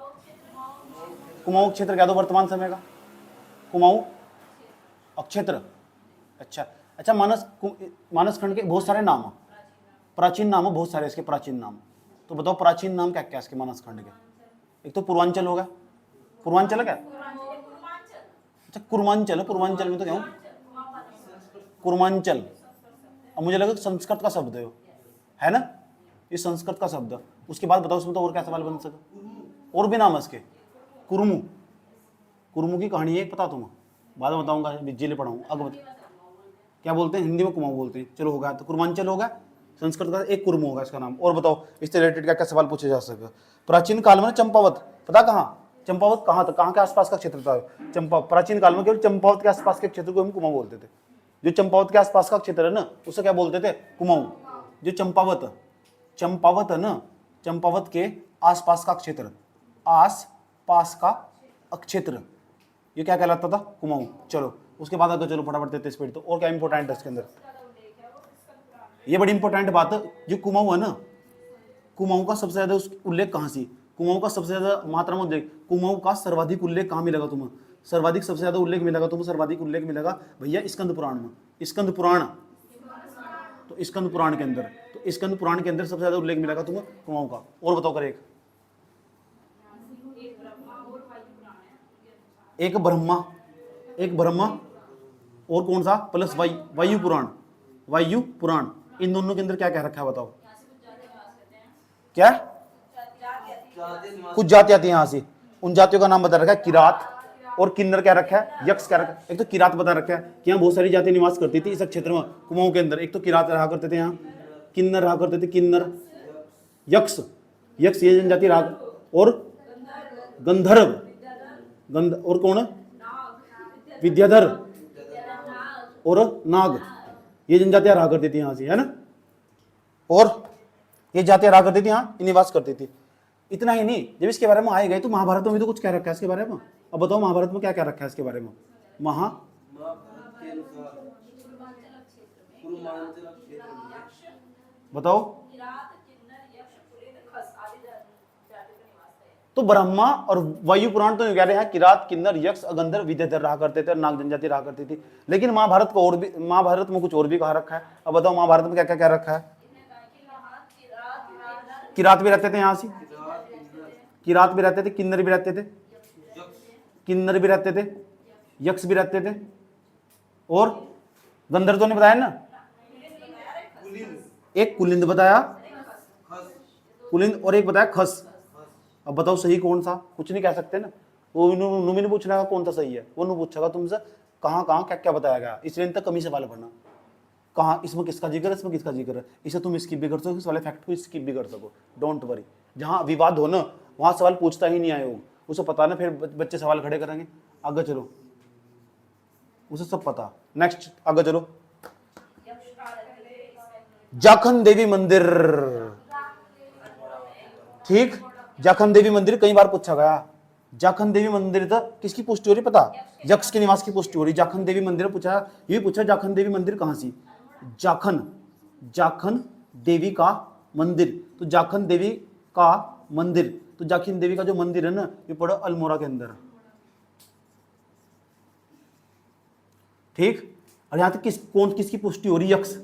कुमाऊं क्षेत्र कह दो वर्तमान समय का। कुमाऊं क्षेत्र। अच्छा मानस खंड के बहुत सारे नाम है, प्राचीन नाम है बहुत सारे इसके, प्राचीन नाम। तो बताओ प्राचीन नाम क्या क्या इसके मानस खंड के? एक तो पूर्वांचल होगा। पूर्वांचल है क्या? अच्छा कुर्मांचल है। पूर्वांचल में तो क्या हूं? कुर्मांचल। अब मुझे लगा संस्कृत का शब्द है ना? ये संस्कृत का शब्द। उसके बाद बताओ उसमें तो और क्या सवाल बन सके? और भी नाम है इसके। कुरुमु की कहानी है, पता तुम्हें? बाद में बताऊंगा, जिले पढ़ाऊंगा। अगर क्या बोलते हैं हिंदी में? कुमाऊं बोलते हैं। चलो हो गया। तो कुर्मांचल होगा संस्कृत का, एक कुरुमु होगा इसका नाम। और बताओ इससे रिलेटेड क्या क्या सवाल पूछे जा सके? प्राचीन काल में चंपावत, पता कहाँ? चंपावत कहाँ था? कहाँ के आसपास का क्षेत्र था? प्राचीन काल में केवल चंपावत के आसपास के क्षेत्र को हम कुमाऊं बोलते थे। जो चंपावत के आसपास का क्षेत्र है ना, उसे क्या बोलते थे? कुमाऊं। जो चंपावत है ना, चंपावत के आसपास का क्षेत्र, आसपास का क्षेत्र, ये क्या कहलाता था? कुमाऊं। चलो उसके बाद अगर चलो फटाफट देते स्पीड। तो और क्या इंपॉर्टेंट है इसके अंदर? ये बड़ी इंपॉर्टेंट बात है, जो कुमाऊं है ना, कुमाऊं का सबसे ज्यादा उल्लेख कहां से? कुमाऊं का सबसे ज्यादा मात्रा में उल्लेख, कुमाऊं का सर्वाधिक उल्लेख कहां मिलेगा तुम्हें? सर्वाधिक सबसे ज्यादा उल्लेख मिलेगा तुम्हें, सर्वाधिक उल्लेख मिलेगा भैया स्कंद पुराण में। स्कंद पुराण, तो स्कंद पुराण के अंदर, तो स्कंद पुराण के अंदर सबसे ज्यादा उल्लेख मिलेगा तुम्हें कुमाऊं का। और बताओ कर, एक ब्रह्मा और कौन सा? प्लस वायु पुराण। इन दोनों के अंदर क्या क्या रखा है बताओ? क्या? कुछ जाति आती है यहां से, उन जातियों का नाम बता रखा है किरात, और किन्नर क्या रखा है? यक्ष क्या रखा है? एक तो किरात बता रखा है कि यहाँ बहुत सारी जातियां निवास करती थी इस क्षेत्र में कुमाऊं के अंदर। एक तो किरात रहा करते थे, यहाँ किन्नर रहा करते थे, किन्नर, यक्ष ये जनजाति रहा, और गंधर्व, और कौन? विद्याधर और नाग, ये जनजातियां रहा करती थी यहां से, है ना। और ये जातियां रहा करती थी यहाँ, निवास करती थी। इतना ही नहीं, जब इसके बारे में आए गए तो महाभारत में भी तो कुछ कह रखा है इसके बारे में। अब बताओ महाभारत में क्या क्या रखा है इसके बारे में? बताओ। तो ब्रह्मा और वायु पुराण तो कह रहे हैं किरात, किन्नर, यक्ष, गंधर्व, विद्याधर रहा करते थे और नाग जनजाति रहा करती थी। लेकिन महाभारत को और भी, महाभारत में कुछ और भी कहा रखा है। अब बताओ महाभारत में क्या क्या रखा है? किरात भी रहते थे यहां से, किरात भी रहते थे, किन्नर भी रहते थे, यक्ष भी रहते थे, और गंधर्व तो ने बताया ना, एक कुलिंद बताया, कुलिंद, और एक बताया खस। अब बताओ सही कौन सा? कुछ नहीं कह सकते ना, वो नहीं पूछना कौन सा सही है, वो नहीं पूछेगा तुमसे कहाँ कहाँ क्या क्या बताया गया। इसलिए इन तक कमी सवाल पढ़ना, कहाँ इसमें किसका जिक्र है, इसमें किसका जिक्र है। इसे तुम स्किप भी कर सको, इस वाले फैक्ट को स्किप भी कर सको, डोंट वरी। जहाँ विवाद हो ना वहाँ सवाल पूछता ही नहीं आयोग, उसे पता ना, फिर बच्चे सवाल खड़े करेंगे। आगे चलो, उसे सब पता। नेक्स्ट आगे चलो, जाखन देवी मंदिर, ठीक, जाखन देवी मंदिर कई बार पूछा गया। जाखन देवी मंदिर तो किसकी पुष्टि हो रही पता? यक्ष के निवास की पुष्टि हो रही। जाखन देवी मंदिर पूछा, ये पूछा जाखन देवी मंदिर कहां से? जाखन देवी का मंदिर, तो जाखन देवी का मंदिर, तो जाखन देवी का जो मंदिर है ना, ये पड़ा अल्मोड़ा के अंदर, ठीक। और यहां तक किसकी पुष्टि हो रही? यक्ष,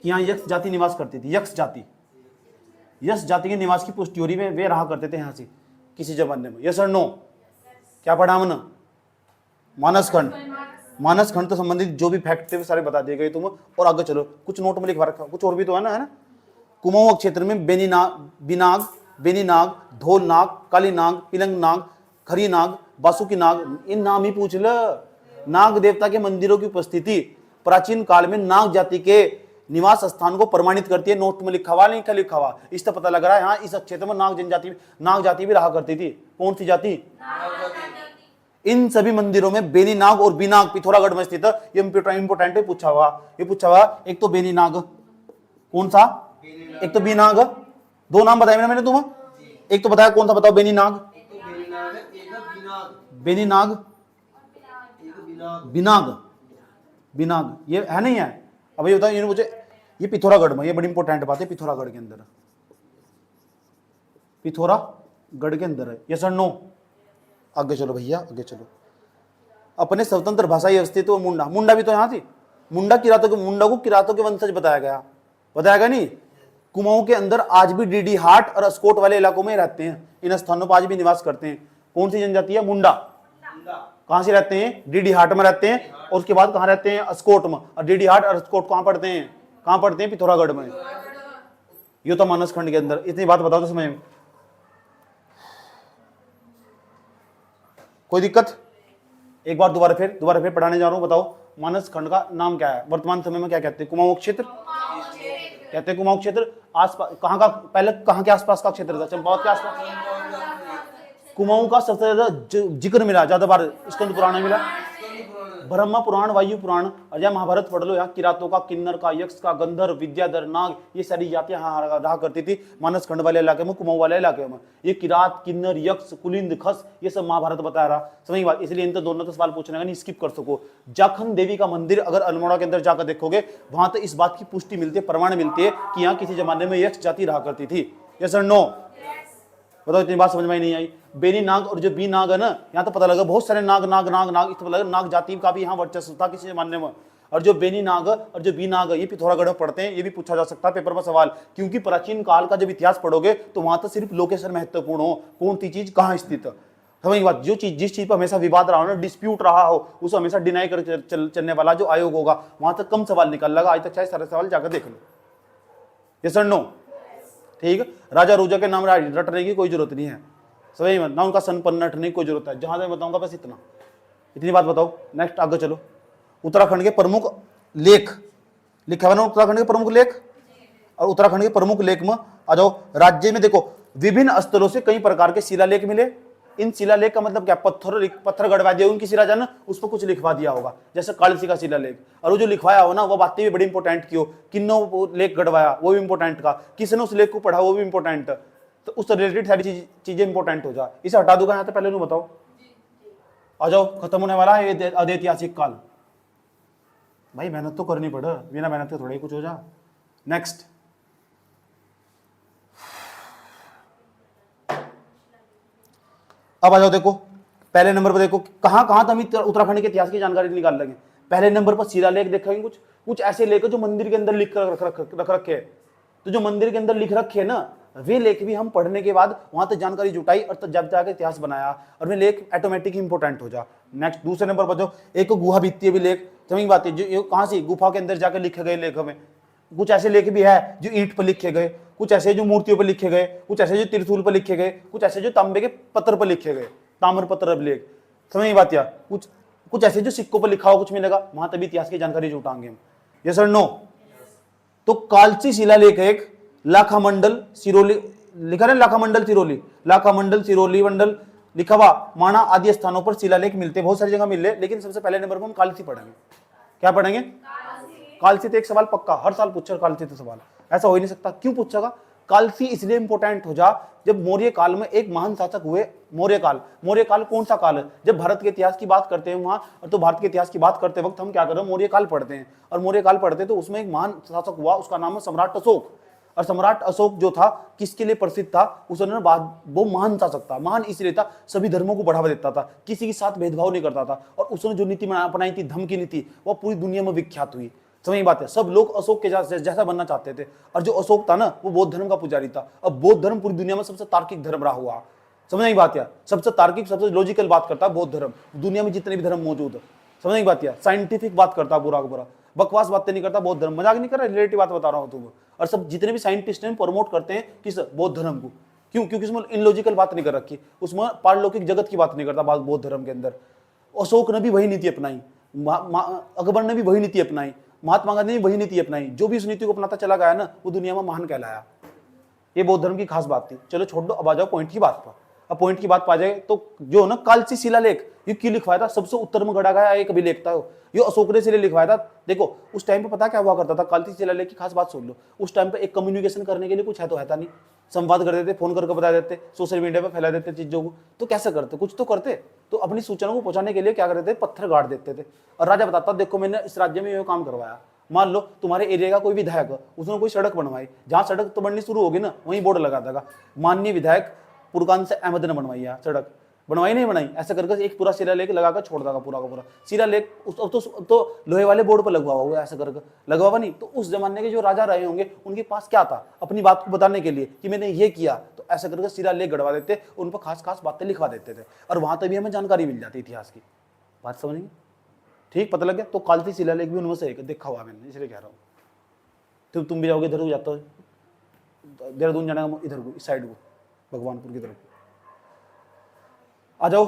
यहाँ यक्ष जाति निवास करती थी, यक्ष जाति के निवास की पुष्टि हो रही। वे रहा करते थे यहाँ से किसी जमाने में। यस और नो? क्या पढ़ा हमने? मानसखंड तो संबंधित जो भी फैक्ट थे वो सारे बता दिए गए तुम। और आगे चलो, कुछ नोट में लिखवा रखा, कुछ और भी तो है ना, कुमाऊं क्षेत्र में बेनीनाग, धोल नाग, काली नाग, पिलंग नाग, खरी नाग, बासुकी नाग, इन नाम ही पूछ ल। नाग देवता के मंदिरों की उपस्थिति प्राचीन काल में नाग जाति के निवास स्थान को प्रमाणित करती है। नोट में लिखा हुआ नहीं, क्या लिखा हुआ? इससे पता लग रहा है हाँ इस क्षेत्र में नाग जाति भी रहा करती थी। कौन सी जाति? इन सभी मंदिरों में बेनी नाग और बिनाग पिथौरागढ़ में स्थित है। ये इंपोर्टेंट है, पूछा हुआ। एक तो बेनी नाग, कौन सा? एक तो बिनाग, दो नाम बताए मैंने तुम्हें। एक तो बताया, कौन सा बताओ? बेनी नाग, बिनाग, ये है नहीं है? अब ये बताओ, मुझे ये पिथौरागढ़ में, ये बड़ी इंपॉर्टेंट बात है, पिथौरागढ़ के अंदर, पिथौरागढ़ के अंदर है। यस और नो? आगे चलो भैया, आगे चलो। अपने स्वतंत्र भाषाई अस्तित्व, मुंडा भी तो यहाँ थी। मुंडा को किरातों के वंशज बताया गया नहीं। कुमाऊं के अंदर आज भी डीडी हाट और अस्कोट वाले इलाकों में रहते हैं। इन स्थानों पर आज भी निवास करते हैं। कौन सी जनजाति है? मुंडा। कहां से रहते हैं? डीडी हाट में रहते हैं। और उसके बाद कहां रहते हैं? अस्कोट में। और डीडी हाट और अस्कोट कहां पड़ते हैं? पिथौरागढ़ में। ये तो मानसखंड के अंदर। इतनी बात बताओ तो समझ में कोई दिक्कत? एक बार दोबारा फिर पढ़ाने जा रहा हूं। बताओ मानसखंड का नाम क्या है? वर्तमान समय में क्या कहते हैं? कुमाऊं क्षेत्र कहते हैं। कुमाऊं क्षेत्र आसपास कहां का? पहले कहां के आसपास का क्षेत्र था? चंपावत के आसपास। कुमाऊं का सबसे ज्यादा जिक्र मिला ज्यादा बार स्कंद पुराण में मिला। ब्रह्मा पुराण, वायु पुराण और या महाभारत पढ़ लो। यहाँ किरातों का, किन्नर का, यक्ष का, गंधर्व, विद्याधर, नाग, ये सारी जातियां यहाँ रहा करती थी मानस खंड वाले इलाके में, कुमाऊं वाले इलाके में। ये किरात, किन्नर, यक्ष, कुलिंद, खस, ये सब महाभारत बता रहा। समझ बात, इसलिए इन तो दोनों तो सवाल पूछने का नहीं, स्किप कर सको। जाखन देवी का मंदिर अगर अल्मोड़ा के अंदर जाकर देखोगे, वहां तो इस बात की पुष्टि मिलती है, प्रमाण मिलती है कि यहाँ किसी जमाने में यक्ष जाति रहा करती थी। यस और नो? बताओ, इतनी बात समझ में नहीं आई? बेनी नाग और जो बी नाग है ना, यहाँ तो पता लगा बहुत सारे नाग नाग नाग नाग, इस लगा नाग जाति का भी यहाँ वर्चस्व था किसी जमाने में। और जो बेनी नाग और जो बी नाग, ये पिथौरागढ़ में पढ़ते हैं, ये भी पूछा जा सकता है पेपर में सवाल, क्योंकि प्राचीन काल का जब इतिहास पढ़ोगे तो वहां तो सिर्फ लोकेशन महत्वपूर्ण हो, कौन सी चीज कहाँ स्थित है। समझ बात, जो चीज जिस चीज पर हमेशा विवाद रहा हो ना, डिस्प्यूट रहा हो, उसे हमेशा डिनाई कर चलने वाला जो आयोग होगा, वहां तक कम सवाल निकल लगा। आज तक चाहे सारे सवाल जाकर देख लो। यस और नो? ठीक। राजा रूजा के नाम रटने की कोई जरूरत नहीं है, सही में ना, उनका सनपन्न रटने की कोई जरूरत है। जहां तक बताऊंगा बस इतना, इतनी बात बताओ। नेक्स्ट आगे चलो। उत्तराखंड के प्रमुख लेख लिखा हुआ ना, उत्तराखंड के प्रमुख लेख, और उत्तराखंड के प्रमुख लेख में आ जाओ। राज्य में देखो विभिन्न स्थलों से कई प्रकार के शिलालेख मिले। इन शिलालेख का मतलब क्या? पत्थर गड़वा दिया उनकी किसी राजा ने, उस पर कुछ लिखवा दिया होगा, जैसे कालसी का शिलालेख। और वो जो लिखवाया हो ना, वो बातें भी बड़ी इंपॉर्टेंट की हो। किन्नो लेख गड़वाया, वो भी इंपॉर्टेंट का। किसने उस लेख को पढ़ा, वो भी इंपॉर्टेंट। तो उस रिलेटेड सारी चीजें इंपॉर्टेंट हो जाए। इसे हटा दूंगा यहाँ तो, पहले नहीं बताओ। आ जाओ, खत्म होने वाला है ये अधैतिहासिक काल। भाई मेहनत तो करनी पड़े, बिना मेहनत के थोड़ा ही कुछ हो जा। नेक्स्ट, अब आ जाओ, देखो पहले नंबर पर देखो कहां कहां हम उत्तराखंड के इतिहास की जानकारी निकाल लेंगे। पहले नंबर पर शिलालेख देखेंगे, कुछ ऐसे लेख जो मंदिर के अंदर लिख रख रखे। तो जो मंदिर के अंदर लिख रखे ना, वे लेख भी हम पढ़ने के बाद वहां तक जानकारी जुटाई और तब जब जाकर इतिहास बनाया, और वे लेख ऑटोमेटिक इंपोर्टेंट हो जा। नेक्स्ट, दूसरे नंबर पर जो एक गुहा भित्तीय भी लेख, समझ बात है, जो कहां से गुफा के अंदर जाकर लिखे गए लेख में। कुछ ऐसे लेख भी है जो ईंट पर लिखे गए, कुछ ऐसे जो मूर्तियों पर लिखे गए, कुछ ऐसे जो त्रिशूल पर लिखे गए, कुछ ऐसे जो तांबे के पत्थर पर लिखे गए, ताम्र पत्र लेख। समझ बात या? कुछ ऐसे जो सिक्कों पर लिखा हो कुछ मिलेगा, वहां तभी इतिहास की जानकारी जुटाएंगे हम। यस और नो? तो कालसी शिलालेख एक लाखामंडल सिरोली लिखा है, लाखामंडल सिरोली, लाखामंडल सिरोली मंडल लिखा हुआ, माना आदि स्थानों पर शिलालेख मिलते, बहुत सारी जगह मिल रहे, लेकिन सबसे पहले नंबर पर हम कालसी पढ़ेंगे। क्या पढ़ेंगे? कालसी। तो एक सवाल पक्का हर साल पूछा, कालसी तो सवाल ऐसा हो ही नहीं सकता। क्यों पूछेगा? कालसी इसलिए इंपोर्टेंट हो जा, जब मौर्य काल में एक महान शासक हुए। मौर्य काल कौन सा काल है? जब भारत के इतिहास की बात करते हैं वहां, तो भारत के इतिहास की बात करते वक्त हम क्या कर रहे हैं? मौर्य काल पढ़ते हैं। और मौर्य काल पढ़ते तो उसमें एक महान शासक हुआ, उसका नाम है सम्राट अशोक। और सम्राट अशोक जो था किसके लिए प्रसिद्ध था? उसने वो महान शासक था। महान इसलिए था, सभी धर्मों को बढ़ावा देता था, किसी के साथ भेदभाव नहीं करता था, और उसने जो नीति अपनाई थी, धर्म की नीति, वो पूरी दुनिया में विख्यात हुई। समझ बात है? सब लोग अशोक के जैसा बनना चाहते थे। और जो अशोक था ना, वो बौद्ध धर्म का पुजारी था। अब बौद्ध धर्म पूरी दुनिया में सबसे तार्किक धर्म रहा हुआ। समझ नहीं बात यार? सबसे तार्किक, सबसे लॉजिकल बात करता है बौद्ध धर्म, दुनिया में जितने भी धर्म मौजूद है। समझ नहीं बात यार? साइंटिफिक बात करता है, बुरा का बुरा, बकवास बातें नहीं करता बौद्ध धर्म। मजाक नहीं कर रहा, रिलेटिव बात बता रहा हूँ तुम्हें। और सब जितने भी साइंटिस्ट हैं प्रमोट करते हैं किस बौद्ध धर्म को। क्यों? क्योंकि उसमें इनलॉजिकल बात नहीं कर रखी, उसमें पारलौकिक जगत की बात नहीं करता बौद्ध धर्म के अंदर। अशोक ने भी वही नीति अपनाई, अकबर ने भी वही नीति अपनाई, महात्मा गांधी ने वही नीति अपनाई। जो भी इस नीति को अपनाता चला गया ना, वो दुनिया में महान कहलाया। ये बौद्ध धर्म की खास बात थी। चलो छोड़ दो, अब आ जाओ पॉइंट की बात पर। अब पॉइंट की बात पा जाए तो जो ना कालसी शिलालेख, ये क्यों लिखवाया था? सबसे उत्तर में गढ़ा गया एक अभिलेख था, ये अशोक ने इसलिए लिखवाया था। देखो उस टाइम पे पता क्या हुआ करता था? कालसी शिलालेख की खास बात सुन लो। उस टाइम पे एक कम्युनिकेशन करने के लिए कुछ है तो है था नहीं, संवाद कर देते, फोन करके बता देते, सोशल मीडिया पे फैला देते चीजों को। तो कैसे करते? कुछ तो करते। तो अपनी सूचना को पहुंचाने के लिए क्या करते थे? पत्थर गाड़ देते थे। और राजा बताता, देखो मैंने इस राज्य में ये काम करवाया। मान लो तुम्हारे एरिया का कोई विधायक, उसने कोई सड़क बनवाई, जहां सड़क तो बननी शुरू होगी ना, वहीं बोर्ड लगा देगा, माननीय विधायक पुरकान से अहमद ने बनवाई है सड़क। बनवाई नहीं बनाई, ऐसा करके एक पूरा शिलालेख लगाकर छोड़ देगा, पूरा का पूरा शिलालेख। तो लोहे वाले बोर्ड पर लगवा हुआ, ऐसा करके लगवा हुआ नहीं। तो उस जमाने के जो राजा रहे होंगे, उनके पास क्या था? अपनी बात को बताने के लिए कि मैंने ये किया, तो ऐसा करके शिलालेख गढ़वा देते, उन पर खास खास बातें लिखवा देते थे, और वहां तक भी हमें जानकारी मिल जाती इतिहास की। बात समझेंगे? ठीक, पता लग गया? तो कालसी शिलालेख भी उनमें से एक देखा हुआ मैंने, इसलिए कह रहा हूँ। तो तुम भी जाओगे इधर को, जाता हो देहरादून जाना इधर को, इस साइड को, भगवानपुर की तरफ आ जाओ।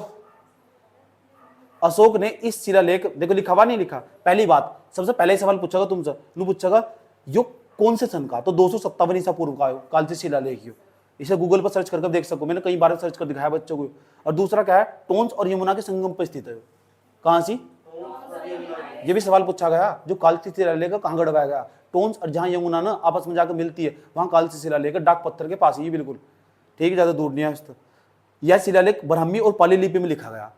अशोक ने इस शिलालेख, देखो लिखा हुआ नहीं लिखा, पहली बात, सबसे पहले सवाल पूछेगा तुमसे, पूछेगा यो कौन से सन का? तो 257 ईसा पूर्व का कालसी शिलालेख। इसे गूगल पर सर्च करके देख सको, मैंने कई बार सर्च कर दिखाया बच्चों को। और दूसरा क्या है? टोंस और यमुना के संगम पर स्थित है। कहां सी? ये भी सवाल पूछा गया, जो कालसी शिलालेख कहाँ गढ़वाया गया? टोंस और जहाँ यमुना ना आपस में जाकर मिलती है वहां कालसी शिलालेख डाक पत्थर के पास ही, बिल्कुल ठीक है, ज्यादा दूर नहीं है इस तक। यह शिलालेख ब्राह्मी और पाली लिपि में लिखा गया,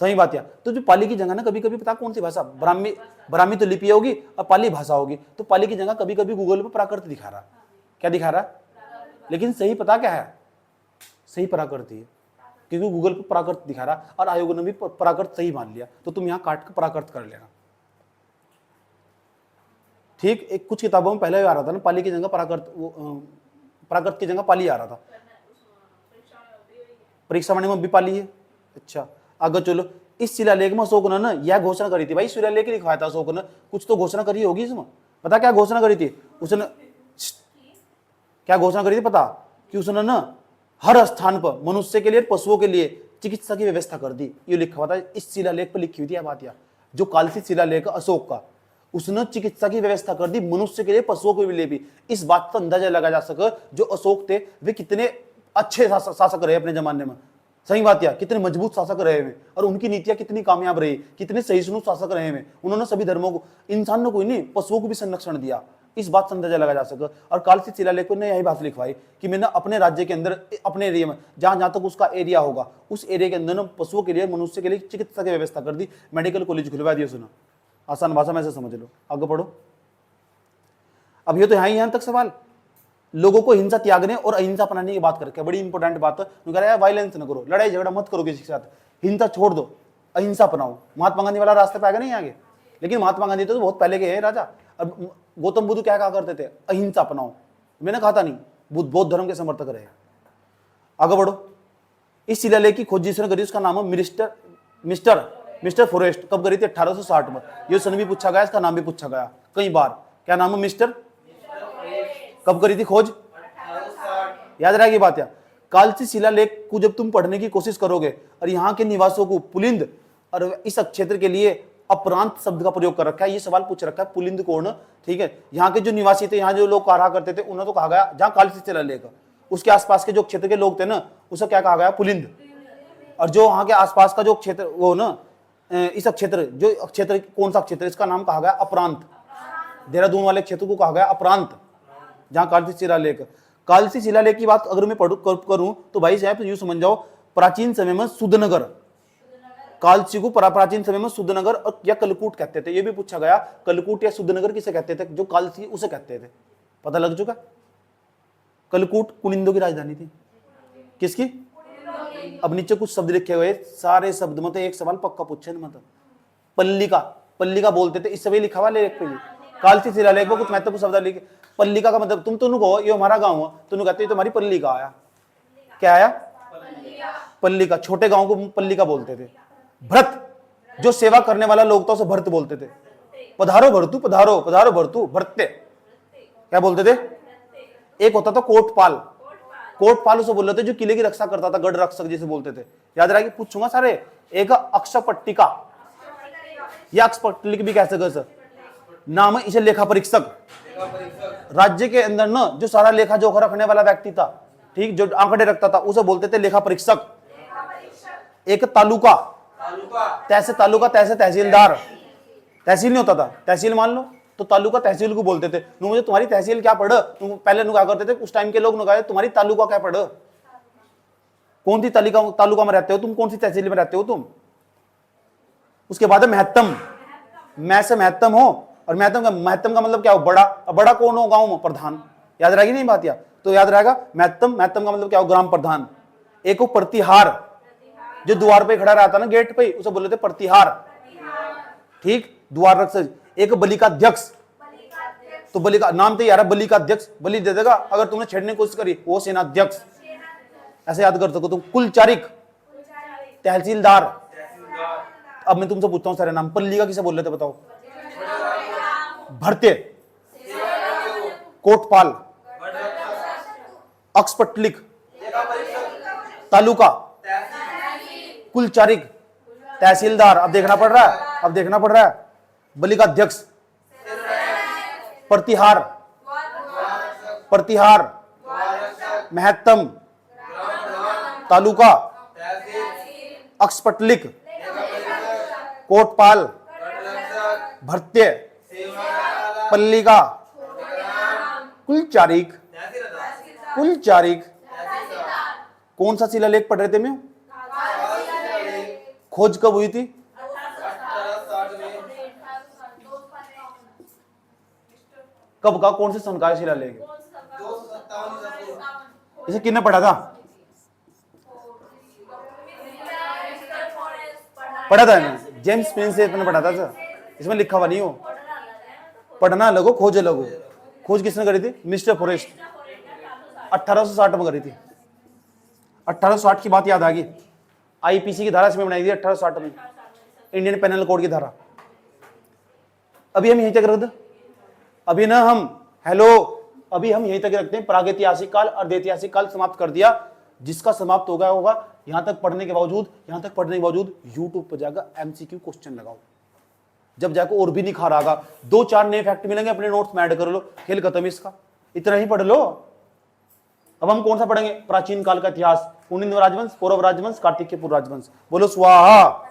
सही बात है। तो जो पाली की जगह ना कभी कभी पता कौन सी भाषा, ब्राह्मी तो लिपि होगी और पाली भाषा होगी, तो पाली की जगह कभी कभी गूगल पे प्राकृत दिखा रहा, क्या दिखा रहा, लेकिन सही पता क्या है, सही प्राकृत है, क्योंकि गूगल पे प्राकृत दिखा रहा और आयोग ने भी प्राकृत सही मान लिया, तो तुम यहाँ काट के प्राकृत कर लेना, ठीक। एक कुछ किताबों में पहले आ रहा था ना पाली की जगह प्राकृत, प्राकृत की जगह पाली आ रहा था, परीक्षा में भी पाली है। अच्छा आगे चलो, इस शिलालेख में अशोक ने ना यह घोषणा करी थी, भाई शिलालेख लिखवाया था अशोक ने, कुछ तो घोषणा करी होगी इसमें, पता क्या घोषणा करी थी उसने, क्या घोषणा करी थी पता, कि उसने ना हर स्थान पर मनुष्य के लिए पशुओं के लिए चिकित्सा की व्यवस्था कर दी, ये लिखा हुआ था इस शिलालेख पर लिखी हुई थी यह बात, या जो कालसी शिलालेख अशोक का, उसने चिकित्सा की व्यवस्था कर दी मनुष्य के लिए पशुओं के लिए भी। इस बात का अंदाजा लगा जा सके जो अशोक थे वे कितने अच्छे शासक रहे अपने जमाने में, सही बात या, कितने मजबूत शासक रहे हैं और उनकी नीतियां कितनी कामयाब रही, कितने सहिष्णु शासक रहे हैं, उन्होंने सभी धर्मों को, इंसान ने कोई नहीं पशुओं को भी संरक्षण दिया, इस बात से अंदाजा लगा जा सके। और कालसी शिलालेख ने यही बात लिखवाई कि मैंने अपने राज्य के अंदर अपने एरिया में जहां जहां तक उसका एरिया होगा उस एरिया के अंदर पशुओं के लिए मनुष्य के लिए चिकित्सा की व्यवस्था कर दी, मेडिकल कॉलेज खुलवा दिया। सुना आसान भाषा में ऐसे समझ लो, आगे पढ़ो। अब ये तो यहां तक सवाल, लोगों को हिंसा त्यागने और अहिंसा अपनाने की बात करके, बड़ी इंपॉर्टेंट बात है, वायलेंस न करो, लड़ाई झगड़ा मत करो किसी के साथ, हिंसा छोड़ दो, अहिंसा अपनाओ। महात्मा गांधी वाला रास्ते पे आएगा नहीं आगे, लेकिन महात्मा गांधी तो बहुत पहले के हैं राजा। अब गौतम बुद्ध क्या कहा करते थे, अहिंसा अपनाओ, मैंने कहा था नहीं, बुद्ध बौद्ध धर्म के समर्थक रहे। आगे बढ़ो, इस शिलालेख की खोज जिसने करी उसका नाम है मिस्टर फॉरेस्ट, कब करी थी 1860 में, ये सन भी पूछा गया, इसका नाम भी पूछा गया कई बार, क्या नाम है मिस्टर, कब करी थी खोज, याद रहेगी बात। या कालसी शिलालेख को जब तुम पढ़ने की कोशिश करोगे और यहाँ के निवासियों को पुलिंद और इस क्षेत्र के लिए अपरांत शब्द का प्रयोग कर रखा है, ये सवाल पूछ रखा है पुलिंद कौन, ठीक है, यहाँ के जो निवासी थे, यहाँ जो लोग कहा करते थे उन्हें तो कहा गया, जहाँ कालसी शिलालेख उसके आसपास के जो क्षेत्र के लोग थे ना उसे क्या कहा गया, पुलिंद। और जो वहां के आसपास का जो क्षेत्र वो ना इस क्षेत्र, जो क्षेत्र कौन सा क्षेत्र, इसका नाम कहा गया अपरांत, देहरादून वाले क्षेत्र को कहा गया अपरांत, जहां कालसी शिलालेख। कालसी शिलालेख की बात अगर मैं करूं तो भाई साहब यूं समझ जाओ, प्राचीन समय में सुधनगर, कालसी को प्राचीन समय में सुधनगर या कलकूट कहते थे, ये भी पूछा गया, कलकूट या सुधनगर किसे कहते थे, जो कालसी उसे कहते थे, पता लग चुका। कलकूट कुनिंदों की राजधानी थी, किसकी, अब नीचे कुछ शब्द लिखे हुए, सारे शब्द मतलब एक सवाल पक्का पूछे मतलब, पल्लिका बोलते थे, इस समय लिखा हुआ लेख पे कालसी शिलालेख में कुछ महत्वपूर्ण शब्द लिखे। पल्लिका का मतलब, तुम तो कहो ये हमारा गांव है, तुम कहते हो तुम्हारी पल्लिका आया, क्या आया, पल्लिका, छोटे गांव को पल्लिका बोलते थे। भृत, जो सेवा करने वाला लोग था उसे भृत बोलते थे। पधारो भरतू, पधारो पधारो भरतू, भृत्य क्या बोलते थे। एक होता था कोटपाल, कोटपाल उसे बोलते थे जो किले की रक्षा करता था, गढ़ रक्षक जिसे बोलते थे, याद रहेगी, पूछूंगा सारे। एक अक्षपट्टिका या अक्षपट्टिक भी कह सकते सर, नाम है इसे लेखा परीक्षक, राज्य के अंदर ना जो सारा लेखा जोखा रखने वाला व्यक्ति था, ठीक, जो आंकड़े रखता था उसे बोलते थे लेखा परीक्षक। एक तालुका, तैसे तालुका, तैसे तहसीलदार, तहसील नहीं होता था, तहसील मान लो, तो तालुका तहसील को बोलते थे। मुझे तुम्हारी तहसील क्या पढ़, तुम पहले नुका करते थे उस टाइम के लोग, नुका तुम्हारी तालुका क्या पढ़, कौन सी तालुका में रहते हो तुम, कौन सी तहसील में रहते हो तुम। उसके बाद है महत्तम, मैं से महत्तम हो, और महत्तम का मतलब क्या हो, बड़ा, बड़ा कौन हो गांव में, प्रधान, याद रहेगी नहीं बात, या तो याद रहेगा महत्तम का मतलब क्या हो, ग्राम प्रधान। एक हो प्रतिहार, जो द्वार पे खड़ा रहता ना गेट पे, उसे बोलते थे प्रतिहार, ठीक, द्वार रक्षक। एक बलिकाध्यक्ष, तो बलि का नाम तो यार बलिकाध्यक्ष, बलि दे देगा अगर तुमने छेड़ने की कोशिश करी, वो सेनाध्यक्ष, ऐसे याद कर सको तुम। कुलचारिक, तहसीलदार। अब मैं तुमसे पूछता हूं सारे नाम, पल्लिका किसे बोल रहे थे बताओ, भृत्य, कोटपाल, अक्षपट्लिक, तालुका, कुलचारिक, तहसीलदार, अब देखना पड़ रहा है, बलिकाध्यक्ष, प्रतिहार, महत्तम, तालुका, अक्षपट्लिक, कोटपाल, भृत्य, पल्लिका, कुलचारिक, कुलचारिक। कौन सा शिलालेख पढ़ रहे थे मैं? खोज कब हुई थी? कब का? कौन से सन का शिलालेख? इसे किसने पढ़ा था? पढ़ा था ना, जेम्स स्पेन से अपने पढ़ा था सर। इसमें लिखा हुआ नहीं हो, पढ़ना लगो खोज लगो। खोज किसने करी थी? मिस्टर फॉरेस्ट, 1860 में करी थी। 1860 की बात याद आ गई। आईपीसी की धारा इसमें बनाई थी 1860 में, इंडियन पेनल कोड की धारा। अभी हम यहीं तक रख दे, अभी ना हम अभी हम यहीं तक रखते हैं। प्रागैतिहासिक काल, अर्धैतिहासिक काल समाप्त कर दिया। जिसका समाप्त हो गया होगा, यहां तक पढ़ने के बावजूद यूट्यूब पर जाकर एमसीक्यू क्वेश्चन लगाओ, जब जाकर और भी निखार आगा। 2-4 नए फैक्ट मिलेंगे, अपने नोट्स में ऐड कर लो, खेल खत्म इसका। इतना ही पढ़ लो। अब हम कौन सा पढ़ेंगे? प्राचीन काल का इतिहास, कुनिंद राजवंश, पौरव राजवंश, कार्तिकेय राजवंश। बोलो स्वाहा।